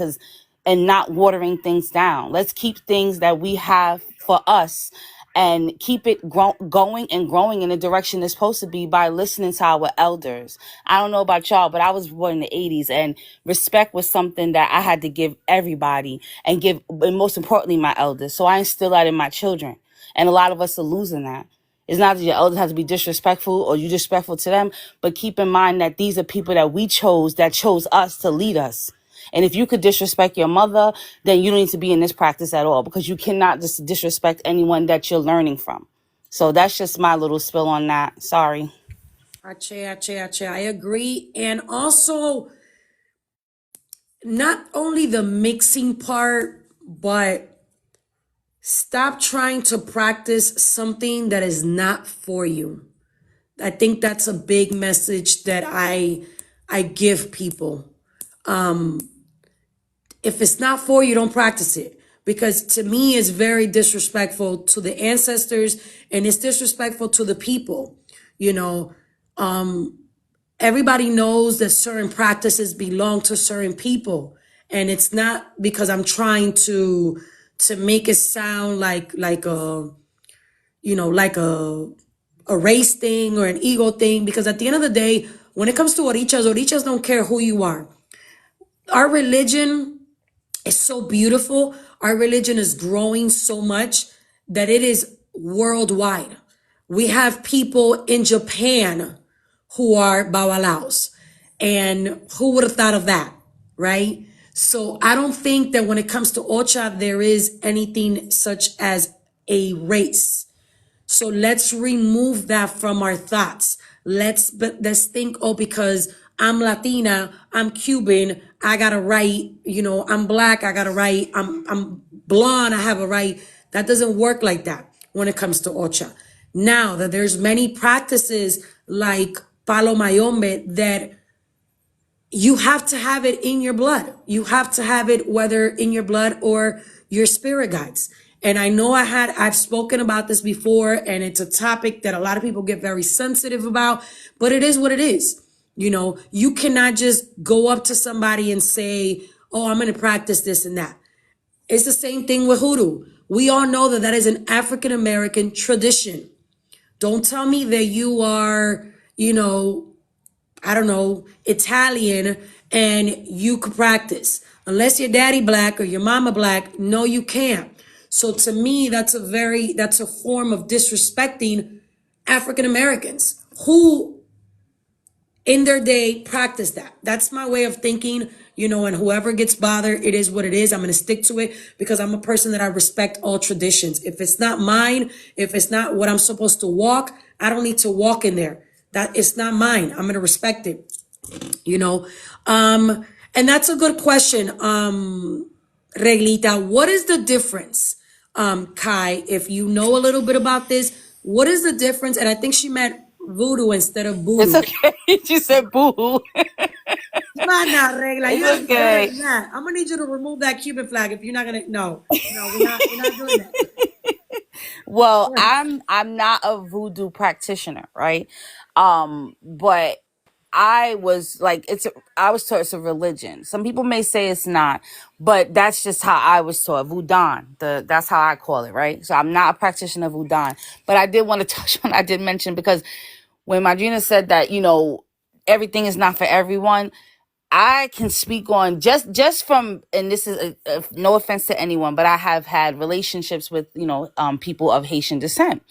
and not watering things down. Let's keep things that we have for us and keep it going and growing in the direction it's supposed to be by listening to our elders. I don't know about y'all, but I was born in the 80s, and respect was something that I had to give everybody and most importantly, my elders. So I instill that in my children. And a lot of us are losing that. It's not that your elders have to be disrespectful or you disrespectful to them, but keep in mind that these are people that we chose, that chose us to lead us. And if you could disrespect your mother, then you don't need to be in this practice at all, because you cannot just disrespect anyone that you're learning from. So that's just my little spill on that. Sorry. Ache. I agree. And also, not only the mixing part, but stop trying to practice something that is not for you. I think that's a big message that I give people. If it's not for you, don't practice it. Because to me, it's very disrespectful to the ancestors, and it's disrespectful to the people. Everybody knows that certain practices belong to certain people. And it's not because I'm trying to make it sound like a race thing or an ego thing. Because at the end of the day, when it comes to orichas don't care who you are. Our religion is so beautiful. Our religion is growing so much that it is worldwide. We have people in Japan who are Bawalaos. And who would have thought of that, right? So I don't think that when it comes to Ocha, there is anything such as a race. So let's remove that from our thoughts. Let's think, because I'm Latina, I'm Cuban, I got a right, I'm black, I got a right, I'm blonde, I have a right. That doesn't work like that when it comes to Ocha. Now that there's many practices like Palo Mayombe that you have to have it in your blood. You have to have it whether in your blood or your spirit guides. And I know I've spoken about this before, and it's a topic that a lot of people get very sensitive about, but it is what it is. You cannot just go up to somebody and say, oh, I'm going to practice this and that. It's the same thing with hoodoo. We all know that that is an African American tradition. Don't tell me that you are, I don't know, Italian and you could practice. Unless your daddy black or your mama black, no, you can't. So to me, that's a form of disrespecting African Americans who in their day practice that. That's my way of thinking, and whoever gets bothered, it is what it is. I'm going to stick to it because I'm a person that I respect all traditions. If it's not mine, if it's not what I'm supposed to walk, I don't need to walk in there. That it's not mine. I'm going to respect it, and that's a good question. Reglita, what is the difference? Kai, if you know a little bit about this, what is the difference? And I think she meant voodoo instead of It's voodoo. okay. She said boo. Regla. It's okay. I'm gonna need you to remove that Cuban flag if you're not gonna. No, we're not doing that. Well, Right. I'm not a voodoo practitioner, right? But I was like, I was taught it's a religion. Some people may say it's not, but that's just how I was taught. Voodoo, that's how I call it, right? So I'm not a practitioner of voodoo, but I did want to touch on. I did mention because when Madrina said that, everything is not for everyone. I can speak on just from, and this is no offense to anyone, but I have had relationships with people of Haitian descent,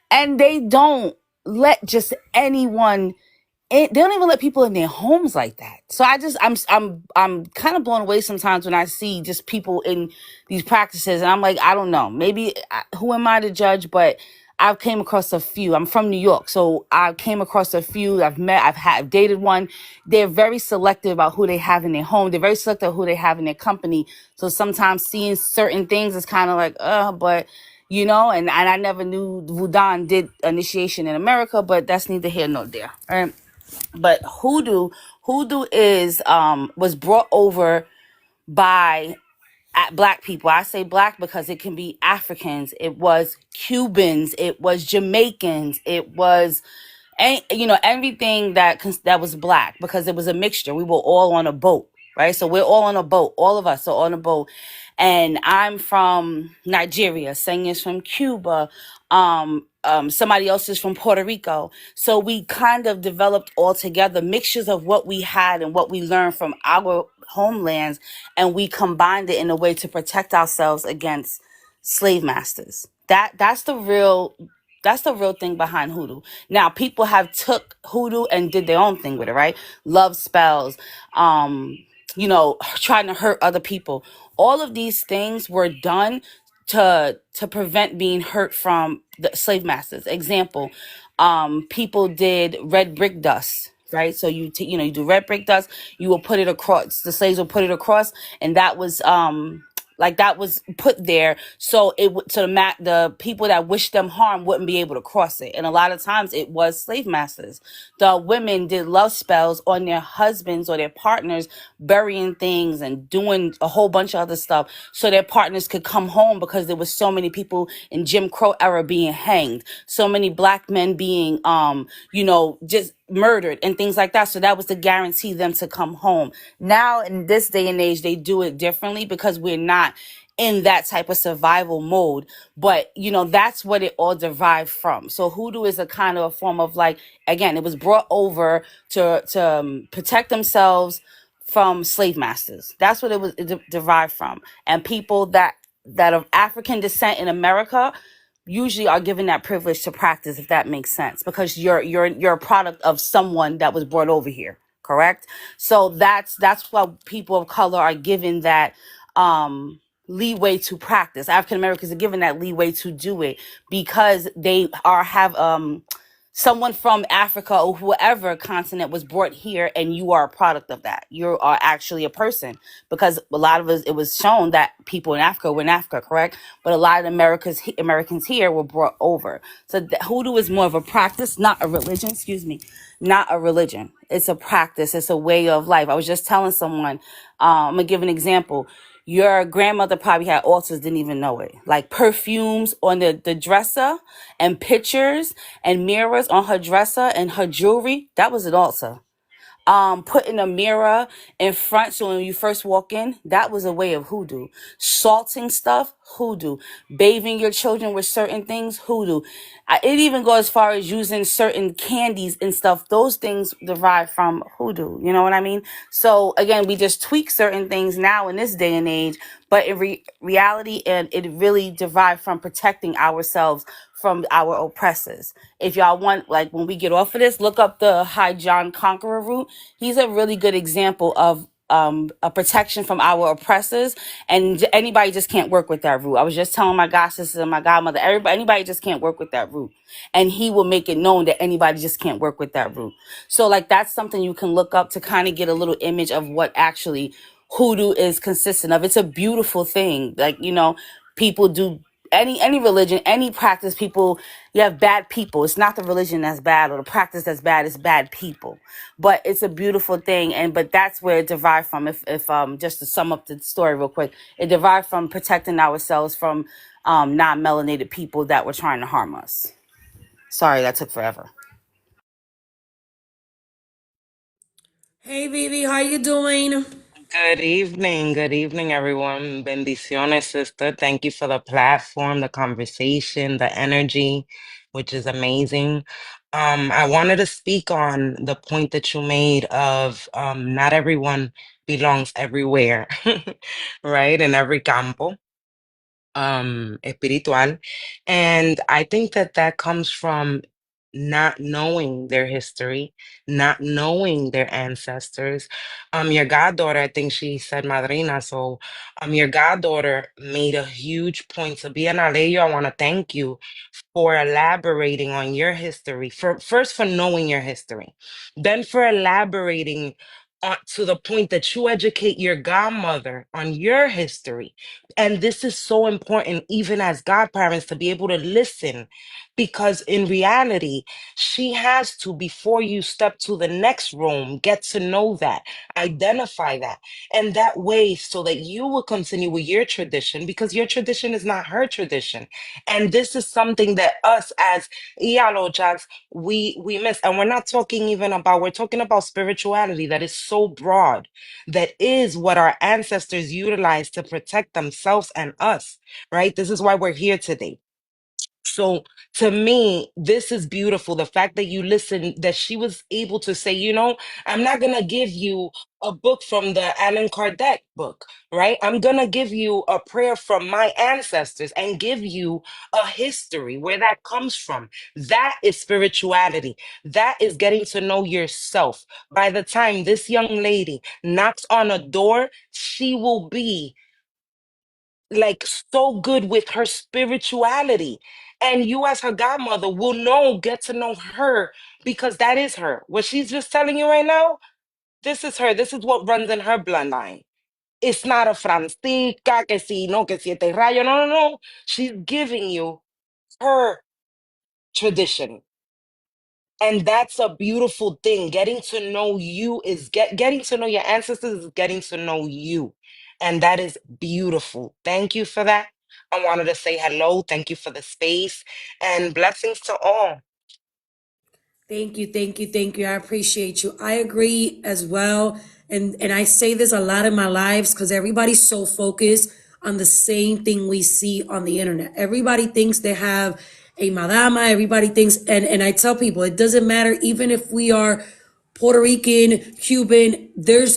and they don't let just anyone they don't even let people in their homes like that. So I'm kind of blown away sometimes when I see just people in these practices, and I'm like, I don't know, maybe who am I to judge? But I've came across a few. I'm from New York, so I came across a few. I've dated one. They're very selective about who they have in their home. They're very selective who they have in their company. So sometimes seeing certain things is kind of like, but and I never knew Vudan did initiation in America, but that's neither here nor there. All right. But hoodoo is was brought over by black people. I say black because it can be Africans, it was Cubans, it was Jamaicans, it was everything that was black, because it was a mixture. We were all on a boat, right? So we're all on a boat. All of us are on a boat. And I'm from Nigeria. Senya's from Cuba. Somebody else is from Puerto Rico. So we kind of developed all together mixtures of what we had and what we learned from our homelands, and we combined it in a way to protect ourselves against slave masters. That's the real thing behind hoodoo. Now, people have took hoodoo and did their own thing with it, right? Love spells, trying to hurt other people. All of these things were done to prevent being hurt from the slave masters. Example, people did red brick dust, right? So you do red brick dust, you will put it across, the slaves will put it across, and that was that was put there so the people that wished them harm wouldn't be able to cross it. And a lot of times it was slave masters. The women did love spells on their husbands or their partners, burying things and doing a whole bunch of other stuff so their partners could come home, because there was so many people in Jim Crow era being hanged, so many black men being just murdered and things like that. So that was to guarantee them to come home. Now in this day and age, they do it differently because we're not in that type of survival mode. But that's what it all derived from. So hoodoo is a kind of a form of, like, again, it was brought over to protect themselves from slave masters. That's what it derived from. And people that of African descent in America usually are given that privilege to practice, if that makes sense, because you're a product of someone that was brought over here, correct? So that's why people of color are given that leeway to practice. African Americans are given that leeway to do it because they have someone from Africa or whoever continent was brought here, and you are a product of that. You are actually a person, because a lot of us, it was shown that people in Africa were in Africa, correct? But a lot of Americans here were brought over. So hoodoo is more of a practice, not a religion, not a religion. It's a practice. It's a way of life. I was just telling someone, I'm going to give an example. Your grandmother probably had altars, didn't even know it. Like perfumes on the dresser, and pictures and mirrors on her dresser and her jewelry. That was an altar. Putting a mirror in front so when you first walk in, that was a way of hoodoo. Salting stuff, hoodoo. Bathing your children with certain things, hoodoo. It even goes as far as using certain candies and stuff. Those things derive from hoodoo. You know what I mean? So again, we just tweak certain things now in this day and age, but in reality, and it really derived from protecting ourselves from our oppressors. If y'all want, like, when we get off of this, look up the High John Conqueror root. He's a really good example of a protection from our oppressors, and anybody just can't work with that root. I was just telling my god sisters and my godmother, anybody just can't work with that root, and he will make it known that anybody just can't work with that root. So like, that's something you can look up to kind of get a little image of what actually hoodoo is consistent of. It's a beautiful thing. Like, people do any religion, any practice. People, you have bad people. It's not the religion that's bad or the practice that's bad. It's bad people. But it's a beautiful thing, but that's where it derived from. If just to sum up the story real quick, it derived from protecting ourselves from non-melanated people that were trying to harm us. Sorry, that took forever. Hey, Vivi, how you doing? Good evening, everyone. Bendiciones, sister. Thank you for the platform, the conversation, the energy, which is amazing. I wanted to speak on the point that you made of not everyone belongs everywhere, right? In every campo espiritual. And I think that that comes from not knowing their history, not knowing their ancestors. Your goddaughter, I think she said madrina. So, your goddaughter made a huge point. So, bien Aleyo, I want to thank you for elaborating on your history. For first for knowing your history, then for elaborating on, to the point that you educate your godmother on your history. And this is so important, even as godparents, to be able to listen, because in reality, she has to, before you step to the next room, get to know that, identify that, and that way, so that you will continue with your tradition, because your tradition is not her tradition. And this is something that us as Iyalo we miss. And we're not talking even about, we're talking about spirituality that is so broad, that is what our ancestors utilized to protect themselves and us, right? This is why we're here today. So to me, this is beautiful. The fact that you listen, that she was able to say, you know, I'm not going to give you a book from the Allan Kardec book, right? I'm going to give you a prayer from my ancestors and give you a history where that comes from. That is spirituality. That is getting to know yourself. By the time this young lady knocks on a door, she will be like so good with her spirituality. And you, as her godmother, will know, get to know her, because that is her. What she's just telling you right now, this is her. This is what runs in her bloodline. It's not a Francisca, que si, no, que siete rayo. No, no, no. She's giving you her tradition. And that's a beautiful thing. Getting to know you is getting to know your ancestors is getting to know you. And that is beautiful. Thank you for that. I wanted to say hello. Thank you for the space and blessings to all. Thank you, thank you, thank you. I appreciate you. I agree as well. And I say this a lot in my lives because everybody's so focused on the same thing we see on the internet. Everybody thinks they have a madama, everybody thinks, and I tell people it doesn't matter, even if we are Puerto Rican, Cuban,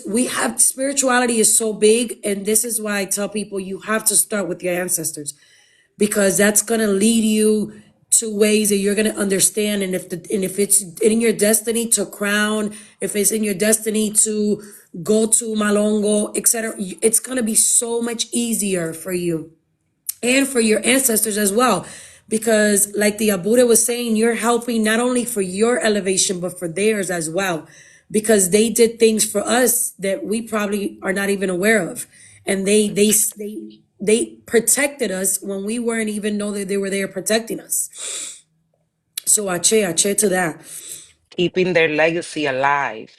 we have spirituality is so big, and this is why I tell people you have to start with your ancestors, because that's going to lead you to ways that you're going to understand. And if it's in your destiny to crown, if it's in your destiny to go to Malongo, etc., it's going to be so much easier for you and for your ancestors as well. Because like the Abuda was saying, you're helping not only for your elevation, but for theirs as well. Because they did things for us that we probably are not even aware of. And they protected us when we weren't even know that they were there protecting us. So ache to that. Keeping their legacy alive.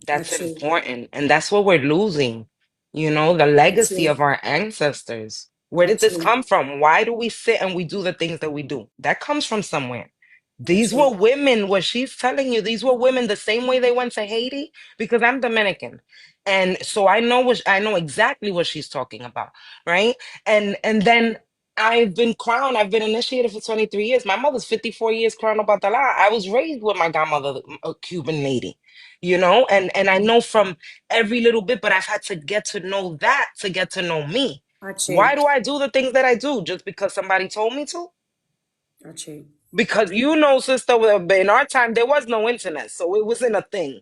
That's Ache, important. And that's what we're losing. You know, the legacy ache, of our ancestors. Where did this ache, come from? Why do we sit and we do the things that we do? That comes from somewhere. These ache, were women, what she's telling you, these were women the same way they went to Haiti, because I'm Dominican. And so I know exactly what she's talking about, right? And then I've been crowned, I've been initiated for 23 years. My mother's 54 years crowned Obatala. I was raised with my godmother, a Cuban lady, you know, and I know from every little bit, but I've had to get to know that to get to know me. ache, Why do I do the things that I do? Just because somebody told me to? ache, Because you know, sister, in our time, there was no internet, so it wasn't a thing.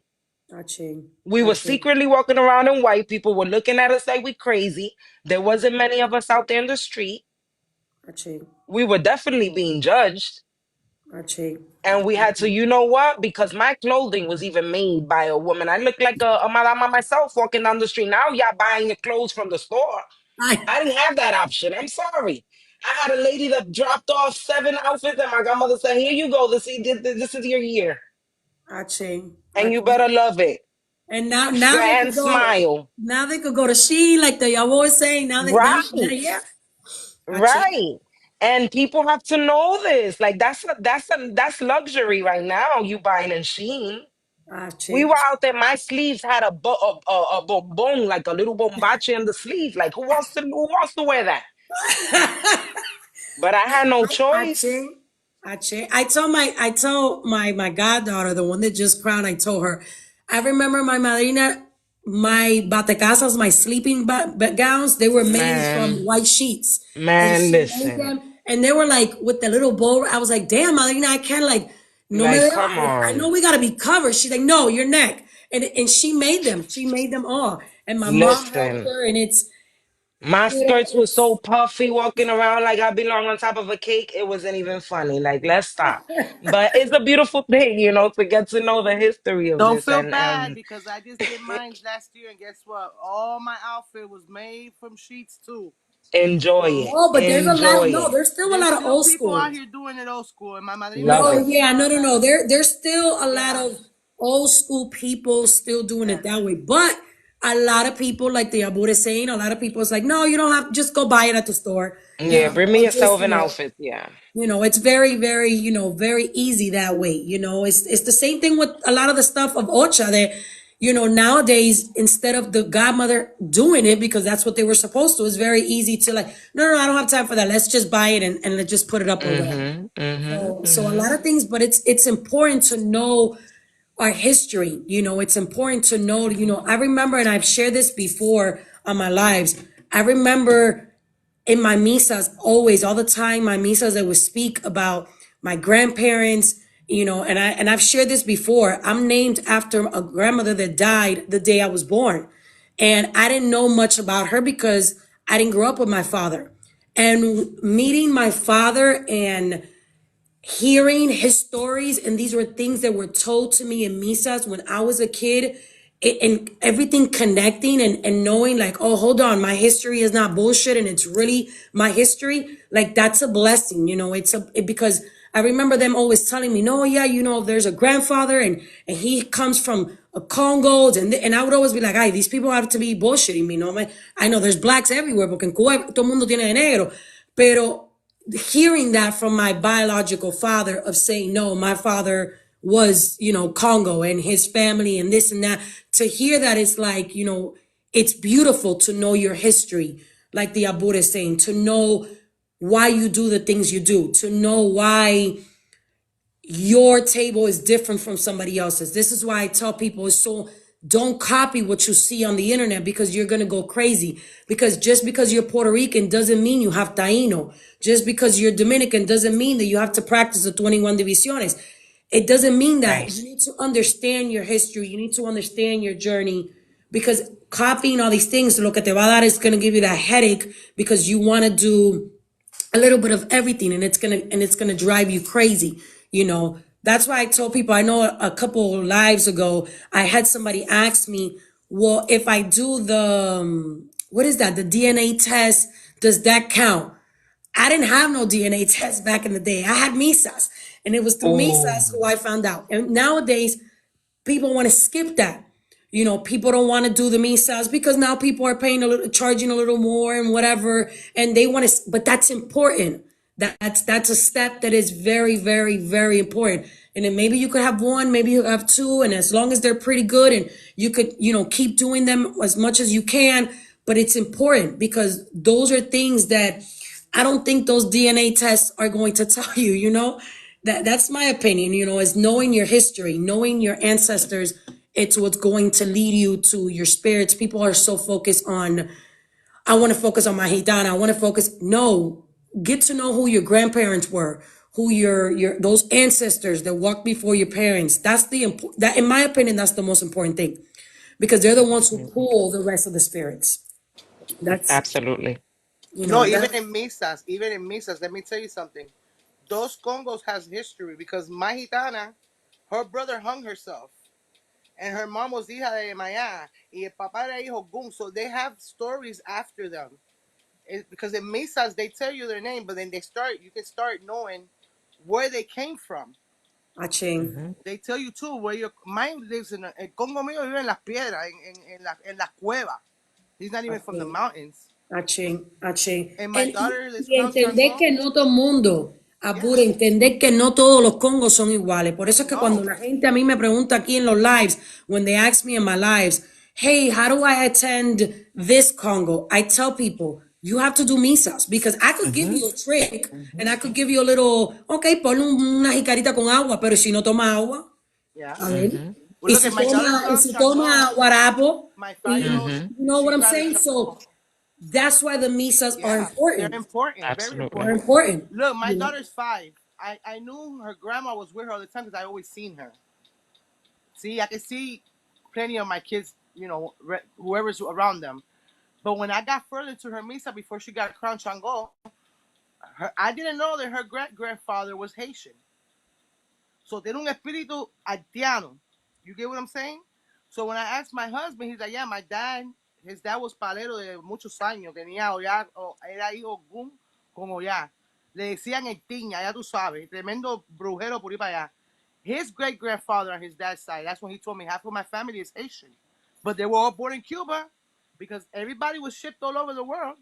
ache, We were ache, secretly walking around and white people were looking at us like we crazy. There wasn't many of us out there in the street. ache, We were definitely being judged. ache. And we had to, you know what? Because my clothing was even made by a woman. I looked like a madama myself walking down the street. Now y'all buying your clothes from the store. Aye. I didn't have that option. I'm sorry. I had a lady that dropped off 7 outfits, and my grandmother said, "Here you go. This is your year, Ache, and you ache. better love it." And now they And could go. smile. Now they could go to Shein, like the y'all always saying. Now they now Right. yeah. Aching. Right. And people have to know this. Like that's luxury right now. You buying in Shein. We Aching. were out there. My sleeves had a bonbon, like a little bombache in the sleeve. Like who wants to wear that? But I had no choice. Aching. Aching. I told my goddaughter, the one that just crowned, I told her, I remember my madrina, my batecasas, my sleeping gowns, they were made from Man, white sheets. And man, she made listen. them, and they were like with the little bow. I was like, damn, madrina, I can't like, no me Like, veo. come I know on. we gotta be covered. She's like, no, your neck. And she made them. She made them all. And my mom helped Listen. her, and My skirts were it's so puffy walking around like I belong on top of a cake. It wasn't even funny. Like, let's stop. But it's a beautiful thing, to get to know the history of Don't this feel and bad because I just did mine last year, and guess what? All my outfit was made from sheets too. enjoy So it. no, but there's a lot Enjoy of no, it. there's still a there's lot of still old people school. out here doing it old school, and my madrina Love No, it. taught me yeah, all no, of no, that. no. There's still a lot Yeah, of old school people still doing yeah. it that way. But a lot of people, like the Abu is saying, a lot of people is like, no, you don't have just go buy it at the store. Yeah, bring me Or just, yourself an outfit. Yeah. it's very, very, very easy that way. It's the same thing with a lot of the stuff of Ocha that, nowadays, instead of the godmother doing it because that's what they were supposed to, it's very easy to like, no, no, I don't have time for that. Let's just buy it and let's just put it up or whatever. Mm-hmm. Mm-hmm. So a Mm-hmm. lot of things, but it's important to know our history. It's important to know, I remember, and I've shared this before on my lives. I remember in my misas, always, all the time, my misas, that would speak about my grandparents, and I've shared this before. I'm named after a grandmother that died the day I was born. And I didn't know much about her because I didn't grow up with my father. And meeting my father and hearing his stories, and these were things that were told to me in misas when I was a kid, and everything connecting, and knowing like, oh, hold on, my history is not bullshit and it's really my history. Like, that's a blessing. Because I remember them always telling me, no, yeah, there's a grandfather, and he comes from a Congo, and I would always be like, ay, these people have to be bullshitting me, no, man. I know there's blacks everywhere, porque en Cuba todo el mundo tiene de negro, pero hearing that from my biological father, of saying, no, my father was, Congo, and his family and this and that, to hear that, it's like, it's beautiful to know your history, like the Abur is saying, to know why you do the things you do, to know why your table is different from somebody else's. This is why I tell people, don't copy what you see on the internet, because you're going to go crazy. Because just because you're Puerto Rican doesn't mean you have Taino. Just because you're Dominican doesn't mean that you have to practice the 21 divisiones. It doesn't mean that. Right. You need to understand your history. You need to understand your journey, because copying all these things, lo que te va a dar is going to give you that headache, because you want to do a little bit of everything, and it's gonna drive you crazy. That's why I told people, I know a couple lives ago, I had somebody ask me, well, if I do the what is that, the DNA test, does that count? I didn't have no DNA test back in the day. I had misas, and it was through misas Oh. who I found out. And nowadays people want to skip that. People don't want to do the misas because now people are paying charging a little more and whatever, and they want to. But that's important. That's a step that is very, very, very important. And then maybe you could have one, maybe you have two, and as long as they're pretty good, and you could, keep doing them as much as you can. But it's important, because those are things that I don't think those DNA tests are going to tell you. That's my opinion. Is knowing your history, knowing your ancestors. It's what's going to lead you to your spirits. People are so focused on, I want to focus on my Gitana. I want to focus. No, get to know who your grandparents were, who your those ancestors that walked before your parents. That's that, in my opinion, that's the most important thing, because they're the ones who pull the rest of the spirits. That's, Absolutely. No, that. even in misas, let me tell you something. Those Congos has history because my gitana, her brother hung herself, and her mom was hija de Maya, y el papá era hijo Gun. So they have stories after them. Because in misas they tell you their name, but then you can start knowing where they came from. Aching. Mm-hmm. They tell you too where your mine lives in. El Congo mío vive en las piedras, en las cuevas. He's not even from the Aching. mountains. Achén, achén. And my daughter is Y Crown entender Shango. que no todo el mundo, Yeah. apure, entender que no todos los congos son iguales. Por eso es que cuando No. la gente a mí me pregunta aquí en los lives, when they ask me in my lives, hey, how do I attend this Congo? I tell people, you have to do misas, because I could give you a trick, and I could give you a little, okay, ponle una jicarita con agua, pero si no toma agua, Yeah. a ver. Well, look at my daughter Y Crown si toma Shango. guarapo, My y, 5-year-old, you know she what I'm cried saying? at So Shango. that's why the misas are Yeah, they're important. important, very Absolutely. They're important. important. Look, my You know? daughter's 5. I knew her grandma was with her all the time because I always seen her. See, I can see plenty of my kids, you know, whoever's around them. But when I got further into her misa before she got crowned Shango, I didn't know that her great grandfather was Haitian. So tiene un espíritu haitiano. You get what I'm saying? So when I asked my husband, he's like, yeah, my dad, his dad was palero de muchos años. Tenía Oya, era hijo Gun con Oya. Le decían el tiña, ya tú sabes, tremendo brujero por ahí para allá. His great grandfather on his dad's side, that's when he told me half of my family is Haitian. But they were all born in Cuba because everybody was shipped all over the world.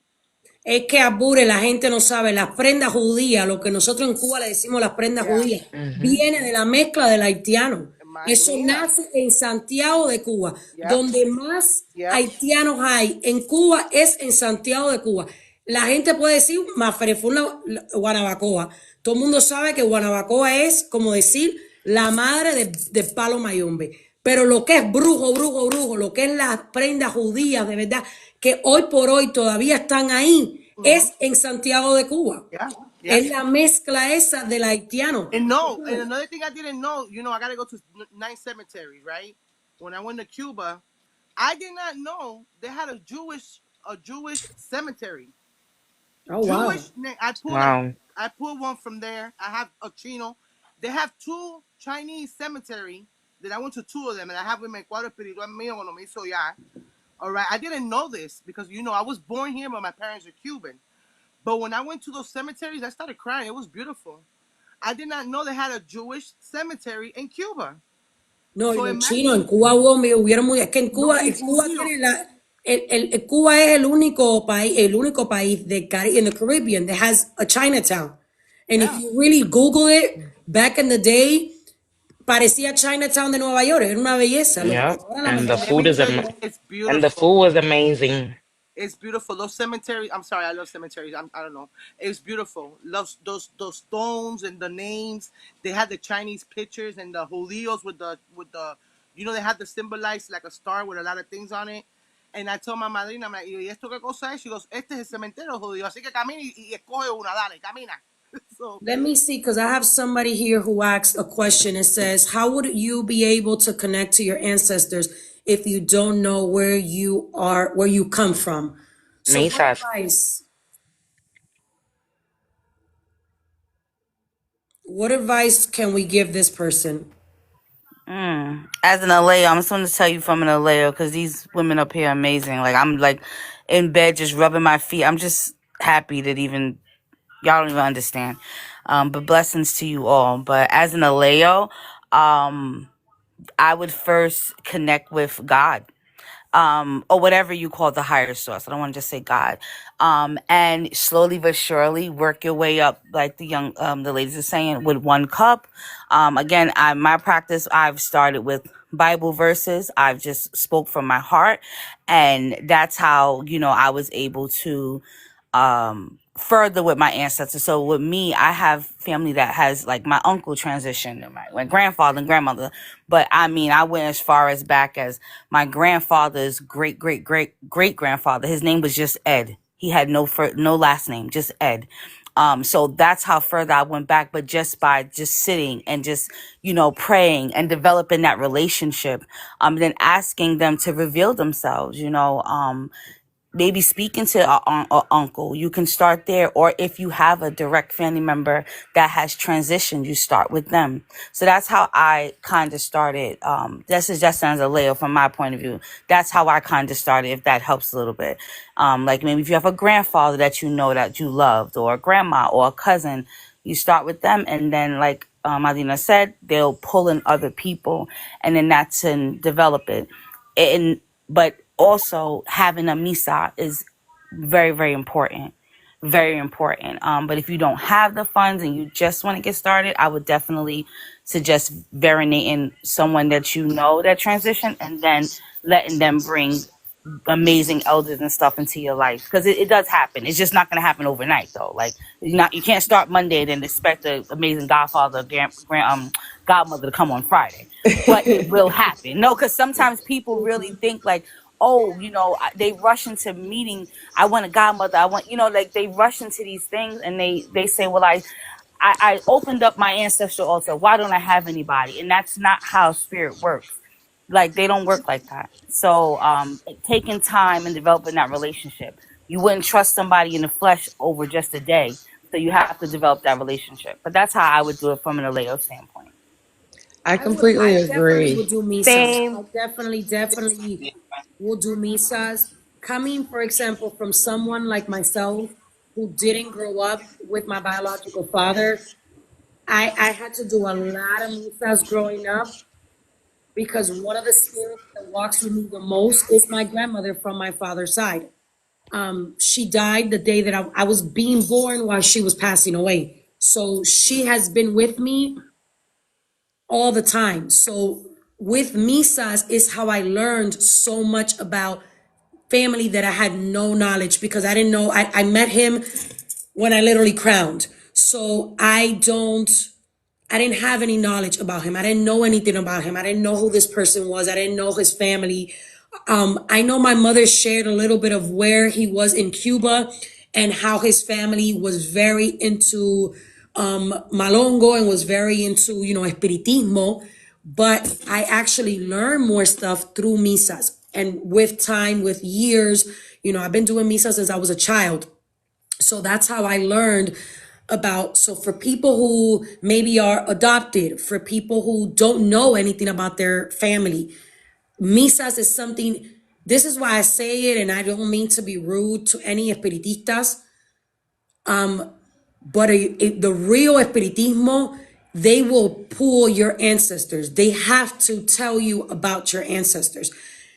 Es que Abure, la gente no sabe, las prendas judías, lo que nosotros en Cuba le decimos las prendas Yeah. judías, viene de la mezcla del haitiano. Eso Imagina. nace en Santiago de Cuba. Yep. Donde más Yep. haitianos hay en Cuba es en Santiago de Cuba. La gente puede decir Maferefuna Guanabacoa. Todo el mundo sabe que Guanabacoa es como decir la madre de Palo Mayombe. Pero lo que es brujo, lo que es las prendas judías de verdad, que hoy por hoy todavía están ahí, es en Santiago de Cuba. Yeah. Yeah. Es la mezcla esa del haitiano. And no, and another thing I didn't know, you know, I gotta go to 9 cemeteries, right? When I went to Cuba, I did not know they had a Jewish cemetery. Oh, wow. Jewish. I pulled Wow. I pulled one from there. I have a Chino. They have 2 Chinese cemetery that I went to 2 of them, and I have them in Cuadro Espiritual mío cuando me hizo ya. All right, I didn't know this because you know I was born here, but my parents are Cuban. But when I went to those cemeteries, I started crying. It was beautiful. I did not know they had a Jewish cemetery in Cuba. No, So y los imagine- chinos, en Cuba hubieron muy, es que en Cuba, No, en Cuba sí, tiene Cuba es el único país de in the Caribbean that has a Chinatown. And if Yeah. you really Google it, back in the day, parecía Chinatown de Nueva York, era una belleza. Yeah. Ahora la And the mayoría- food is It's beautiful. and the food was amazing. It's beautiful. Those cemeteries. I'm sorry, I love cemeteries. I don't know. It's beautiful. Love those stones and the names. They had the Chinese pictures and the judíos with the you know, they had the symbolize like a star with a lot of things on it. And I told my madrina, I'm like, ¿y esto qué cosa es? She goes, este es el cementerio judío. Así que camina y escoge una, dale, camina. So Let me see, because I have somebody here who asked a question. It says, how would you be able to connect to your ancestors if you don't know where you are, where you come from? So what Misas. advice can we give this person? As an Aleo, I'm just going to tell you from an Aleo because these women up here are amazing. Like, I'm like in bed just rubbing my feet. I'm just happy that even y'all don't even understand. But blessings to you all. But as an Aleo, I would first connect with God. Or whatever you call the higher source. I don't want to just say God. And slowly but surely work your way up, like the ladies are saying, with 1 cup. Again, my practice, I've started with Bible verses. I've just spoke from my heart. And that's how, you know, I was able to, further with my ancestors. So with me, I have family that has like my uncle transitioned and my grandfather and grandmother. But I mean, I went as far as back as my grandfather's great grandfather. His name was just Ed. He had no last name, just Ed. So that's how further I went back, but just by just sitting and just, you know, praying and developing that relationship, then asking them to reveal themselves, you know, maybe speaking to a uncle. You can start there. Or if you have a direct family member that has transitioned, you start with them. So that's how I kind of started. This is just as a Leo from my point of view. That's how I kind of started, if that helps a little bit. Like maybe if you have a grandfather that you know that you loved, or a grandma or a cousin, you start with them. And then like Adina said, they'll pull in other people, and then that's and develop it. But also having a misa is very, very important. Very important. But if you don't have the funds and you just want to get started, I would definitely suggest marinating someone that you know that transition, and then letting them bring amazing elders and stuff into your life, because it does happen. It's just not going to happen overnight though. Like, you can't start Monday and then expect the amazing godfather godmother to come on Friday, but it will happen. No, because sometimes people really think like, oh, they rush into meeting. I want a godmother. I want, like, they rush into these things, and they say, well, I opened up my ancestral altar. Why don't I have anybody? And that's not how spirit works. Like, they don't work like that. So taking time and developing that relationship. You wouldn't trust somebody in the flesh over just a day. So you have to develop that relationship. But that's how I would do it from an Aleo standpoint. I I completely definitely would agree. do misas. I Same. definitely will do misas. Coming, for example, from someone like myself who didn't grow up with my biological father, I had to do a lot of misas growing up, because one of the spirits that walks with me the most is my grandmother from my father's side. She died the day that I was being born, while she was passing away. So she has been with me all the time. So with misas is how I learned so much about family that I had no knowledge, because I didn't know. I met him when I literally crowned. So I didn't have any knowledge about him. I didn't know anything about him. I didn't know who this person was. I didn't know his family. I know my mother shared a little bit of where he was in Cuba, and how his family was very into Malongo, and was very into, Espiritismo. But I actually learned more stuff through misas. And with time, with years, I've been doing misas since I was a child. So that's how I learned about. So for people who maybe are adopted, for people who don't know anything about their family, misas is something. This is why I say it, and I don't mean to be rude to any espiritistas. But the real espiritismo, they will pull your ancestors. They have to tell you about your ancestors.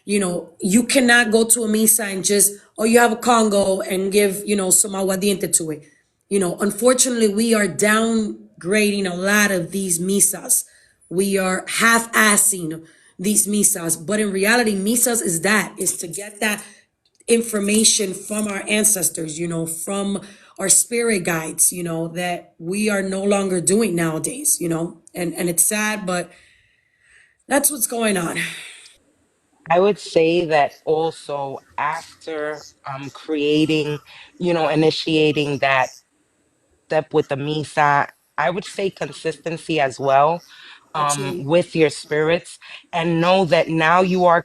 You cannot go to a misa and just, oh, you have a Congo, and give, some aguardiente to it. Unfortunately, we are downgrading a lot of these misas. We are half-assing these misas. But in reality, misas is to get that information from our ancestors, from our spirit guides, that we are no longer doing nowadays, and it's sad, but that's what's going on. I would say that also after creating, initiating that step with the Misa, I would say consistency as well, Actually, with your spirits, and know that now you are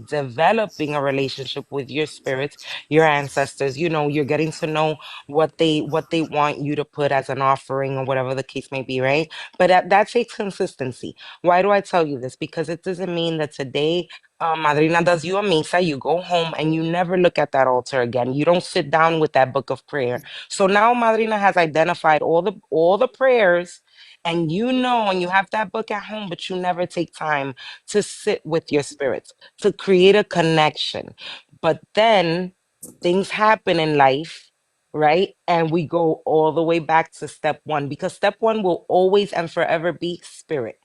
developing a relationship with your spirits, your ancestors. You're getting to know what they want you to put as an offering, or whatever the case may be, right? But that takes consistency. Why do I tell you this? Because it doesn't mean that today, Madrina does you a misa, you go home and you never look at that altar again. You don't sit down with that book of prayer. So now Madrina has identified all the prayers, and and you have that book at home, but you never take time to sit with your spirits, to create a connection. But then things happen in life, right? And we go all the way back to step one, because step one will always and forever be spirit.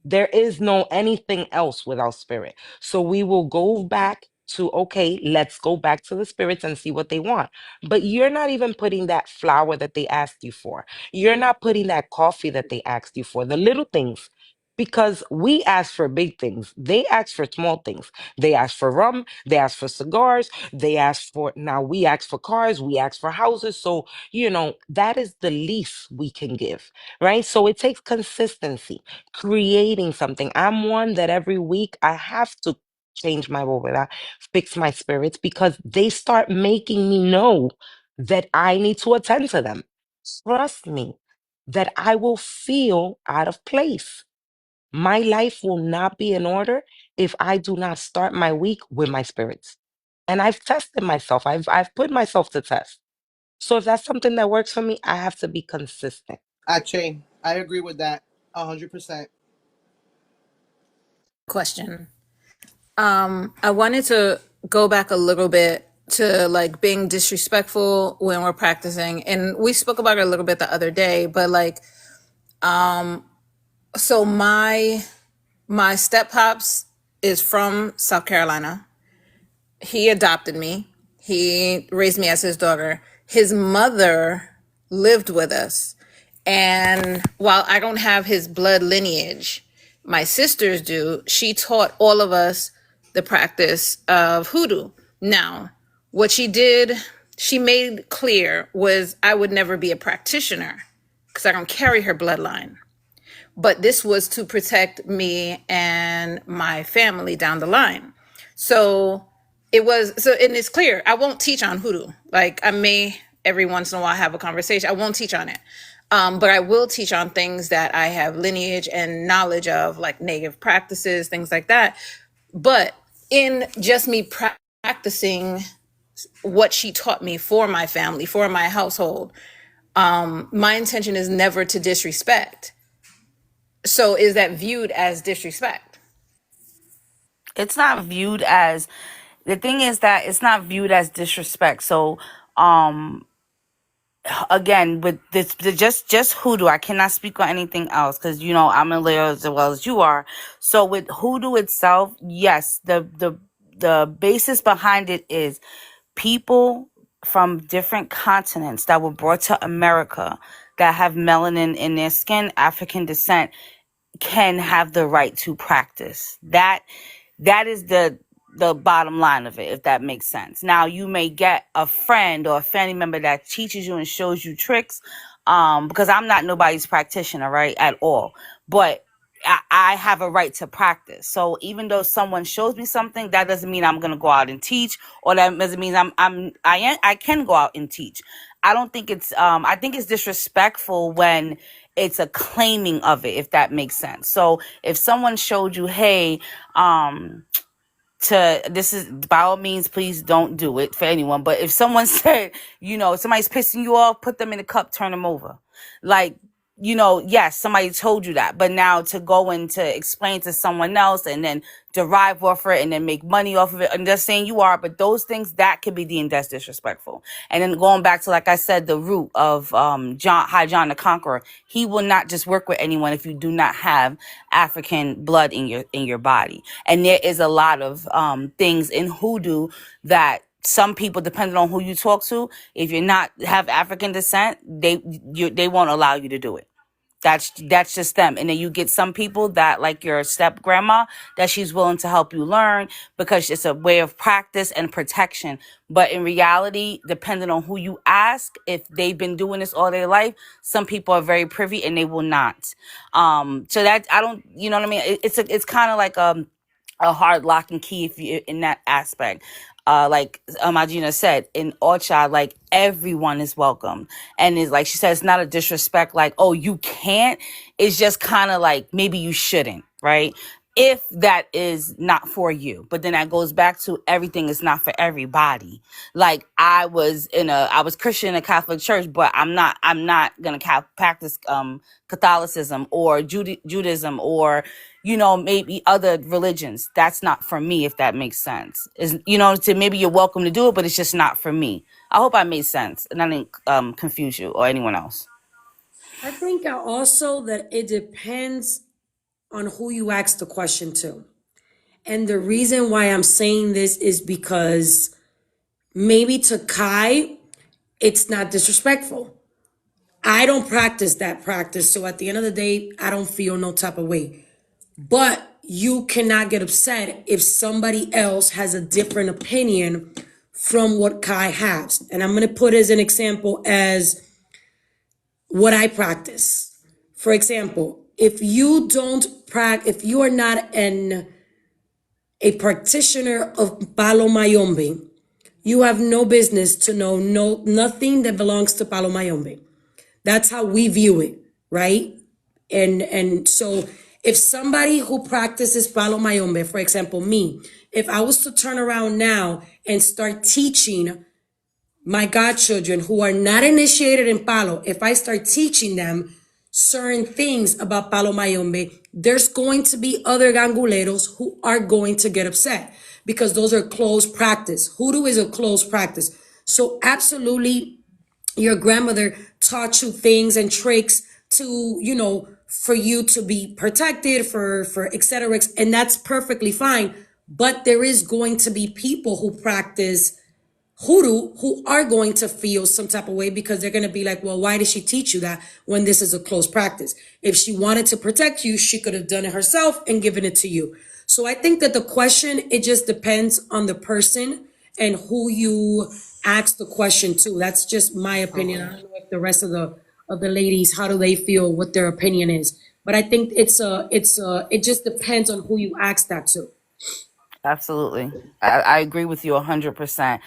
There is no anything else without spirit. So we will go back to, okay, let's go back to the spirits and see what they want. But you're not even putting that flower that they asked you for. You're not putting that coffee that they asked you for, the little things. Because we ask for big things. They ask for small things. They ask for rum. They ask for cigars. Now we ask for cars. We ask for houses. So, that is the least we can give, right? So it takes consistency, creating something. I'm one that every week I have to change my bóveda, fix my spirits, because they start making me know that I need to attend to them. Trust me, that I will feel out of place. My life will not be in order if I do not start my week with my spirits. And I've tested myself. I've put myself to test. So if that's something that works for me, I have to be consistent. Chain. I agree with that 100%. Question. I wanted to go back a little bit to like being disrespectful when we're practicing, and we spoke about it a little bit the other day, but like so my step pops is from South Carolina. He adopted me. He raised me as his daughter. His mother lived with us. And while I don't have his blood lineage, my sisters do, she taught all of us the practice of hoodoo. Now, what she did, she made clear was I would never be a practitioner because I don't carry her bloodline. But this was to protect me and my family down the line. So and it's clear, I won't teach on hoodoo. Like I may every once in a while have a conversation. I won't teach on it. But I will teach on things that I have lineage and knowledge of, like native practices, things like that. But in just me practicing what she taught me for my family, for my household, my intention is never to disrespect. So is that viewed as disrespect? It's not viewed as, the thing is that it's not viewed as disrespect. So, again, with this, just hoodoo, I cannot speak on anything else because I'm in Leo as well as you are. So with hoodoo itself, yes, the basis behind it is people from different continents that were brought to America that have melanin in their skin, African descent, can have the right to practice. That is the bottom line of it, if that makes sense. Now, you may get a friend or a family member that teaches you and shows you tricks, because I'm not nobody's practitioner, right, at all. But I have a right to practice. So even though someone shows me something, that doesn't mean I'm gonna go out and teach, or that doesn't mean I can go out and teach. I don't think it's I think it's disrespectful when it's a claiming of it, if that makes sense. So if someone showed you, hey, this is, by all means, please don't do it for anyone. But if someone said, somebody's pissing you off, put them in a cup, turn them over. Like, yes, somebody told you that. But now to go and to explain to someone else and then derive off of it and then make money off of it, and just saying you are, but those things, that could be deemed as disrespectful. And then going back to, like I said, the root of High John the Conqueror, he will not just work with anyone if you do not have African blood in your body. And there is a lot of things in hoodoo that some people, depending on who you talk to, if you're not have African descent, they won't allow you to do it. That's just them. And then you get some people that, like your step grandma, that she's willing to help you learn because it's a way of practice and protection. But in reality, depending on who you ask, if they've been doing this all their life, some people are very privy and they will not. So that, I don't, you know what I mean? It's kind of like a hard lock and key if you in that aspect. Like Magina said, in Ocha, like everyone is welcome. And it's like she said, it's not a disrespect, like, oh, you can't. It's just kind of like maybe you shouldn't, right? If that is not for you. But then that goes back to everything is not for everybody. Like I was Christian in a Catholic church, but I'm not gonna practice Catholicism or Judaism or maybe other religions. That's not for me, if that makes sense. So maybe you're welcome to do it, but it's just not for me. I hope I made sense and I didn't confuse you or anyone else. I think also that it depends on who you ask the question to. And the reason why I'm saying this is because maybe to Kai, it's not disrespectful. I don't practice that practice. So at the end of the day, I don't feel no type of way. But you cannot get upset if somebody else has a different opinion from what Kai has. And I'm going to put as an example as what I practice. For example, if you are not a practitioner of Palo Mayombe, you have no business to know nothing that belongs to Palo Mayombe. That's how we view it, right? And so if somebody who practices Palo Mayombe, for example, me, if I was to turn around now and start teaching my godchildren who are not initiated in Palo, if I start teaching them certain things about Palo Mayombe, there's going to be other ganguleros who are going to get upset because those are closed practice. Hoodoo is a closed practice. So absolutely, your grandmother taught you things and tricks to, for you to be protected, for et cetera, and that's perfectly fine. But there is going to be people who practice hoodoo who are going to feel some type of way, because they're going to be like, well, why did she teach you that when this is a closed practice? If she wanted to protect you, she could have done it herself and given it to you. So I think that the question, it just depends on the person and who you ask the question to. That's just my opinion. I don't know if the rest of the ladies, how do they feel, what their opinion is. But I think it just depends on who you ask that to. Absolutely. I agree with you 100%.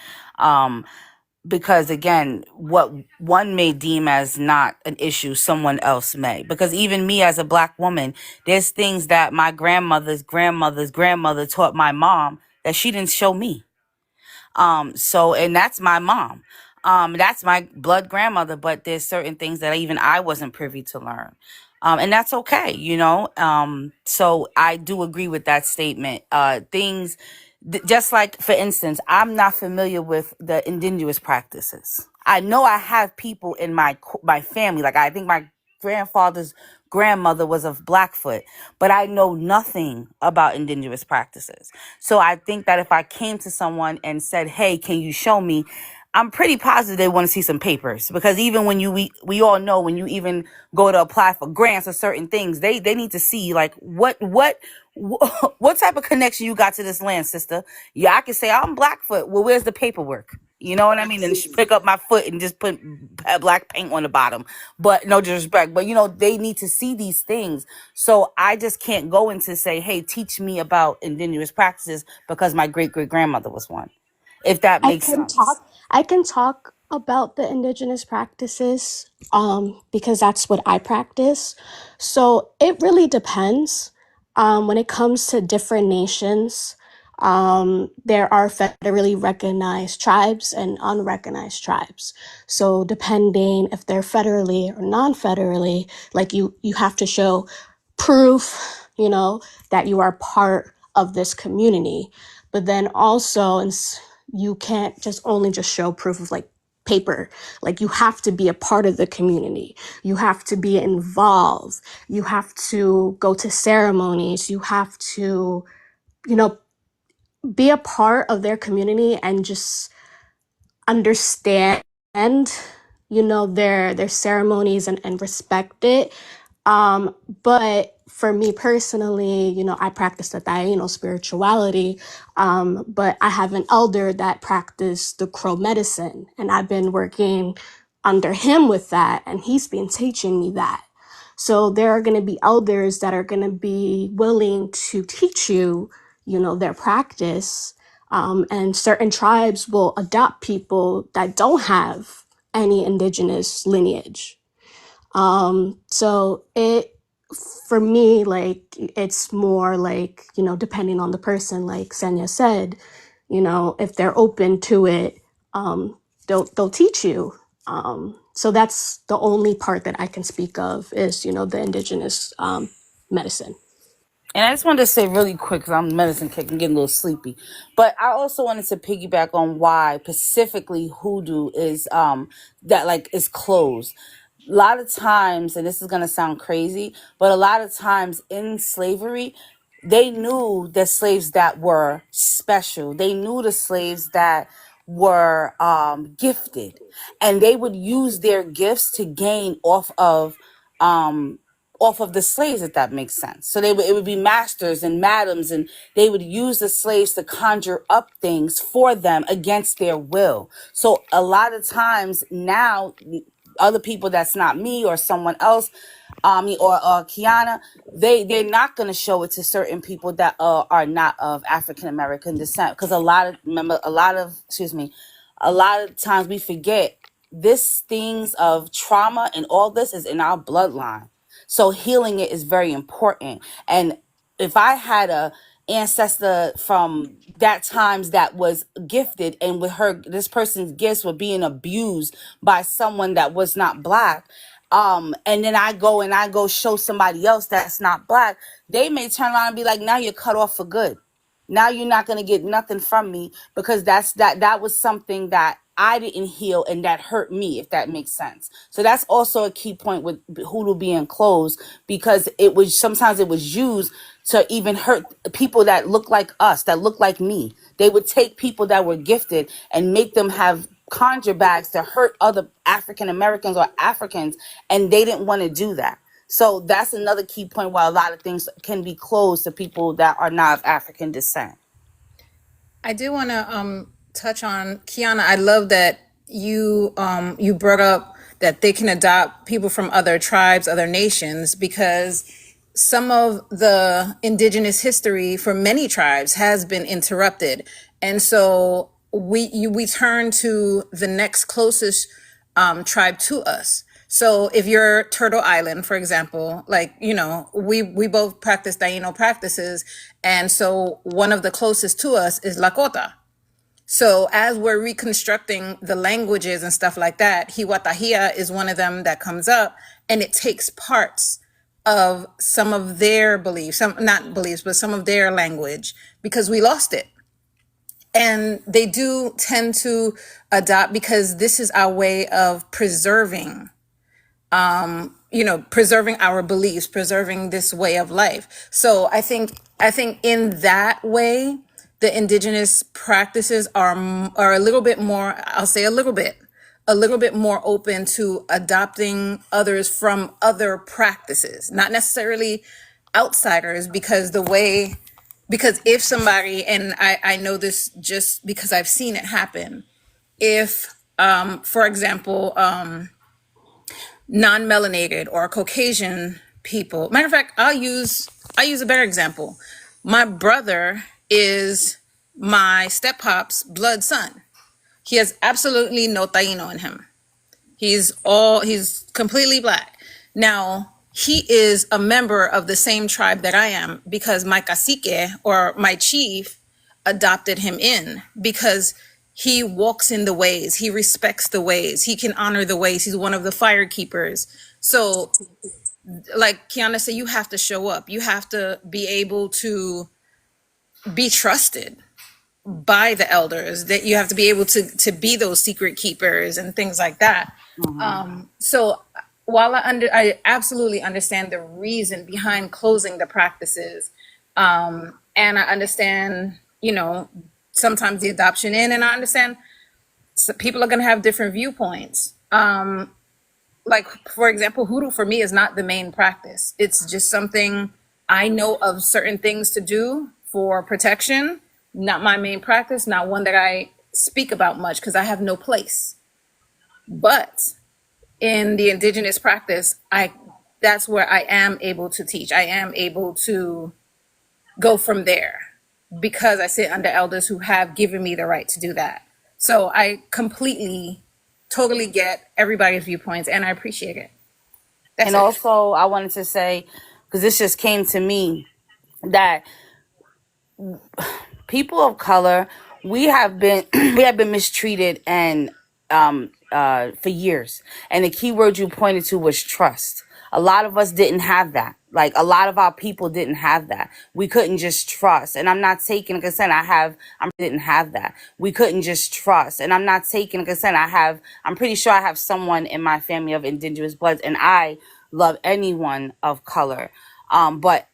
Because again, what one may deem as not an issue, someone else may. Because even me as a Black woman, there's things that my grandmother's grandmother's grandmother taught my mom that she didn't show me. So, and that's my mom. That's my blood grandmother, but there's certain things that even I wasn't privy to learn. And that's okay, so I do agree with that statement. Just like, for instance, I'm not familiar with the indigenous practices. I know I have people in my family, like I think my grandfather's grandmother was of Blackfoot, but I know nothing about indigenous practices. So I think that if I came to someone and said, hey, can you show me? I'm pretty positive they want to see some papers, because even when we all know, when you even go to apply for grants or certain things, they need to see like what type of connection you got to this land, sister. Yeah, I can say I'm Blackfoot. Well, where's the paperwork? You know what I mean? And pick up my foot and just put black paint on the bottom. But no disrespect. But, they need to see these things. So I just can't go into say, hey, teach me about indigenous practices because my great-great-grandmother was one. If that I makes can sense. talk about the indigenous practices because that's what I practice. So it really depends. When it comes to different nations, there are federally recognized tribes and unrecognized tribes. So depending if they're federally or non-federally, like you have to show proof, that you are part of this community. But then also, you can't just show proof of like paper. Like you have to be a part of the community. You have to be involved. You have to go to ceremonies. You have to, be a part of their community and just understand, their ceremonies and respect it. But for me personally, I practice the Taino spirituality, but I have an elder that practiced the Crow medicine, and I've been working under him with that, and he's been teaching me that. So there are going to be elders that are going to be willing to teach you, their practice, and certain tribes will adopt people that don't have any indigenous lineage. So for me, like, it's more like, depending on the person, like Senya said, if they're open to it, they'll teach you. So that's the only part that I can speak of is, the indigenous medicine. And I just wanted to say really quick, because I'm medicine kick and getting a little sleepy. But I also wanted to piggyback on why specifically hoodoo is is closed. A lot of times, and this is gonna sound crazy, but a lot of times in slavery, they knew the slaves that were special. They knew the slaves that were gifted, and they would use their gifts to gain off of the slaves, if that makes sense. So it would be masters and madams, and they would use the slaves to conjure up things for them against their will. So a lot of times now, other people that's not me or someone else, or Kiana, they're not going to show it to certain people that are not of African American descent, because a lot of times we forget this things of trauma and all this is in our bloodline. So healing it is very important. And if I had a ancestor from that times that was gifted, and with this person's gifts were being abused by someone that was not Black, and then I go show somebody else that's not Black, they may turn around and be like, now you're cut off for good. Now you're not going to get nothing from me, because that was something that I didn't heal and that hurt me, if that makes sense. So that's also a key point with hoodoo being closed, because sometimes it was used to even hurt people that look like us, that look like me. They would take people that were gifted and make them have conjure bags to hurt other African Americans or Africans, and they didn't want to do that. So that's another key point why a lot of things can be closed to people that are not of African descent. I do want to touch on Kiana. I love that you brought up that they can adopt people from other tribes, other nations, because some of the indigenous history for many tribes has been interrupted, and so we turn to the next closest tribe to us. So if you're Turtle Island, for example, like, we both practice Taino practices. And so one of the closest to us is Lakota. So as we're reconstructing the languages and stuff like that, Hiwatahia is one of them that comes up, and it takes parts of some of their beliefs, some not beliefs, but some of their language, because we lost it. And they do tend to adopt, because this is our way of preserving preserving our beliefs, preserving this way of life. So I think in that way, the indigenous practices are a little bit more, I'll say a little bit more open to adopting others from other practices, not necessarily outsiders, because if somebody, and I know this just because I've seen it happen, if, for example, non-melanated or Caucasian people. Matter of fact, I'll use a better example. My brother is my step-pop's blood son. He has absolutely no Taino in him. He's completely Black. Now, he is a member of the same tribe that I am, because my cacique, or my chief, adopted him in, because he walks in the ways, he respects the ways, he can honor the ways. He's one of the fire keepers. So like Kiana said, you have to show up. You have to be able to be trusted by the elders, that you have to be able to be those secret keepers and things like that. So while I absolutely understand the reason behind closing the practices, and I understand, sometimes the adoption in, and I understand people are going to have different viewpoints. Like, for example, hoodoo for me is not the main practice. It's just something I know of, certain things to do for protection, not my main practice, not one that I speak about much, because I have no place. But in the indigenous practice, that's where I am able to teach. I am able to go from there, because I sit under elders who have given me the right to do that. So I totally get everybody's viewpoints, and I appreciate it. And also, I wanted to say, because this just came to me, that people of color, we have been mistreated and for years. And the key word you pointed to was trust. A lot of us didn't have that. Like, a lot of our people didn't have that. We couldn't just trust. And I'm not taking consent. Didn't have that. We couldn't just trust. And I'm not taking consent. I'm pretty sure I have someone in my family of indigenous bloods, and I love anyone of color. But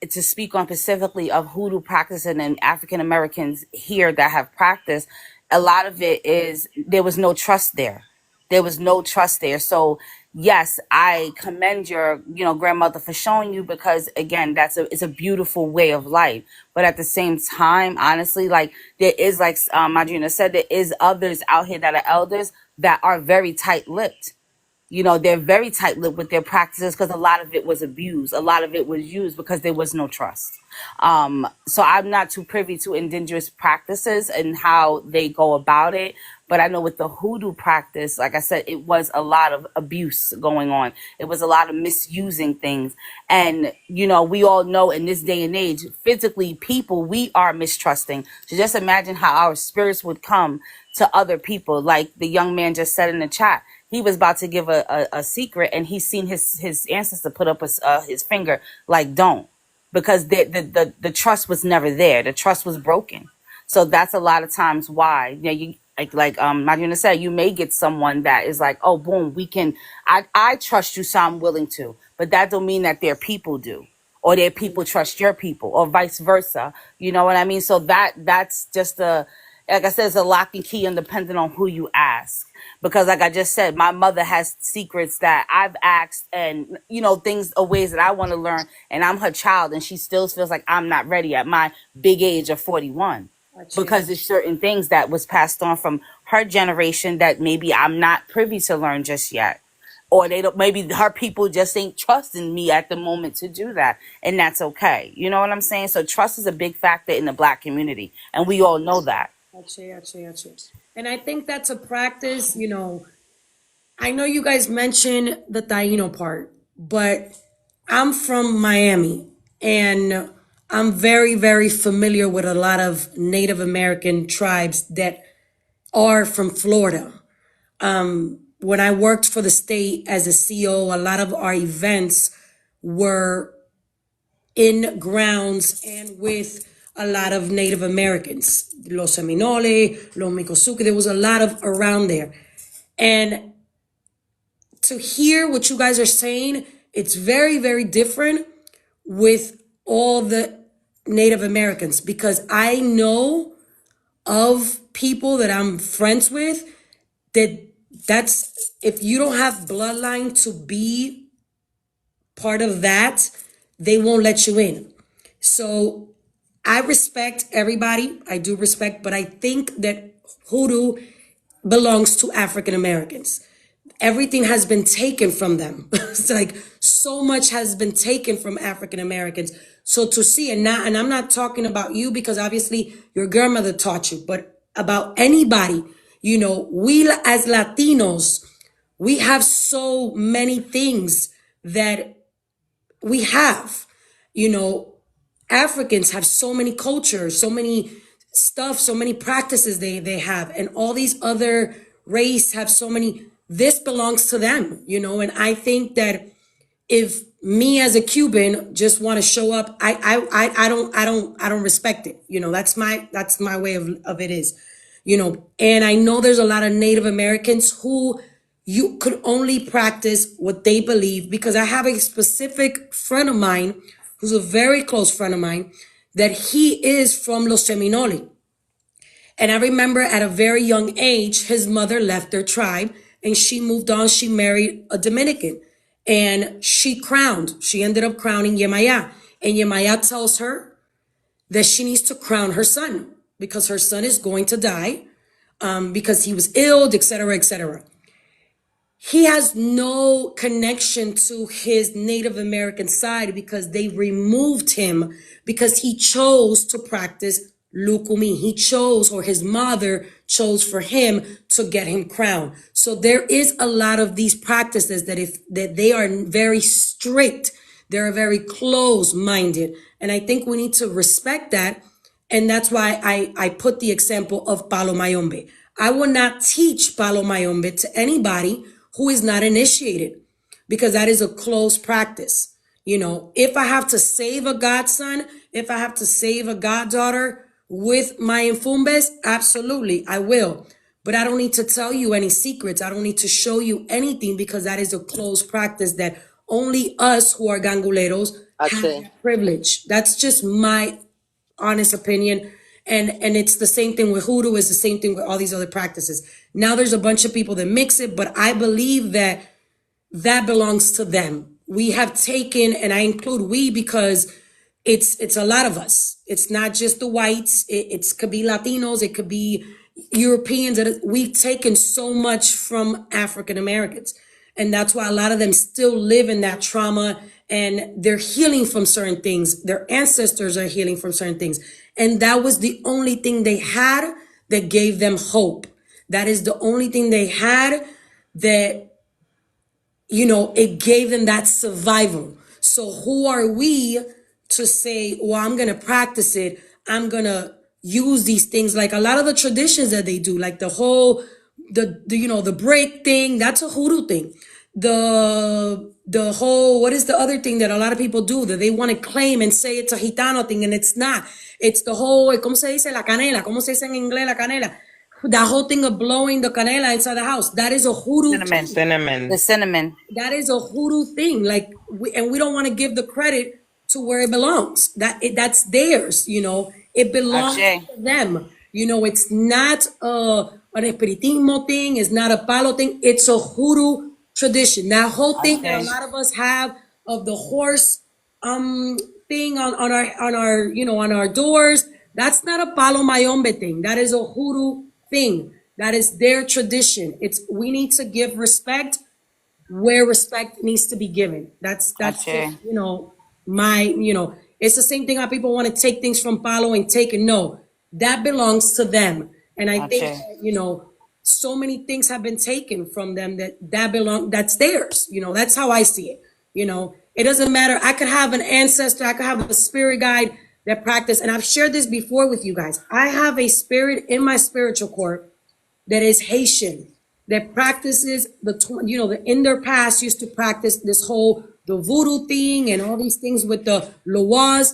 to speak on specifically of hoodoo practicing and African Americans here that have practiced, a lot of it is there was no trust there. There was no trust there. So yes, I commend your, grandmother for showing you, because again, it's a beautiful way of life. But at the same time, honestly, like, there is, like Madrina said, there is others out here that are elders that are very tight-lipped. They're very tight-lipped with their practices, because a lot of it was abused. A lot of it was used because there was no trust. So I'm not too privy to indigenous practices and how they go about it. But I know with the hoodoo practice, like I said, it was a lot of abuse going on. It was a lot of misusing things. And, we all know in this day and age, physically, people, we are mistrusting. So just imagine how our spirits would come to other people. Like the young man just said in the chat, he was about to give a secret, and he seen his ancestor put up his finger, like, don't. because the trust was never there. The trust was broken. So that's a lot of times why, you know, you like Marina said, you may get someone that is like, oh, boom, I trust you, so I'm willing to, but that don't mean that their people do, or their people trust your people, or vice versa. You know what I mean? So that's just like I said, it's a lock and key, and depending on who you ask. Because like I just said, my mother has secrets that I've asked, and you know, things or ways that I want to learn, and I'm her child, and she still feels like I'm not ready at my big age of 41. Because there's certain things that was passed on from her generation that maybe I'm not privy to learn just yet. Or they don't, maybe her people just ain't trusting me at the moment to do that. And that's okay. You know what I'm saying? So trust is a big factor in the Black community. And we all know that. Actually. And I think that's a practice, you know. I know you guys mentioned the Taino part, but I'm from Miami, and I'm very, very familiar with a lot of Native American tribes that are from Florida. When I worked for the state as a CO, a lot of our events were in grounds and with a lot of Native Americans. Los Seminole, Los Miccosukee, there was a lot of around there. And to hear what you guys are saying, it's very, very different with all the Native Americans, because I know of people that I'm friends with that's if you don't have bloodline to be part of that, they won't let you in. So I respect everybody. I do respect, but I think that hoodoo belongs to African Americans. Everything has been taken from them. It's like so much has been taken from African Americans. So to see, and I'm not talking about you because obviously your grandmother taught you, but about anybody, you know, we as Latinos, we have so many things that we have, you know, Africans have so many cultures, so many stuff, so many practices they have, and all these other race have so many, this belongs to them, you know. And I think that if me as a Cuban just want to show up, I don't respect it. You know, that's my way of it is, you know. And I know there's a lot of Native Americans who you could only practice what they believe, because I have a specific friend of mine who's a very close friend of mine that he is from Los Seminole. And I remember at a very young age, his mother left their tribe and she moved on. She married a Dominican and she ended up crowning Yemaya. And Yemaya tells her that she needs to crown her son because her son is going to die because he was ill, etc., etc. He has no connection to his Native American side because they removed him because he chose to practice Lukumi. He chose, or his mother chose for him to get him crowned. So there is a lot of these practices that they are very strict. They're very close-minded. And I think we need to respect that. And that's why I put the example of Palo Mayombe. I will not teach Palo Mayombe to anybody who is not initiated, because that is a closed practice. You know, if I have to save a godson, if I have to save a goddaughter with my infumbes, absolutely, I will. But I don't need to tell you any secrets. I don't need to show you anything, because that is a closed practice that only us who are ganguleros have that privilege. That's just my honest opinion. And it's the same thing with hoodoo, it's the same thing with all these other practices. Now there's a bunch of people that mix it, but I believe that that belongs to them. We have taken, and I include we because it's a lot of us. It's not just the whites. It could be Latinos. It could be Europeans. We've taken so much from African Americans. And that's why a lot of them still live in that trauma, and they're healing from certain things. Their ancestors are healing from certain things. And that was the only thing they had that gave them hope. That is the only thing they had that, you know, it gave them that survival. So who are we to say, well, I'm going to practice it. I'm going to use these things. Like a lot of the traditions that they do, like the whole, the you know, the break thing, that's a hoodoo thing. The the whole, what is the other thing that a lot of people do that they want to claim and say it's a Gitano thing and it's not. It's the whole, ¿cómo se dice? La canela. ¿Cómo se dice en inglés la canela? That whole thing of blowing the canela inside the house. That is a hoodoo. Cinnamon. Cinnamon. The cinnamon. That is a hoodoo thing. Like, we don't want to give the credit to where it belongs. That's theirs, you know. It belongs Ashe. to them. You know, it's not an espiritismo thing. It's not a palo thing. It's a hoodoo tradition. That whole thing that a Ashe. lot of us have of the horse thing on our you know, on our doors. That's not a palo mayombe thing. That is a hoodoo thing. That is their tradition. We need to give respect where respect needs to be given. That's Ashe. just, you know, it's the same thing how people want to take things from Palo and take it. No, that belongs to them. And I think, Ashe. you know, so many things have been taken from them that's theirs. You know, that's how I see it. You know, it doesn't matter. I could have an ancestor, I could have a spirit guide that practice. And I've shared this before with you guys. I have a spirit in my spiritual court that is Haitian, that practices in their past used to practice this whole, the voodoo thing and all these things with the loas.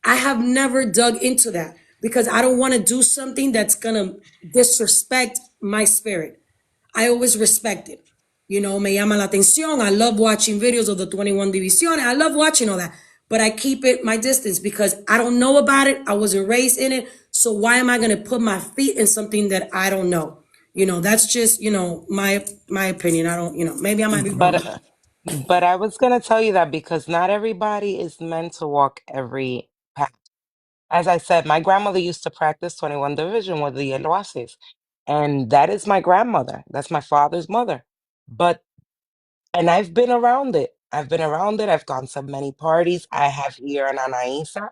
I have never dug into that because I don't want to do something that's going to disrespect my spirit. I always respect it. You know, me llama la atención. I love watching videos of the 21 Divisiones. I love watching all that. But I keep it my distance because I don't know about it. I wasn't raised in it. So why am I going to put my feet in something that I don't know? You know, that's just, you know, my opinion. I don't, you know, maybe I might be wrong. But I was gonna tell you that because not everybody is meant to walk every path. As I said, my grandmother used to practice 21 division with the Eloases, and that is my grandmother. That's my father's mother. But and I've been around it. I've been around it. I've gone to many parties. I have here an Anaisa,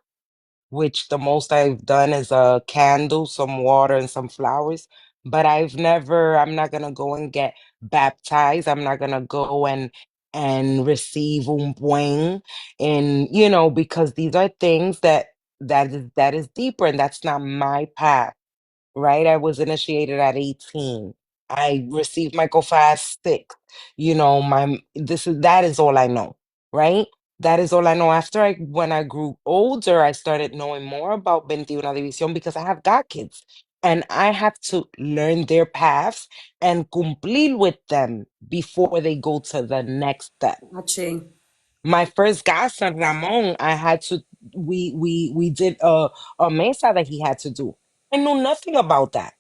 which the most I've done is a candle, some water, and some flowers. But I'm not gonna go and get baptized. I'm not gonna go and receive un buen and because these are things that is deeper and that's not my path, right? I was initiated at 18. I received my Kofas 6. That is all I know, right? That is all I know. When I grew older, I started knowing more about 21 División because I have god kids and I have to learn their paths and cumplir with them before they go to the next step. Watching. My first godson, Ramon, we did a mesa that he had to do. I knew nothing about that.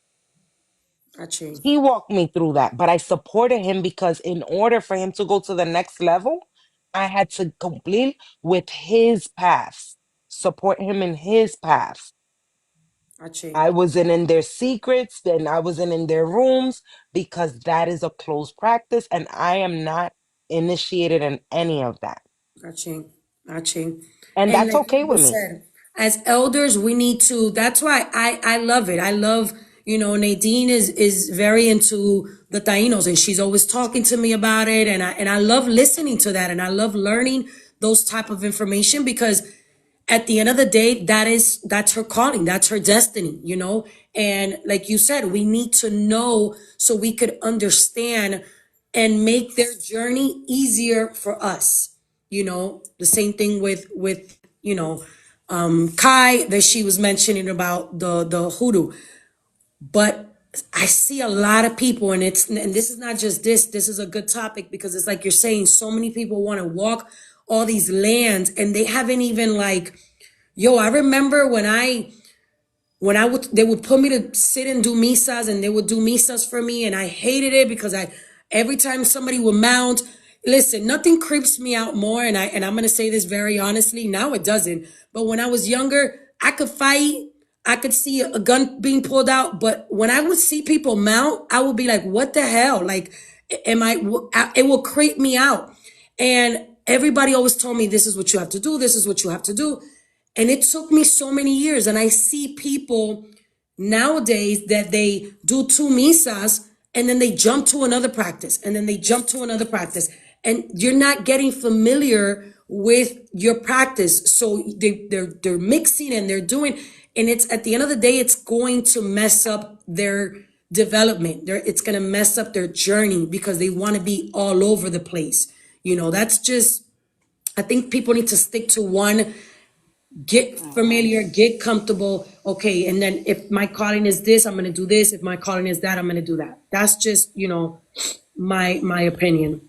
Watching. He walked me through that, but I supported him because in order for him to go to the next level, I had to complete with his paths, support him in his paths. Watching. I wasn't in their secrets, and I wasn't in their rooms because that is a closed practice, and I am not initiated in any of that. Watching. Watching. And that's like okay you with me. said, as elders, we need to, that's why I love it. I love, you know, Nadine is very into the Tainos and she's always talking to me about it. And I love listening to that. And I love learning those type of information because at the end of the day, that's her calling. That's her destiny, you know? And like you said, we need to know so we could understand and make their journey easier for us. You know, the same thing with you know, Kai that she was mentioning about the hoodoo. But I see a lot of people, and this is not just this is a good topic because it's like you're saying, so many people want to walk all these lands and they haven't even like, I remember when they would put me to sit and do misas and they would do misas for me and I hated it because every time somebody would mount, listen, nothing creeps me out more and I'm going to say this very honestly, now it doesn't. But when I was younger, I could fight, I could see a gun being pulled out, but when I would see people mount, I would be like, what the hell? Like, it will creep me out. And everybody always told me, this is what you have to do. This is what you have to do. And it took me so many years. And I see people nowadays that they do 2 misas and then they jump to another practice and then they jump to another practice. And you're not getting familiar with your practice. So they're mixing and they're doing, and it's at the end of the day, it's going to mess up their development. It's going to mess up their journey because they want to be all over the place. That's just, I think people need to stick to one, get familiar, get comfortable. Okay, and then if my calling is this, I'm gonna do this. If my calling is that, I'm gonna do that. That's just, my opinion.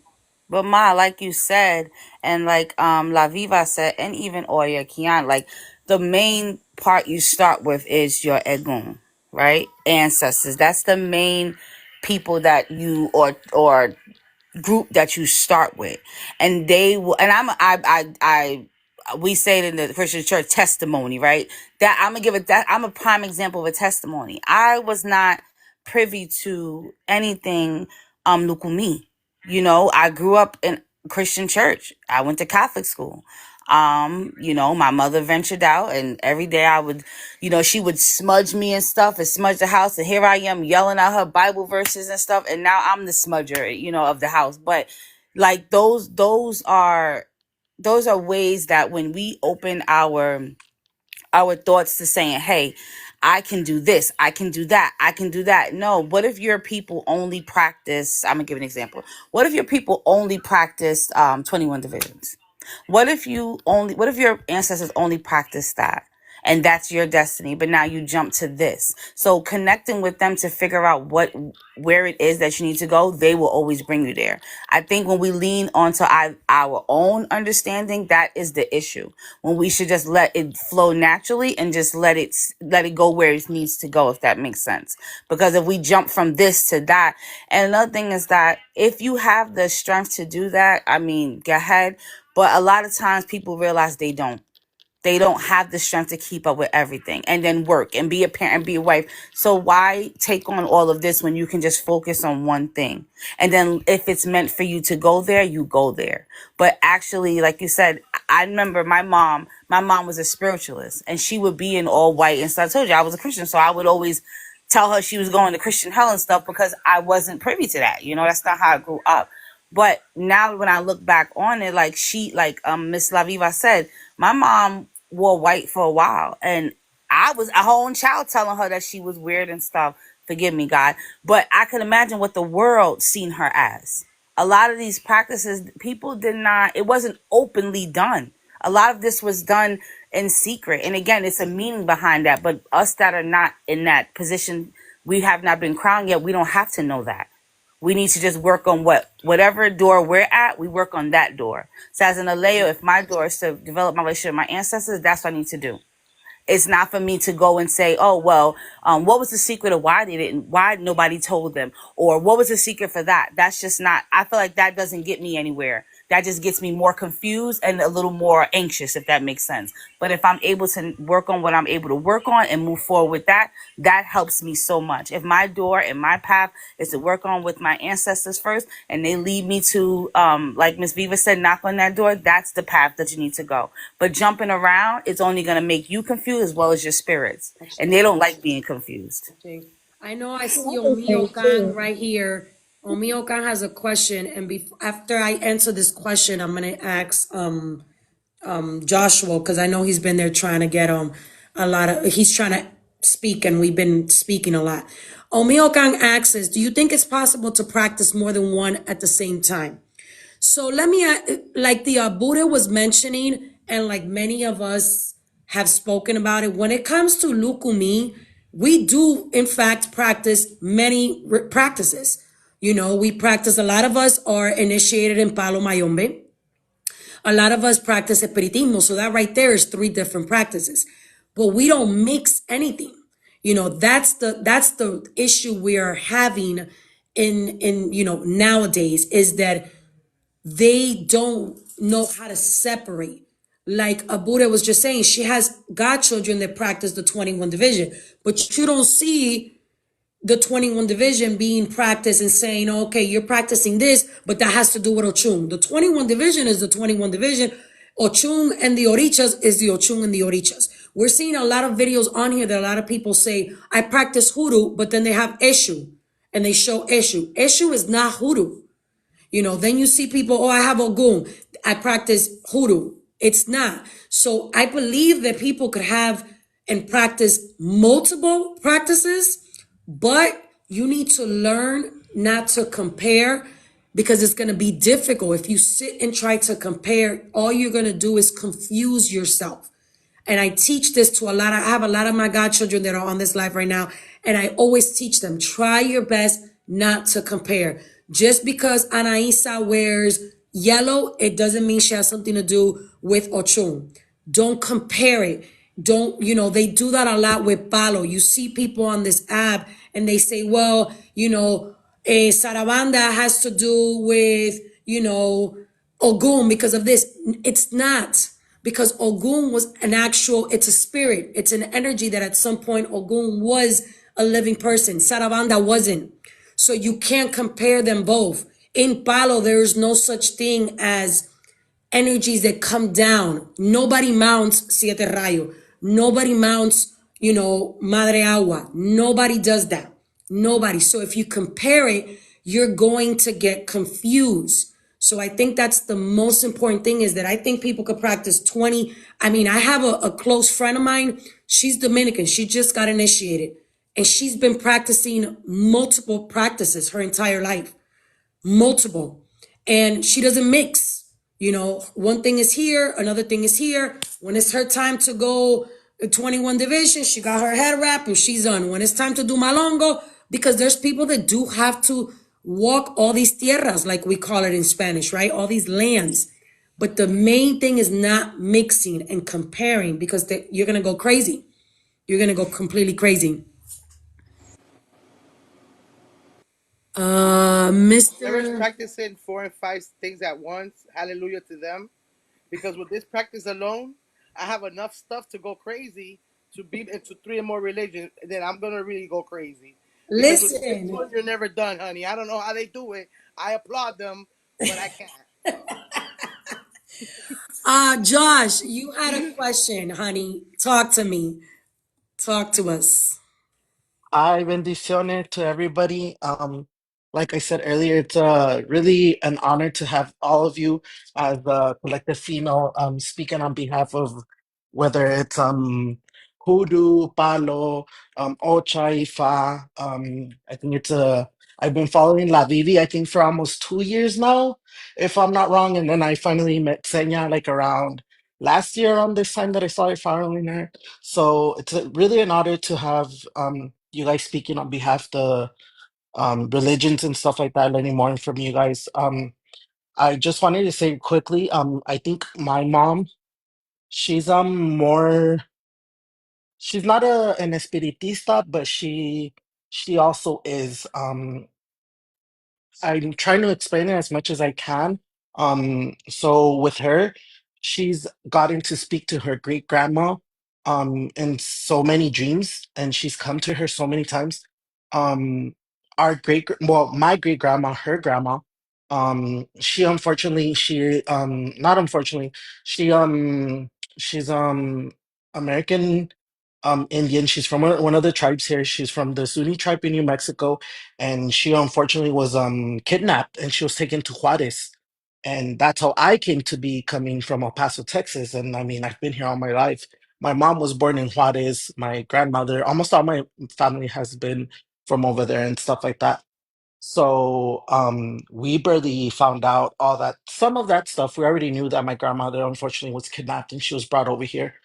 But Ma, like you said, and like La Viva said, and even Oya Kian, like the main part you start with is your egun, right? Ancestors. That's the main people that you or group that you start with, and they will. And we say it in the Christian church, testimony, right? That I'm gonna give it that I'm a prime example of a testimony. I was not privy to anything Lukumi. I grew up in Christian church. I went to Catholic school. My mother ventured out, and every day I would, she would smudge me and stuff and smudge the house. And here I am yelling out her Bible verses and stuff. And now I'm the smudger, of the house. But like those are ways that when we open our thoughts to saying, hey, I can do this, I can do that, I can do that. No, what if your people only practice, I'm gonna give an example. What if your people only practiced 21 divisions? What if your ancestors only practiced that? And that's your destiny, but now you jump to this. So connecting with them to figure out where it is that you need to go, they will always bring you there. I think when we lean onto our own understanding, that is the issue. When we should just let it flow naturally and just let it go where it needs to go, if that makes sense. Because if we jump from this to that, and another thing is that if you have the strength to do that, I mean, go ahead. But a lot of times people realize they don't. They don't have the strength to keep up with everything and then work and be a parent, be a wife. So why take on all of this when you can just focus on one thing? And then if it's meant for you to go there, you go there. But actually, like you said, I remember my mom was a spiritualist, and she would be in all white. And so I told you I was a Christian. So I would always tell her she was going to Christian hell and stuff because I wasn't privy to that. That's not how I grew up. But now when I look back on it, like Miss La Viva said, my mom wore white for a while, and I was her own child telling her that she was weird and stuff. Forgive me, God. But I could imagine what the world seen her as. A lot of these practices, people did not, it wasn't openly done. A lot of this was done in secret. And again, it's a meaning behind that. But us that are not in that position, we have not been crowned yet, we don't have to know that. We need to just work on whatever door we're at, we work on that door. So as an Aleo, if my door is to develop my relationship with my ancestors, that's what I need to do. It's not for me to go and say, oh, well, what was the secret of why nobody told them? Or what was the secret for that? That's just not, I feel like that doesn't get me anywhere. That just gets me more confused and a little more anxious, if that makes sense. But if I'm able to work on what I'm able to work on and move forward with that, that helps me so much. If my door and my path is to work on with my ancestors first, and they lead me to, like Miss Viva said, knock on that door, that's the path that you need to go. But jumping around, it's only going to make you confused as well as your spirits. And they don't like being confused. I know I see Omio Kang right here. Omio Kang has a question, and after I answer this question, I'm gonna ask Joshua, because I know he's been there trying to get he's trying to speak, and we've been speaking a lot. Omio Kang asks us, do you think it's possible to practice more than one at the same time? So let me, like the Buddha was mentioning, and like many of us have spoken about it, when it comes to Lukumi, we do in fact practice many practices. We practice, a lot of us are initiated in Palo Mayombe. A lot of us practice Espiritismo. So that right there is 3 different practices. But we don't mix anything. That's the issue we are having in nowadays, is that they don't know how to separate. Like Abuda was just saying, she has godchildren that practice the 21 division, but you don't see the 21 division being practiced and saying, okay, you're practicing this, but that has to do with Ochun. The 21 division is the 21 division. Ochun and the Orichas is the Ochun and the Orichas. We're seeing a lot of videos on here that a lot of people say, I practice Hoodoo, but then they have Eshu and they show Eshu. Eshu is not Hoodoo. Then you see people, oh, I have Ogun, I practice Hoodoo. It's not. So I believe that people could have and practice multiple practices, but you need to learn not to compare because it's going to be difficult. If you sit and try to compare, all you're going to do is confuse yourself. And I teach this to I have a lot of my godchildren that are on this live right now. And I always teach them, try your best not to compare. Just because Anaisa wears yellow, it doesn't mean she has something to do with Ochun. Don't compare it. Don't, they do that a lot with Palo. You see people on this app and they say, well, Sarabanda has to do with, Ogun because of this. It's not, because Ogun was it's a spirit. It's an energy that at some point Ogun was a living person. Sarabanda wasn't. So you can't compare them both. In Palo, there is no such thing as energies that come down. Nobody mounts Siete Rayo. Nobody mounts, Madre Agua. Nobody does that. Nobody. So if you compare it, you're going to get confused. So I think that's the most important thing, is that I think people could practice 20. I mean, I have a close friend of mine. She's Dominican. She just got initiated. And she's been practicing multiple practices her entire life. Multiple. And she doesn't mix. One thing is here, another thing is here. When it's her time to go 21 division, she got her head wrap and she's done. When it's time to do malongo, because there's people that do have to walk all these tierras, like we call it in Spanish, right? All these lands. But the main thing is not mixing and comparing, because you're going to go crazy. You're going to go completely crazy. Whoever's Mr. practicing 4 and 5 things at once, hallelujah to them. Because with this practice alone, I have enough stuff to go crazy to be into 3 or more religions. Then I'm gonna really go crazy. Because with this Listen, one, you're never done, honey. I don't know how they do it. I applaud them, but I can't. Josh, you had a question, honey. Talk to me. Talk to us. Hi, bendiciones to everybody. Like I said earlier, it's really an honor to have all of you as a collective female speaking on behalf of, whether it's Hoodoo, Palo, Ocha, Ifa. I think I've been following La Vivi, I think, for almost 2 years now, if I'm not wrong. And then I finally met Senya like around last year on this time that I started following her. So it's really an honor to have you guys speaking on behalf of the religions and stuff like that, learning more from you guys. I just wanted to say quickly, I think my mom, she's more, she's not an espiritista, but she also is. I'm trying to explain it as much as I can. So with her, she's gotten to speak to her great grandma in so many dreams, and she's come to her so many times. My great grandma, her grandma, she unfortunately, she not unfortunately, she she's American Indian. She's from one of the tribes here. She's from the Zuni tribe in New Mexico, and she unfortunately was kidnapped and she was taken to Juarez. And that's how I came to be coming from El Paso, Texas. And I mean, I've been here all my life. My mom was born in Juarez. My grandmother, almost all my family has been from over there and stuff like that. So we barely found out all that. Some of that stuff we already knew, that my grandmother unfortunately was kidnapped and she was brought over here.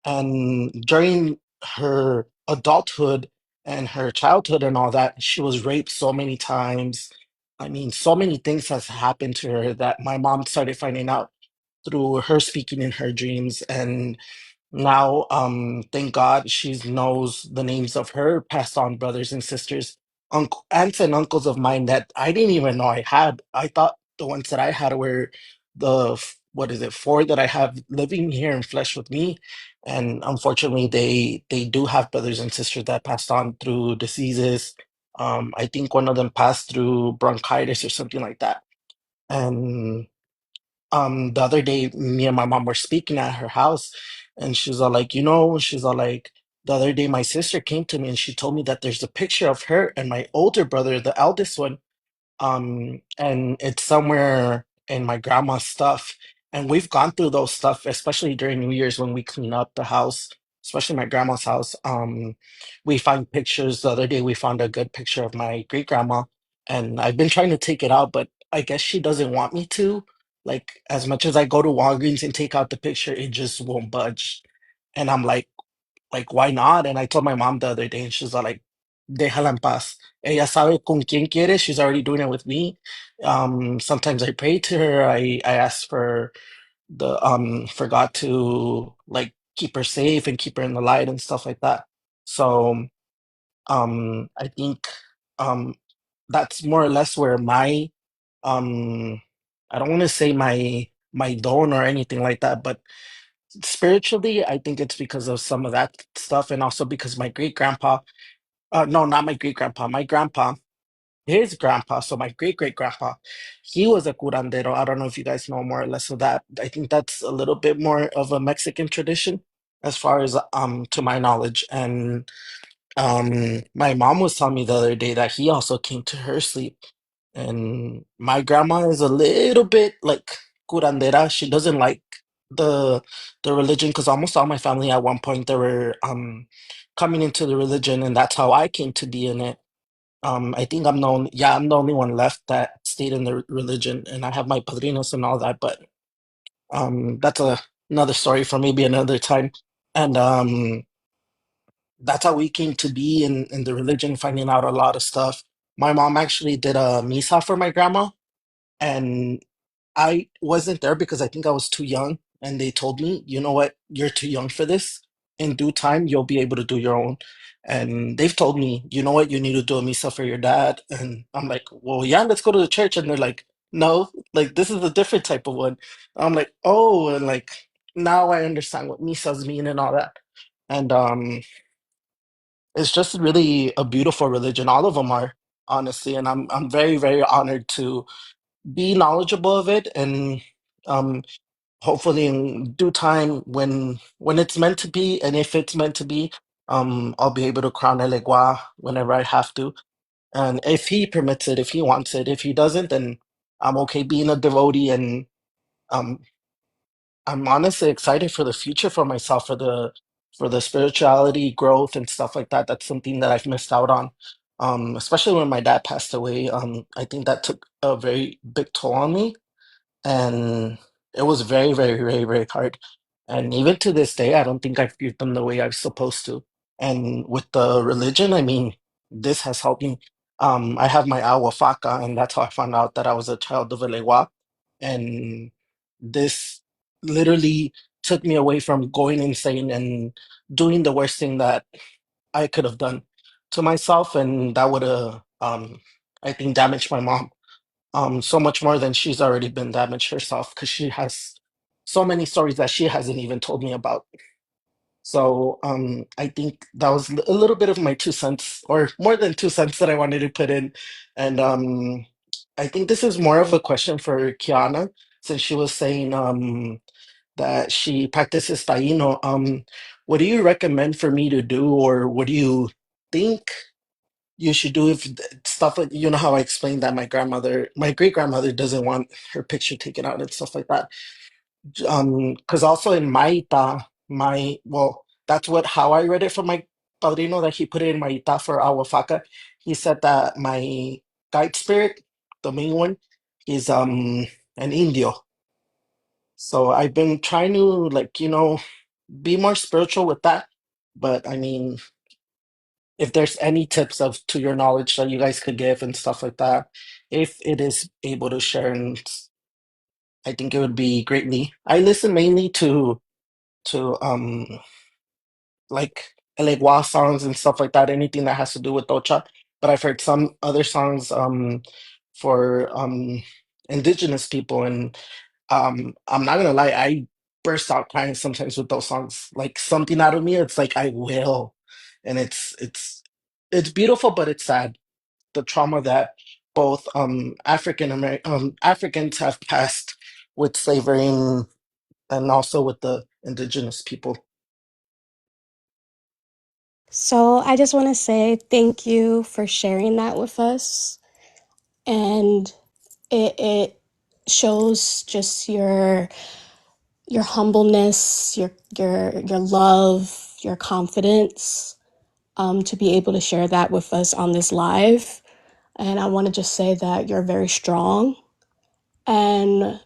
And during her adulthood and her childhood and all that, she was raped so many times. I mean, so many things has happened to her that my mom started finding out through her speaking in her dreams. And now, thank God, she knows the names of her passed on brothers and sisters, aunts and uncles of mine that I didn't even know I had. I thought the ones that I had were what is it, four that I have living here in flesh with me. And unfortunately, they do have brothers and sisters that passed on through diseases. I think one of them passed through bronchitis or something like that. And the other day, me and my mom were speaking at her house, and she's all like, she's all like, the other day my sister came to me and she told me that there's a picture of her and my older brother, the eldest one, and it's somewhere in my grandma's stuff. And we've gone through those stuff, especially during New Year's when we clean up the house, especially my grandma's house. We find pictures. The other day we found a good picture of my great grandma, and I've been trying to take it out, but I guess she doesn't want me to. Like, as much as I go to Walgreens and take out the picture, it just won't budge. And I'm like, why not? And I told my mom the other day, and she's all like, déjala en paz. Ella sabe con quién quiere. She's already doing it with me. Sometimes I pray to her. I ask for God to like keep her safe and keep her in the light and stuff like that. So I think um that's more or less where my um I don't want to say my don or anything like that, but spiritually I think it's because of some of that stuff, and also because my great grandpa, no, not my great grandpa, my grandpa, his grandpa, so my great great grandpa, he was a curandero. I don't know if you guys know more or less of that. I think that's a little bit more of a Mexican tradition as far as to my knowledge. And my mom was telling me the other day that he also came to her sleep. And my grandma is a little bit like curandera. She doesn't like the the religion, because almost all my family at one point they were coming into the religion, and that's how I came to be in it. I think I'm the only one left that stayed in the religion, and I have my padrinos and all that, but that's another story for maybe another time. And that's how we came to be in the religion, finding out a lot of stuff. My mom actually did a misa for my grandma, and I wasn't there because I think I was too young. And they told me, you know what, you're too young for this. In due time, you'll be able to do your own. And they've told me, you know what, you need to do a misa for your dad. And I'm like, well, yeah, let's go to the church. And they're like, no, like this is a different type of one. I'm like, oh, and like now I understand what misas mean and all that. And it's just really a beautiful religion. All of them are, honestly, and I'm very, very honored to be knowledgeable of it. And um hopefully in due time, when it's meant to be, and if it's meant to be, I'll be able to crown El Egua whenever I have to. And if he permits it, if he wants it. If he doesn't, then I'm okay being a devotee. And um I'm honestly excited for the future for myself, for the spirituality growth and stuff like that. That's something that I've missed out on. Especially when my dad passed away. I think that took a very big toll on me, and it was very, very, very, very hard. And even to this day, I don't think I've viewed them the way I was supposed to. And with the religion, I mean, this has helped me. I have my agua faca, and that's how I found out that I was a child of Elegua. And this literally took me away from going insane and doing the worst thing that I could have done to myself, and that would have, I think, damaged my mom so much more than she's already been damaged herself, because she has so many stories that she hasn't even told me about. So I think that was a little bit of my 2 cents, or more than 2 cents, that I wanted to put in. And I think this is more of a question for Kiana, since she was saying that she practices Taino. What do you recommend for me to do, or what do you think you should do if stuff like, you know how I explained that my great grandmother doesn't want her picture taken out and stuff like that. Because also in Maita, well, that's what how I read it from my padrino, that he put it in Maita for Awafaka. He said that my guide spirit, the main one, is an Indio. So I've been trying to, like, be more spiritual with that. But I mean, if there's any tips of to your knowledge that you guys could give and stuff like that, if it is able to share, and I think it would be greatly. I listen mainly to like Elegua songs and stuff like that, anything that has to do with Ocha. But I've heard some other songs for indigenous people, and I'm not gonna lie, I burst out crying sometimes with those songs. Like something out of me, it's like I will. And it's beautiful, but it's sad, the trauma that both Africans have passed with slavery, and also with the indigenous people. So I just want to say thank you for sharing that with us. And it shows just your humbleness, your love, your confidence, to be able to share that with us on this live. And I want to just say that you're very strong. And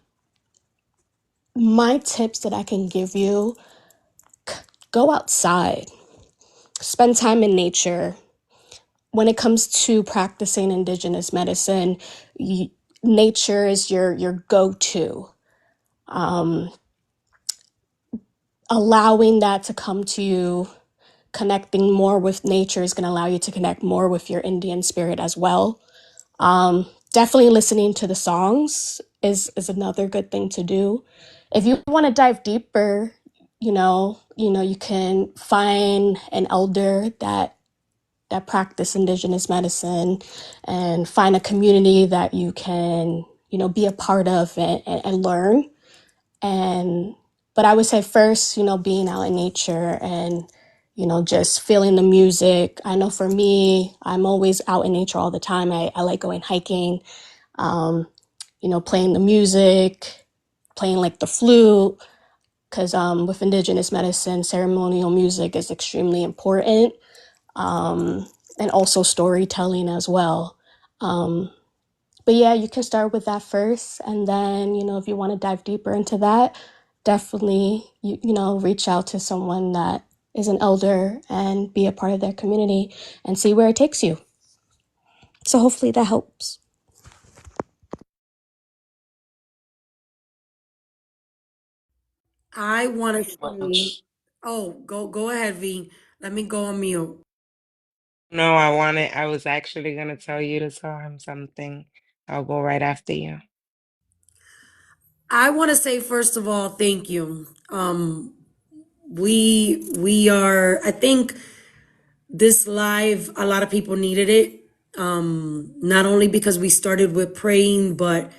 my tips that I can give you, go outside, spend time in nature. When it comes to practicing indigenous medicine, nature is your go-to. Um, Allowing that to come to you, connecting more with nature is going to allow you to connect more with your Indian spirit as well. Definitely listening to the songs is another good thing to do. If you want to dive deeper, you can find an elder that practice indigenous medicine and find a community that you can, be a part of and learn. And but I would say first, being out in nature and just feeling the music. I know for me, I'm always out in nature all the time. I like going hiking, um, playing the music, playing like the flute, because with indigenous medicine, ceremonial music is extremely important, and also storytelling as well. Um, but yeah, you can start with that first, and then if you want to dive deeper into that, definitely reach out to someone that is an elder and be a part of their community and see where it takes you. So hopefully that helps. I want to say, Much. oh, go ahead, V. Let me go on mute. No, I was actually gonna tell you to tell him something. I'll go right after you. I want to say first of all, thank you. We are. I think this live, a lot of people needed it. Not only because we started with praying, but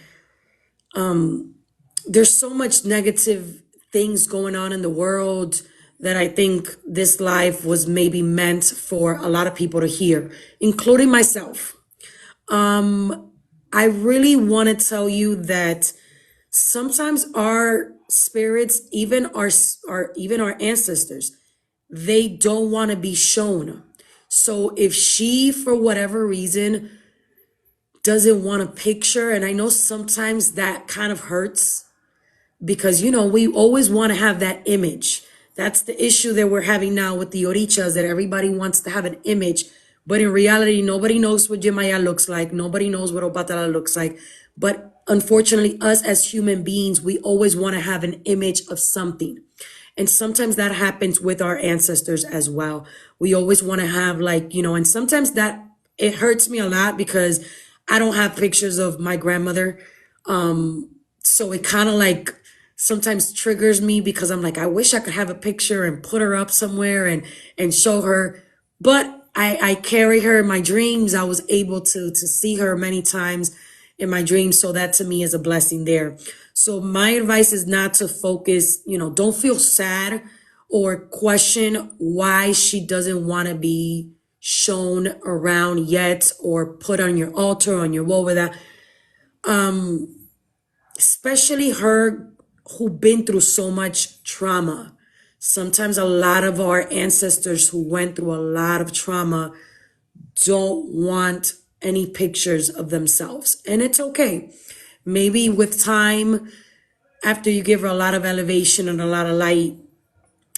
there's so much negative things going on in the world that I think this live was maybe meant for a lot of people to hear, including myself. I really want to tell you that sometimes our spirits, even our ancestors, they don't want to be shown. So if she, for whatever reason, doesn't want a picture, and I know sometimes that kind of hurts because we always want to have that image. That's the issue that we're having now with the orichas, that everybody wants to have an image, but in reality nobody knows what Yemaya looks like, nobody knows what Obatala looks like. But unfortunately, us as human beings, we always want to have an image of something. And sometimes that happens with our ancestors as well. We always want to have, like, and sometimes that it hurts me a lot because I don't have pictures of my grandmother. So it kind of like sometimes triggers me because I'm like, I wish I could have a picture and put her up somewhere and show her. But I carry her in my dreams. I was able to see her many times in my dreams. So that to me is a blessing there. So my advice is not to focus, don't feel sad or question why she doesn't want to be shown around yet or put on your altar, on your wall with that. Especially her who been through so much trauma. Sometimes a lot of our ancestors who went through a lot of trauma don't want any pictures of themselves. And it's okay. Maybe with time, after you give her a lot of elevation and a lot of light,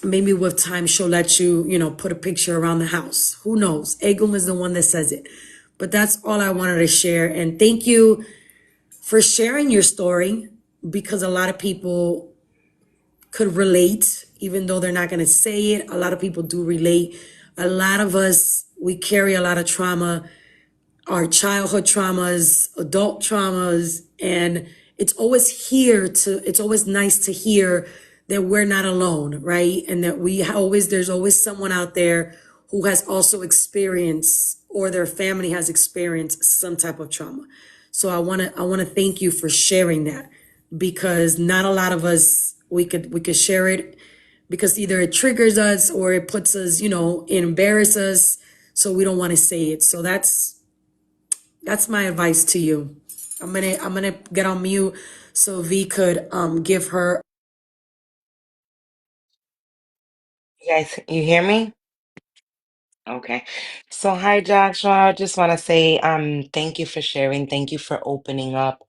maybe with time she'll let you, put a picture around the house. Who knows? Egum is the one that says it. But that's all I wanted to share. And thank you for sharing your story, because a lot of people could relate, even though they're not going to say it. A lot of people do relate. A lot of us, we carry a lot of trauma, our childhood traumas, adult traumas, and it's always nice to hear that we're not alone, right? And that there's always someone out there who has also experienced, or their family has experienced some type of trauma. So I want to thank you for sharing that, because not a lot of us, we could share it, because either it triggers us or it puts us, it embarrasses us, so we don't want to say it. So that's my advice to you. I'm gonna get on mute so V could give her. You guys, you hear me? Okay. So hi Joshua. I just want to say thank you for sharing. Thank you for opening up.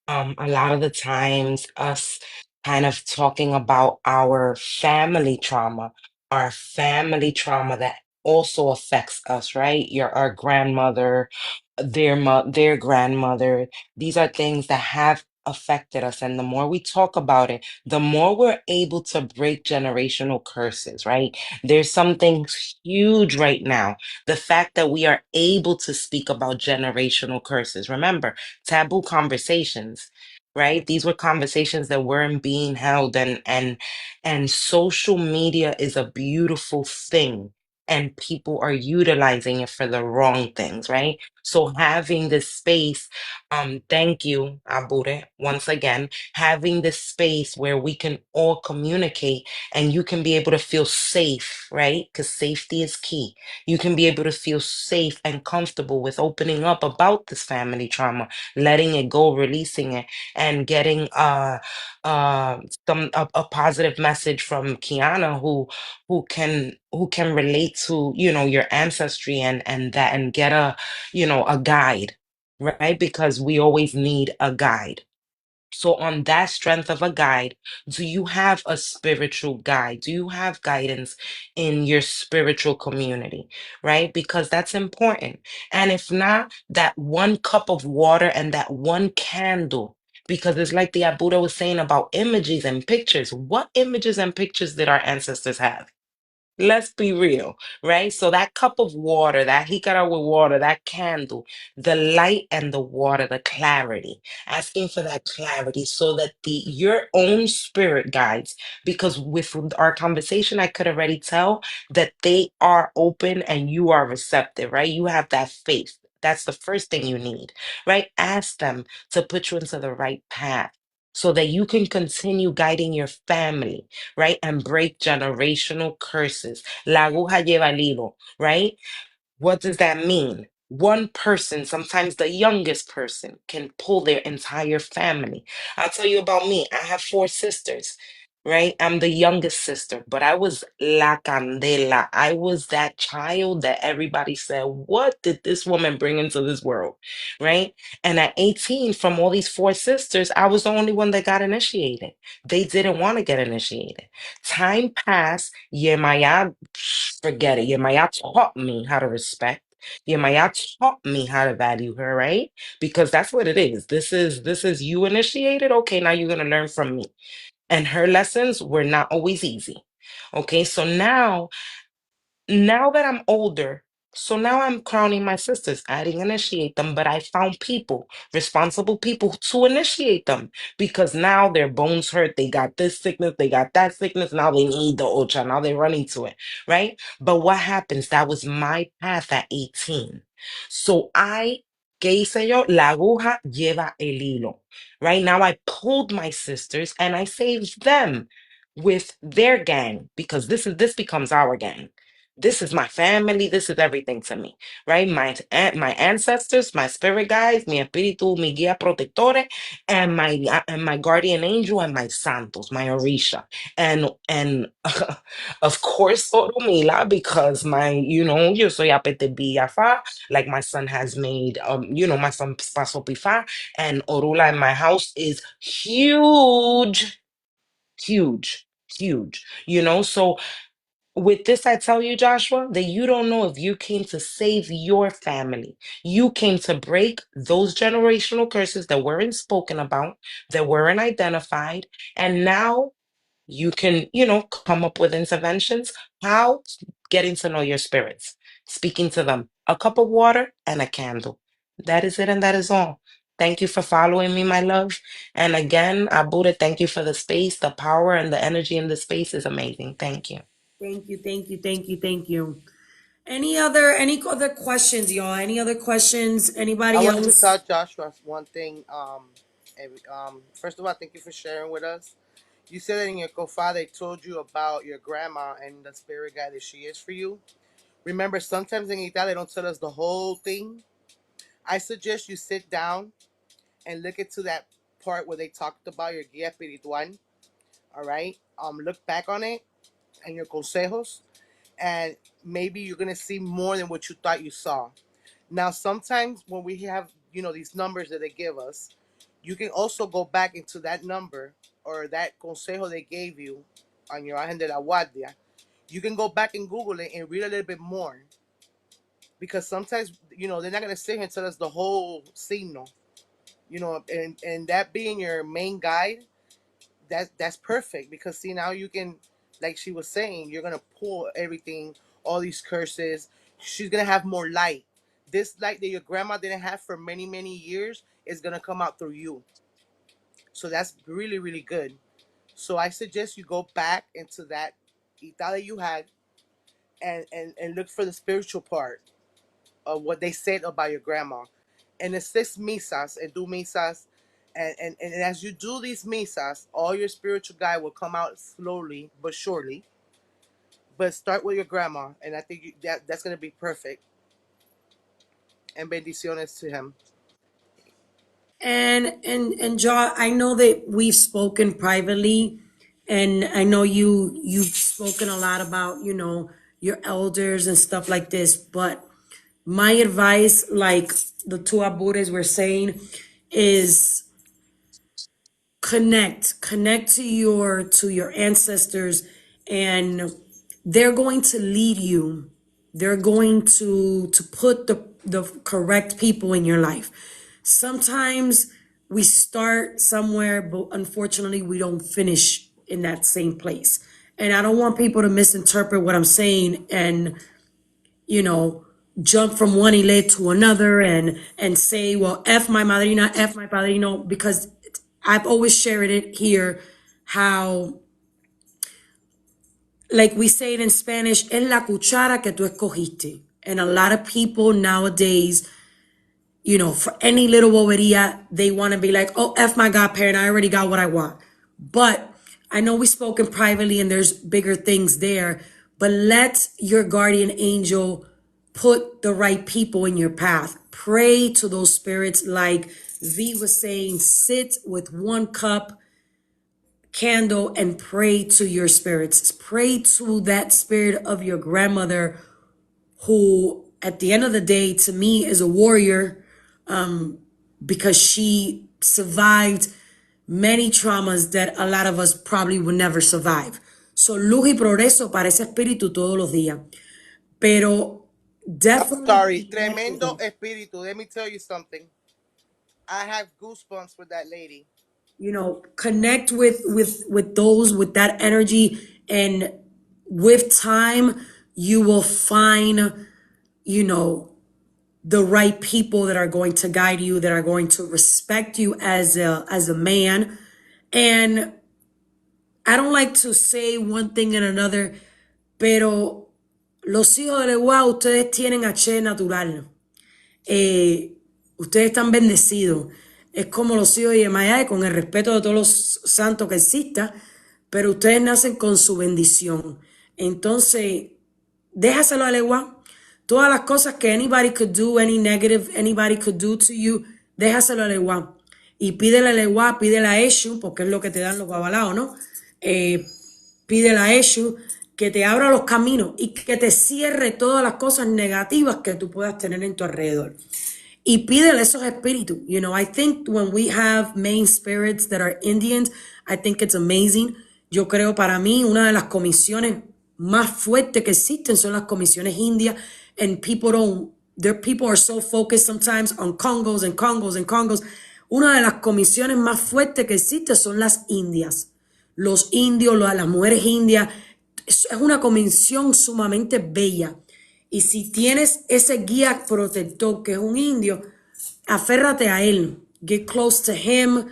A lot of the times us kind of talking about our family trauma that also affects us, right? Our grandmother, their grandmother. These are things that have affected us. And the more we talk about it, the more we're able to break generational curses, right? There's something huge right now. The fact that we are able to speak about generational curses. Remember, taboo conversations, right? These were conversations that weren't being held, and social media is a beautiful thing, and people are utilizing it for the wrong things, right? So having this space, thank you, Abure, once again, having this space where we can all communicate and you can be able to feel safe, right? Because safety is key. You can be able to feel safe and comfortable with opening up about this family trauma, letting it go, releasing it, and getting a positive message from Kiana, who can relate to, your ancestry, and get a guide, right? Because we always need a guide. So, on that strength of a guide, do you have a spiritual guide? Do you have guidance in your spiritual community, right? Because that's important. And if not, that one cup of water and that one candle, because it's like the Abuddha was saying about images and pictures. What images and pictures did our ancestors have? Let's be real, right? So that cup of water, that jicara with water, that candle, the light and the water, the clarity, asking for that clarity so that your own spirit guides, because with our conversation, I could already tell that they are open and you are receptive, right? You have that faith. That's the first thing you need, right? Ask them to put you into the right path so that you can continue guiding your family, right? And break generational curses. La aguja lleva el hilo, right? What does that mean? One person, sometimes the youngest person, can pull their entire family. I'll tell you about me. I have four sisters, right? I'm the youngest sister, but I was la candela. I was that child that everybody said, what did this woman bring into this world, right? And at 18, from all these four sisters, I was the only one that got initiated. They didn't want to get initiated. Time passed. Yemaya, forget it. Yemaya taught me how to respect. Yemaya taught me how to value her, right? Because that's what it is. This is you initiated. Okay, now you're gonna learn from me. And her lessons were not always easy. Okay, so now that I'm older, so now I'm crowning my sisters. I didn't initiate them, but I found people, responsible people to initiate them because now their bones hurt. They got this sickness, they got that sickness. Now they need the ocha. Now they're running to it, right? But what happens? That was my path at 18. So ¿qué hice yo? La aguja lleva el hilo. Right now, I pulled my sisters and I saved them with their gang because this becomes our gang. This is my family. This is everything to me, right? My ancestors, my spirit guides, mi espíritu, mi guía protectore, and my guardian angel and my santos, my orisha, and of course Orumila because yo soy apete biafa, like my son has made my son paso pifa, and Orula in my house is huge, huge, huge. So with this, I tell you, Joshua, that you don't know if you came to save your family. You came to break those generational curses that weren't spoken about, that weren't identified. And now you can, come up with interventions. How? Getting to know your spirits, speaking to them, a cup of water and a candle. That is it, and that is all. Thank you for following me, my love. And again, Abuda, thank you for the space, the power, and the energy in the space is amazing. Thank you. Thank you, thank you, thank you, thank you. Any other questions, y'all? Any other questions? I Anybody wanted to else? tell Joshua one thing. First of all, thank you for sharing with us. You said that in your co-father told you about your grandma and the spirit guide that she is for you. Remember, sometimes in Italy they don't tell us the whole thing. I suggest you sit down and look into that part where they talked about your guía espiritual. All right. Look back on it and your consejos, and maybe you're gonna see more than what you thought you saw. Now, sometimes when we have these numbers that they give us, You can also go back into that number or that consejo they gave you on your Ángel de la Guardia. You can go back and Google it and read a little bit more, because sometimes, they're not going to sit here and tell us the whole signal, and that being your main guide, that's perfect, because see, now you can, like she was saying, you're going to pull everything, all these curses. She's going to have more light. This light that your grandma didn't have for many, many years is going to come out through you. So that's really, really good. So I suggest you go back into that Ita that you had, and look for the spiritual part of what they said about your grandma. And assist misas and do misas. And as you do these misas, all your spiritual guide will come out slowly but surely. But start with your grandma, and I think that's going to be perfect. And bendiciones to him. And Jaw, I know that we've spoken privately, and I know you've spoken a lot about, your elders and stuff like this, but my advice, like the two Abures were saying, is connect to your ancestors, and they're going to lead you. They're going to put the correct people in your life. Sometimes we start somewhere, but unfortunately we don't finish in that same place. And I don't want people to misinterpret what I'm saying and, jump from one ile to another and say, well, F my madrina, F my padrino, because I've always shared it here how, like we say it in Spanish, es la cuchara que tú escogiste. And a lot of people nowadays, for any little boberia, they want to be like, oh, F my godparent, I already got what I want. But I know we've spoken privately and there's bigger things there, but let your guardian angel put the right people in your path. Pray to those spirits, like V was saying, sit with 1 cup candle and pray to your spirits. Pray to that spirit of your grandmother, who at the end of the day, to me, is a warrior, because she survived many traumas that a lot of us probably would never survive. So luz y progreso para ese espíritu todos los días. Pero definitely. Sorry, tremendo espíritu. Let me tell you something. I have goosebumps with that lady. Connect with those, with that energy, and with time you will find, the right people that are going to guide you, that are going to respect you as a man. And I don't like to say one thing and another, pero los hijos de Leguá, ustedes tienen H natural. Ustedes están bendecidos. Es como los hijos de Yemayá, con el respeto de todos los santos que exista, pero ustedes nacen con su bendición. Entonces, déjaselo a Leguá. Todas las cosas que anybody could do, any negative anybody could do to you, déjaselo a Leguá. Y pídele a Leguá, pídele a Eshu, porque es lo que te dan los babalaos, ¿no? Pídele a Eshu que te abra los caminos y que te cierre todas las cosas negativas que tú puedas tener en tu alrededor. Y pídele esos espíritus. I think when we have main spirits that are Indians, I think it's amazing. Yo creo, para mí, una de las comisiones más fuertes que existen son las comisiones indias. And people are so focused sometimes on Congos and Congos and Congos. Una de las comisiones más fuertes que existen son las indias. Los indios, las mujeres indias. Es una comisión sumamente bella. Y si tienes ese guía protector que es un indio, aférrate a él. Get close to him,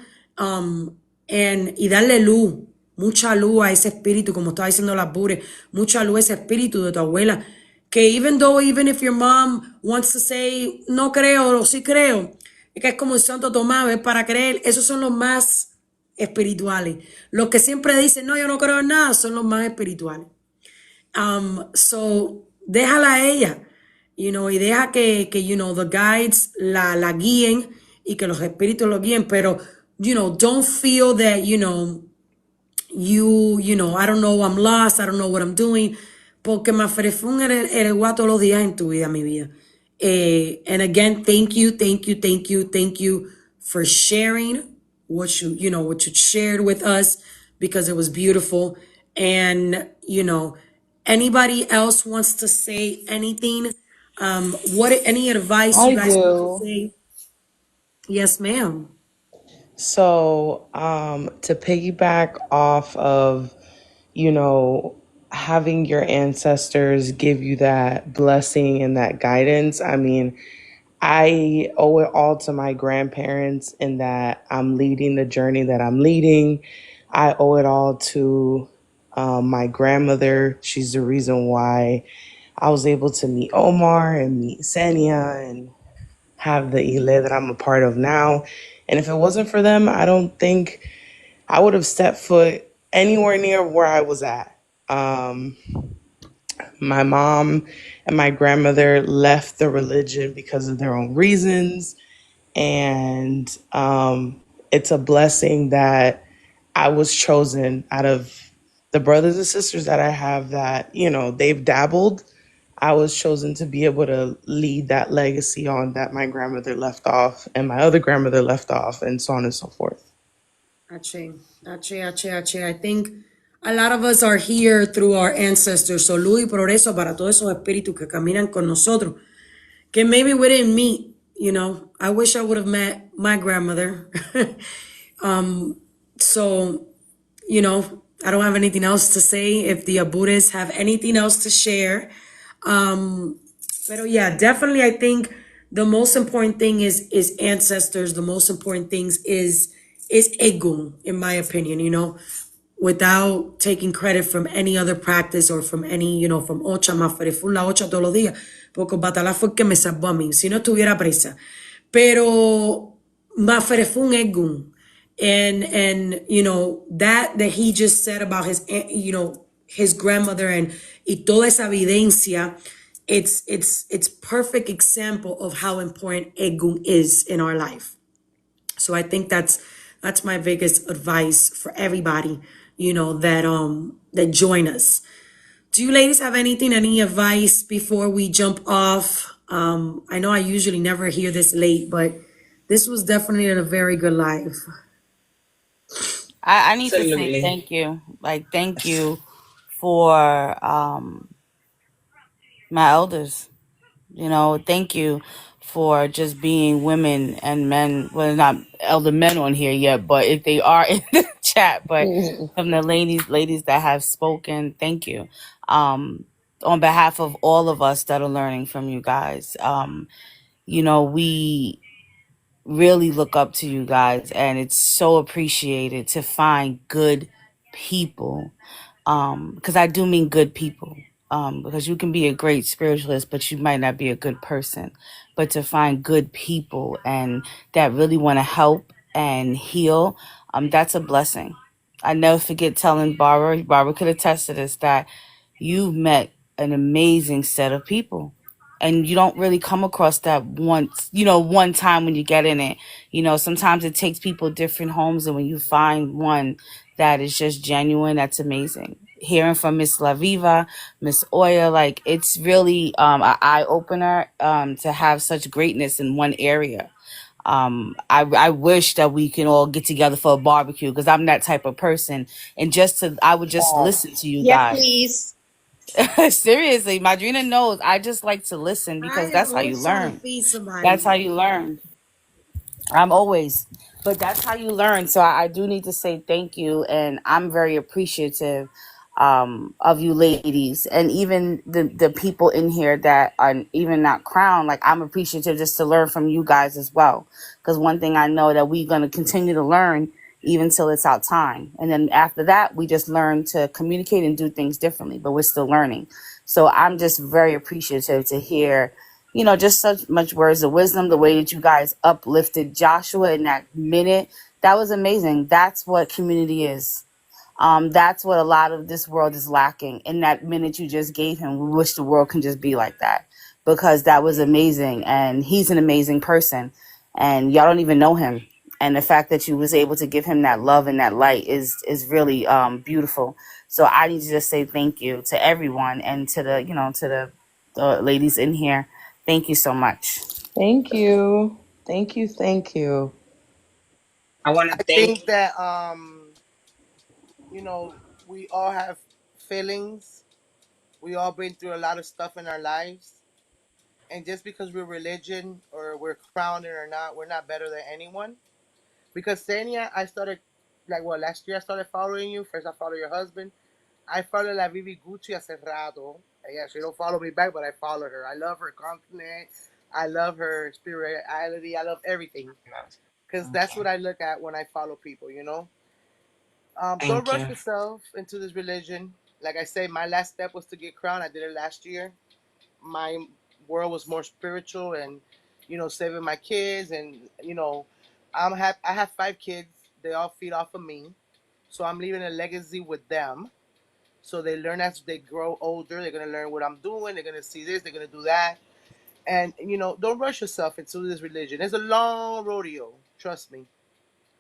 y darle luz, mucha luz a ese espíritu, como estaba diciendo las Bures, mucha luz a ese espíritu de tu abuela. Que even if your mom wants to say, no creo o sí creo, es que es como el Santo Tomás, es para creer, esos son los más espirituales. Los que siempre dicen, no, yo no creo en nada, son los más espirituales. So, déjala a ella, y deja que the guides la guíen y que los espíritus lo guíen, pero, don't feel that, I don't know, I'm lost, I don't know what I'm doing, porque Maferefun eres guato todos los días en tu vida, mi vida. And again, thank you for sharing what you shared with us, because it was beautiful. And anybody else wants to say anything? What any advice you I guys want to do. say? Yes, ma'am. So, to piggyback off of, you know, having your ancestors give you that blessing and that guidance, I mean, I owe it all to my grandparents in that I'm leading the journey that I'm leading. I owe it all to my grandmother. She's the reason why I was able to meet Omar and meet Senia and have the Ile that I'm a part of now. And if it wasn't for them, I don't think I would have stepped foot anywhere near where I was at. Um, my mom and my grandmother left the religion because of their own reasons. And it's a blessing that I was chosen out of the brothers and sisters that I have that, they've dabbled. I was chosen to be able to lead that legacy on that my grandmother left off and my other grandmother left off, and so on and so forth. Ache, ache. I think a lot of us are here through our ancestors. So luz y progreso para todos esos espíritus que caminan con nosotros. Que maybe we didn't meet, I wish I would have met my grandmother. So, I don't have anything else to say. If the Buddhists have anything else to share. But yeah, definitely I think the most important thing is ancestors. The most important things is Egun, in my opinion, without taking credit from any other practice or from any, from Ocha, Mafere, fue la Ocha todos los días, porque Batalá fue que me salvó a mí, si no estuviera presa. Pero Mafere fue un Egun. And that he just said about his, his grandmother and y toda esa evidencia, it's perfect example of how important Egun is in our life. So I think that's my biggest advice for everybody, that join us. Do you ladies have any advice before we jump off? I know I usually never hear this late, but this was definitely a very good live. I need to say Absolutely. thank you. Like, thank you for my elders. Thank you for just being women and men. Well, not elder men on here yet, but if they are in the chat, but from the ladies that have spoken, thank you. On behalf of all of us that are learning from you guys, we really look up to you guys, and it's so appreciated to find good people, because I do mean good people, because you can be a great spiritualist but you might not be a good person. But to find good people and that really want to help and heal, that's a blessing. I never forget telling Barbara could attest to this, that you've met an amazing set of people, and you don't really come across that once, one time when you get in it. Sometimes it takes people different homes, and when you find one that is just genuine, that's amazing. Hearing from Miss La Viva, Miss Oya, like, it's really an eye opener, to have such greatness in one area. I wish that we can all get together for a barbecue, because I'm that type of person, and I would just listen to you Yeah, guys. please. Seriously, Madrina knows I just like to listen, because that's how you learn. That's how you learn. I'm always, but that's how you learn. So I do need to say thank you, and I'm very appreciative of you ladies, and even the people in here that are even not crowned. Like, I'm appreciative just to learn from you guys as well, because one thing I know that we're going to continue to learn even till it's our time, and then after that we just learn to communicate and do things differently, but we're still learning. So I'm just very appreciative to hear just such much words of wisdom, the way that you guys uplifted Joshua in that minute. That was amazing. That's what community is. That's what a lot of this world is lacking. In that minute you just gave him, we wish the world can just be like that, because that was amazing. And he's an amazing person, and y'all don't even know him. And the fact that you was able to give him that love and that light is really beautiful. So I need to just say thank you to everyone, and to the ladies in here. Thank you so much. Thank you. Thank you. Thank you. I want to I thank think that you know, we all have feelings. We all been through a lot of stuff in our lives, and just because we're religion or we're crowned or not, we're not better than anyone. Because Senia, I started like what last year I started following you. First I followed your husband. I follow La Vivi Gucci hace rato. Yeah, she don't follow me back, but I follow her. I love her continent. I love her spirituality. I love everything. Because that's okay. what I look at when I follow people, you know? Don't Thank rush you. yourself into this religion. Like I say, my last step was to get crowned. I did it last year. My world was more spiritual and, you know, saving my kids. And, you know, I have 5 kids. They all feed off of me. So I'm leaving a legacy with them. So they learn as they grow older. They're gonna learn what I'm doing. They're gonna see this. They're gonna do that. And you know, don't rush yourself into this religion. It's a long rodeo. Trust me,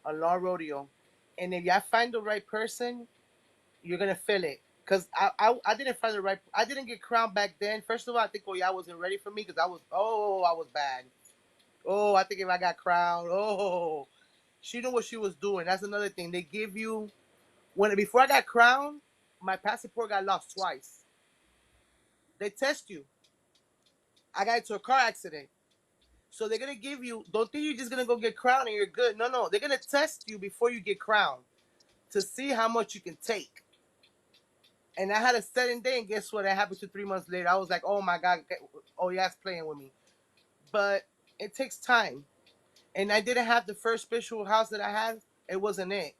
a long rodeo. And if y'all find the right person, you're gonna feel it. Cause I didn't find the right. I didn't get crowned back then. First of all, I think y'all wasn't ready for me because I was bad. Oh, I think if I got crowned, oh, she knew what she was doing. That's another thing. They give you when before I got crowned, my passport got lost twice. They test you. I got into a car accident. So they're gonna give you. Don't think you're just gonna go get crowned and you're good. No, no. They're gonna test you before you get crowned to see how much you can take. And I had a certain day, and guess what? That happened to 3 months later. I was like, oh my god, oh yeah, it's playing with me. But it takes time. And I didn't have the first spiritual house that I had. It wasn't it.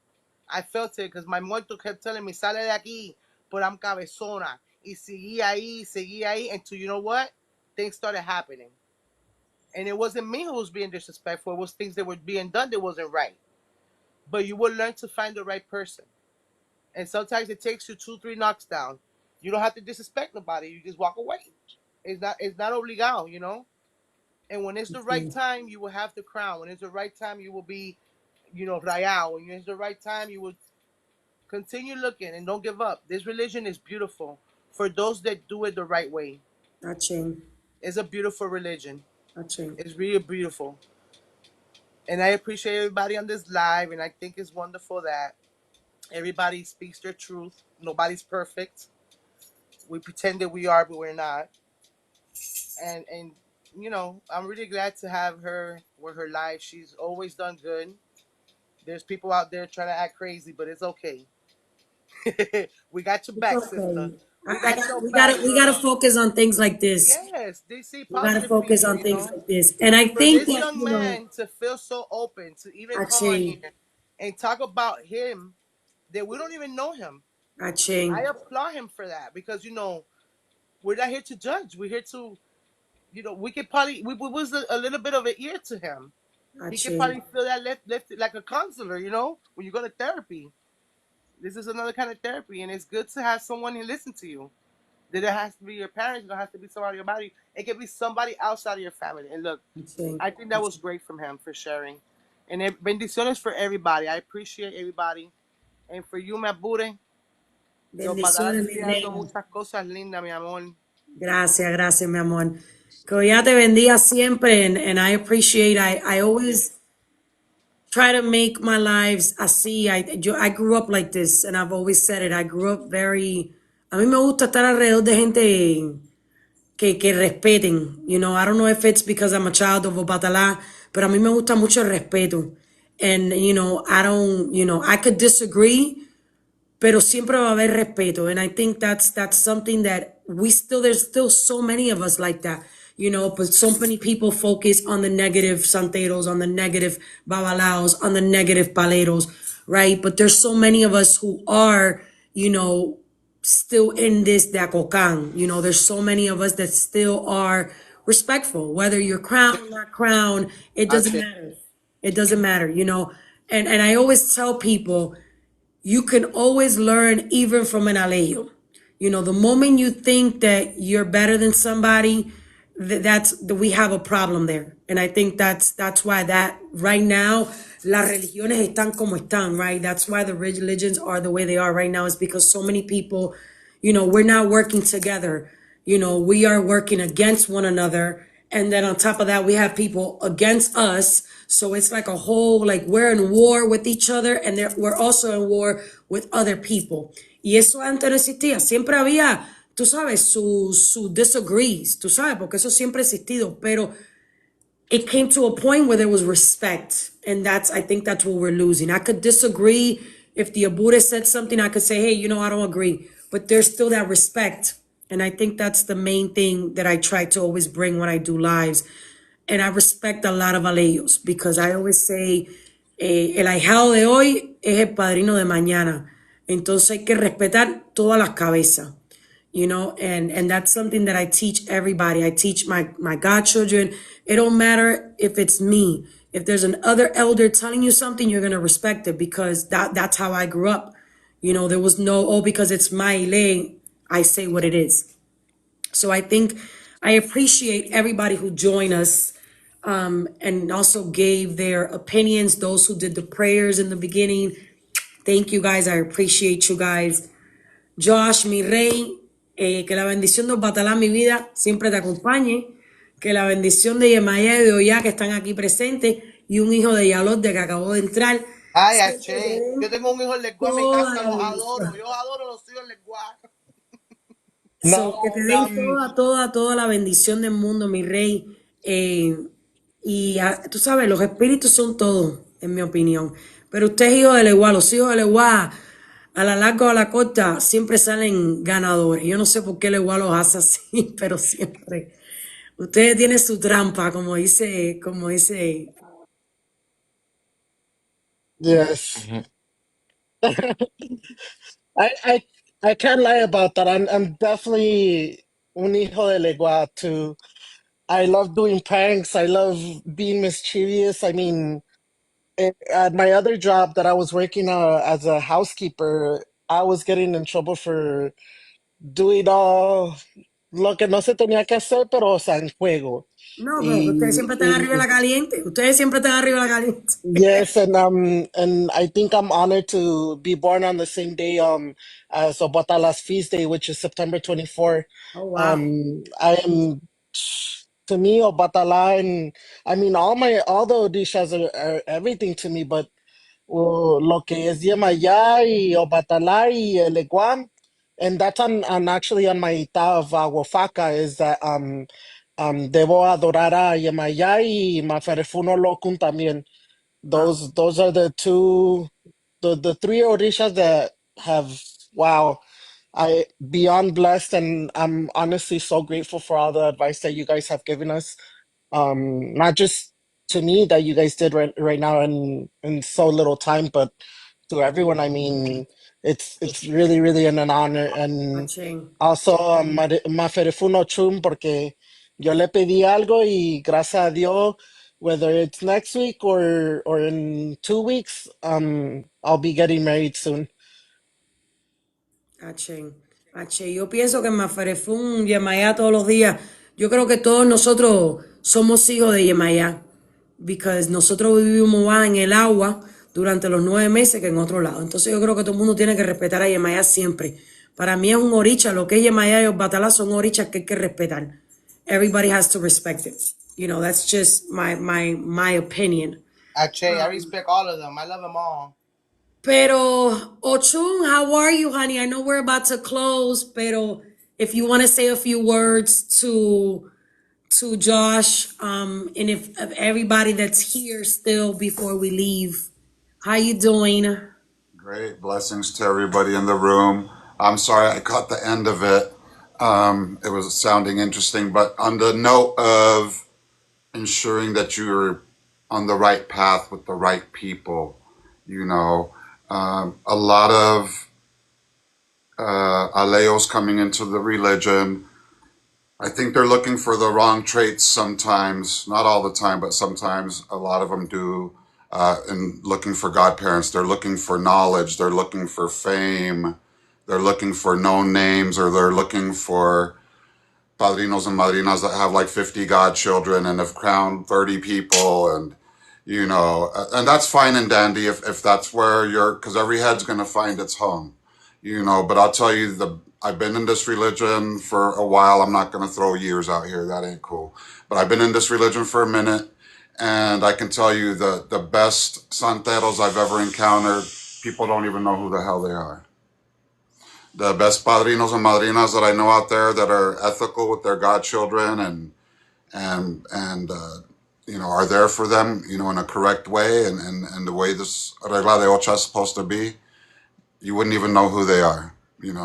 I felt it because my muerto kept telling me, sale de aquí, but I'm cabezona. Y seguí ahí, until you know what? Things started happening. And it wasn't me who was being disrespectful. It was things that were being done that wasn't right. But you will learn to find the right person. And sometimes it takes you 2, 3 knocks down. You don't have to disrespect nobody. You just walk away. It's not obligado, you know? And when it's the right time, you will have the crown. When it's the right time, you will be, you know, rayado. When it's the right time, you will continue looking and don't give up. This religion is beautiful for those that do it the right way. Aching. It's a beautiful religion. Aching. It's really beautiful. And I appreciate everybody on this live, and I think it's wonderful that everybody speaks their truth. Nobody's perfect. We pretend that we are, but we're not. And you know, I'm really glad to have her with her life. She's always done good. There's people out there trying to act crazy, but it's okay. We got your It's back, sister. okay. We got your We back, gotta girl. focus on things like this. Yes, they see We gotta positive focus people, on you things know. like this. And I For think this that, young man to feel so open to even come on Aching, here and talk about him that we don't even know him. I Aching, applaud him for that because you know we're not here to judge. We're here to, you know, we could probably we was a little bit of an ear to him. He could Aching. probably feel that left like a counselor, you know, when you go to therapy. This is another kind of therapy, and it's good to have someone who listen to you. That it has to be your parents, it don't have to be somebody about you. It can be somebody outside of your family. And look, Aching. I think that was great from him for sharing. And bendiciones for everybody. I appreciate everybody. And for you, my booty, Dios va a Bendiciones, mi seguir dando reina. muchas cosas lindas, mi amor. Gracias, gracias, mi amor. Que ya te bendiga siempre, and I appreciate. I always try to make my lives así. I grew up like this, and I've always said it. I grew up very. A mí me gusta estar alrededor de gente que respeten. You know, I don't know if it's because I'm a child of Obatalá, pero a mí me gusta mucho el respeto. And, you know, I don't, you know, I could disagree, pero siempre va a haber respeto. And I think that's something that there's still so many of us like that, you know, but so many people focus on the negative santeros, on the negative babalaos, on the negative paleros, right? But there's so many of us who are, you know, still in this Dakokan. You know, there's so many of us that still are respectful, whether you're crowned or not crowned, it That's doesn't it. matter. It doesn't matter, you know. And I always tell people, you can always learn even from an alejo. You know, the moment you think that you're better than somebody, we have a problem there. And I think that's why that right now las religiones están como están, right? That's why the religions are the way they are right now, is because so many people, you know, we're not working together. You know, we are working against one another, And then on top of that, we have people against us. So it's like a whole, like we're in war with each other and we're also in war with other people. Y eso antes no existía. Siempre había, tú sabes, su disagrees, tú sabes, porque eso siempre ha existido. Pero it came to a point where there was respect. And I think that's what we're losing. I could disagree. If the Abuda said something, I could say, hey, I don't agree. But there's still that respect. And I think that's the main thing that I try to always bring when I do lives. And I respect a lot of aleyos because I always say, el ahijado de hoy es el padrino de mañana. Entonces hay que respetar todas las cabezas. And that's something that I teach everybody. I teach my godchildren. It don't matter if it's me. If there's an other elder telling you something, you're gonna respect it because that's how I grew up. There was no, because it's my lay, I say what it is. So I think I appreciate everybody who joined us and also gave their opinions, those who did the prayers in the beginning. Thank you guys. I appreciate you guys. Josh, mi rey, que la bendición de Batalá, mi vida, siempre te acompañe. Que la bendición de Yemaya y de Oya, que están aquí presentes, y un hijo de Yalot, de que acabó de entrar. Ay, siempre te Che, den yo tengo un hijo en Legua, me toda encanta, la los bendición. adoro. Yo adoro los hijos en Legua. So, que te Now, den toda la bendición del mundo, mi rey. Tú sabes, los espíritus son todos, en mi opinión. Pero usted es hijo de Leguá, los hijos de Leguá, a la larga o a la corta, siempre salen ganadores. Yo no sé por qué Leguá los hace así, pero siempre. Ustedes tienen su trampa, como dice. yes. I I can't lie about that. I'm definitely un hijo de legua too. I love doing pranks. I love being mischievous. I mean, at my other job that I was working as a housekeeper, I was getting in trouble for doing all lo que no se tenía que hacer, pero o sea, en juego. No, pero que ustedes Y, siempre están arriba de la y caliente. Ustedes siempre están arriba de la caliente. yes, and I think I'm honored to be born on the same day as Obatala's feast day, which is September 24th. Oh, wow. I am to me Obatala, and I mean all the Odishas are everything to me, but lo que es Yemayá y Obatala y el Eguam, and that's on actually on my ita of Wafaka is that debo adorar a Yemayá y Maferefuno Locum también. Wow. Those are the three Orishas that have, wow, I beyond blessed, and I'm honestly so grateful for all the advice that you guys have given us. Not just to me that you guys did right now in so little time, but to everyone. I mean, it's really really an honor, and Machín. also Maferefuno Chum porque yo le pedí algo y gracias a Dios, whether it's next week or in 2 weeks, I'll be getting married soon. Yo pienso que en Maferefún, Yemayá todos los días. Yo creo que todos nosotros somos hijos de Yemayá. Because nosotros vivimos más en el agua durante los 9 meses que en otro lado. Entonces yo creo que todo el mundo tiene que respetar a Yemayá siempre. Para mí es un oricha. Lo que es Yemayá y Batalá son orichas que hay que respetar. Everybody has to respect it. That's just my opinion. Che, I respect all of them. I love them all. Pero, Ochun, how are you, honey? I know we're about to close, pero if you want to say a few words to Josh, and if of everybody that's here still before we leave, how you doing? Great. Blessings to everybody in the room. I'm sorry I caught the end of it. It was sounding interesting, but on the note of ensuring that you're on the right path with the right people, a lot of aleos coming into the religion, I think they're looking for the wrong traits sometimes, not all the time, but sometimes a lot of them do. And looking for godparents, they're looking for knowledge, they're looking for fame, they're looking for known names, or they're looking for padrinos and madrinas that have like 50 godchildren and have crowned 30 people, and and that's fine and dandy if that's where you're, because every head's going to find its home, but I'll tell you, I've been in this religion for a while. I'm not going to throw years out here. That ain't cool. But I've been in this religion for a minute. And I can tell you the best santeros I've ever encountered, people don't even know who the hell they are. The best padrinos and madrinas that I know out there that are ethical with their godchildren and are there for them, in a correct way and the way this regla de ocha is supposed to be, you wouldn't even know who they are.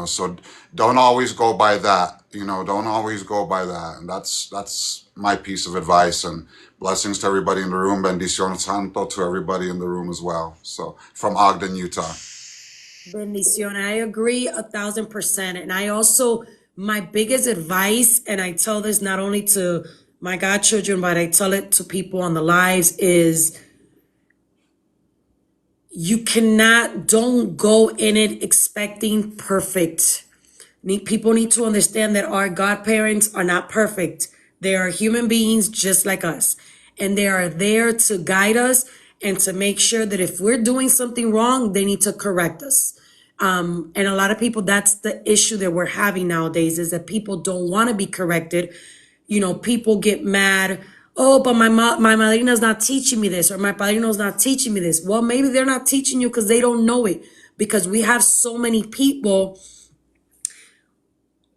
So don't always go by that. Don't always go by that. And that's my piece of advice. And blessings to everybody in the room. Bendición santo to everybody in the room as well. So from Ogden, Utah. Bendición. I agree 1,000%. And I also, my biggest advice, and I tell this not only to my godchildren, but I tell it to people on the lives, is don't go in it expecting perfect. People need to understand that our godparents are not perfect. They are human beings just like us. And they are there to guide us and to make sure that if we're doing something wrong, they need to correct us. And a lot of people, that's the issue that we're having nowadays, is that people don't want to be corrected. People get mad. Oh, but my madrina's not teaching me this, or my padrino's not teaching me this. Well, maybe they're not teaching you because they don't know it. Because we have so many people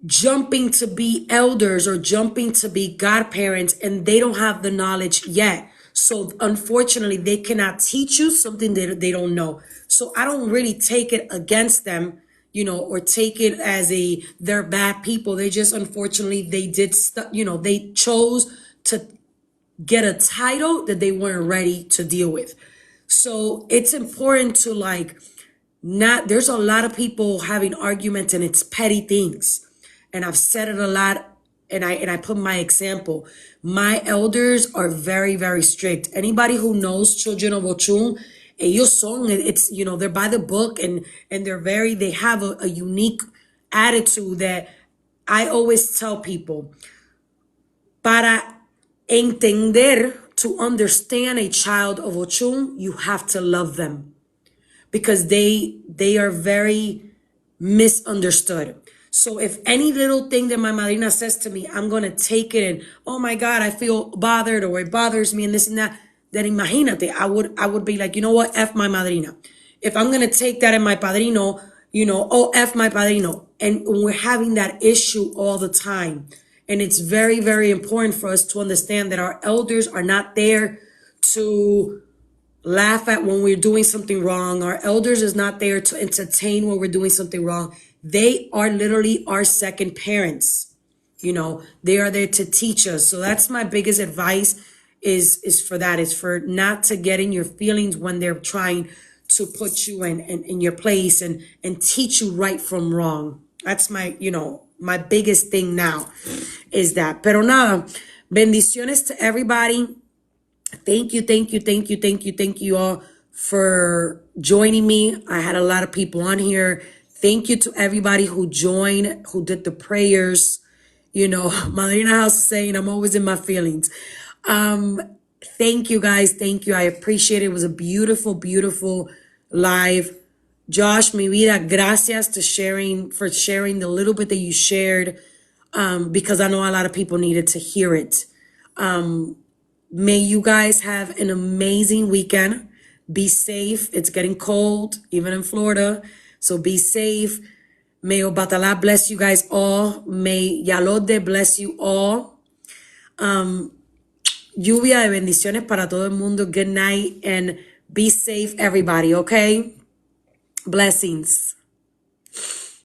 jumping to be elders or jumping to be godparents, and they don't have the knowledge yet. So unfortunately, they cannot teach you something that they don't know. So I don't really take it against them, or take it as they're bad people. They just, unfortunately, they they chose to get a title that they weren't ready to deal with. So it's important to there's a lot of people having arguments and it's petty things. And I've said it a lot, and I put my example. My elders are very, very strict. Anybody who knows Children of Ochun, ellos son, they're by the book, and they have a unique attitude that I always tell people. Para entender, to understand a child of Ochun, you have to love them. Because they are very misunderstood. So if any little thing that my madrina says to me, I'm going to take it and, oh my God, I feel bothered, or it bothers me and this and that, then imagínate, I would be like, you know what, F my madrina. If I'm going to take that in my padrino, F my padrino. And we're having that issue all the time. And it's very, very important for us to understand that our elders are not there to laugh at when we're doing something wrong. Our elders is not there to entertain when we're doing something wrong. They are literally our second parents. They are there to teach us. So that's my biggest advice is for that. Is for not to get in your feelings when they're trying to put you in your place and teach you right from wrong. That's my, my biggest thing now is that. Pero nada, bendiciones to everybody. Thank you all for joining me. I had a lot of people on here. Thank you to everybody who joined, who did the prayers. Madrina House is saying I'm always in my feelings. Thank you guys. Thank you. I appreciate it. It was a beautiful, beautiful live. Josh, mi vida, gracias for sharing the little bit that you shared, because I know a lot of people needed to hear it. May you guys have an amazing weekend. Be safe. It's getting cold, even in Florida. So be safe. May Obatala bless you guys all. May Yalode bless you all. Lluvia de bendiciones para todo el mundo. Good night and be safe, everybody, okay? Blessings.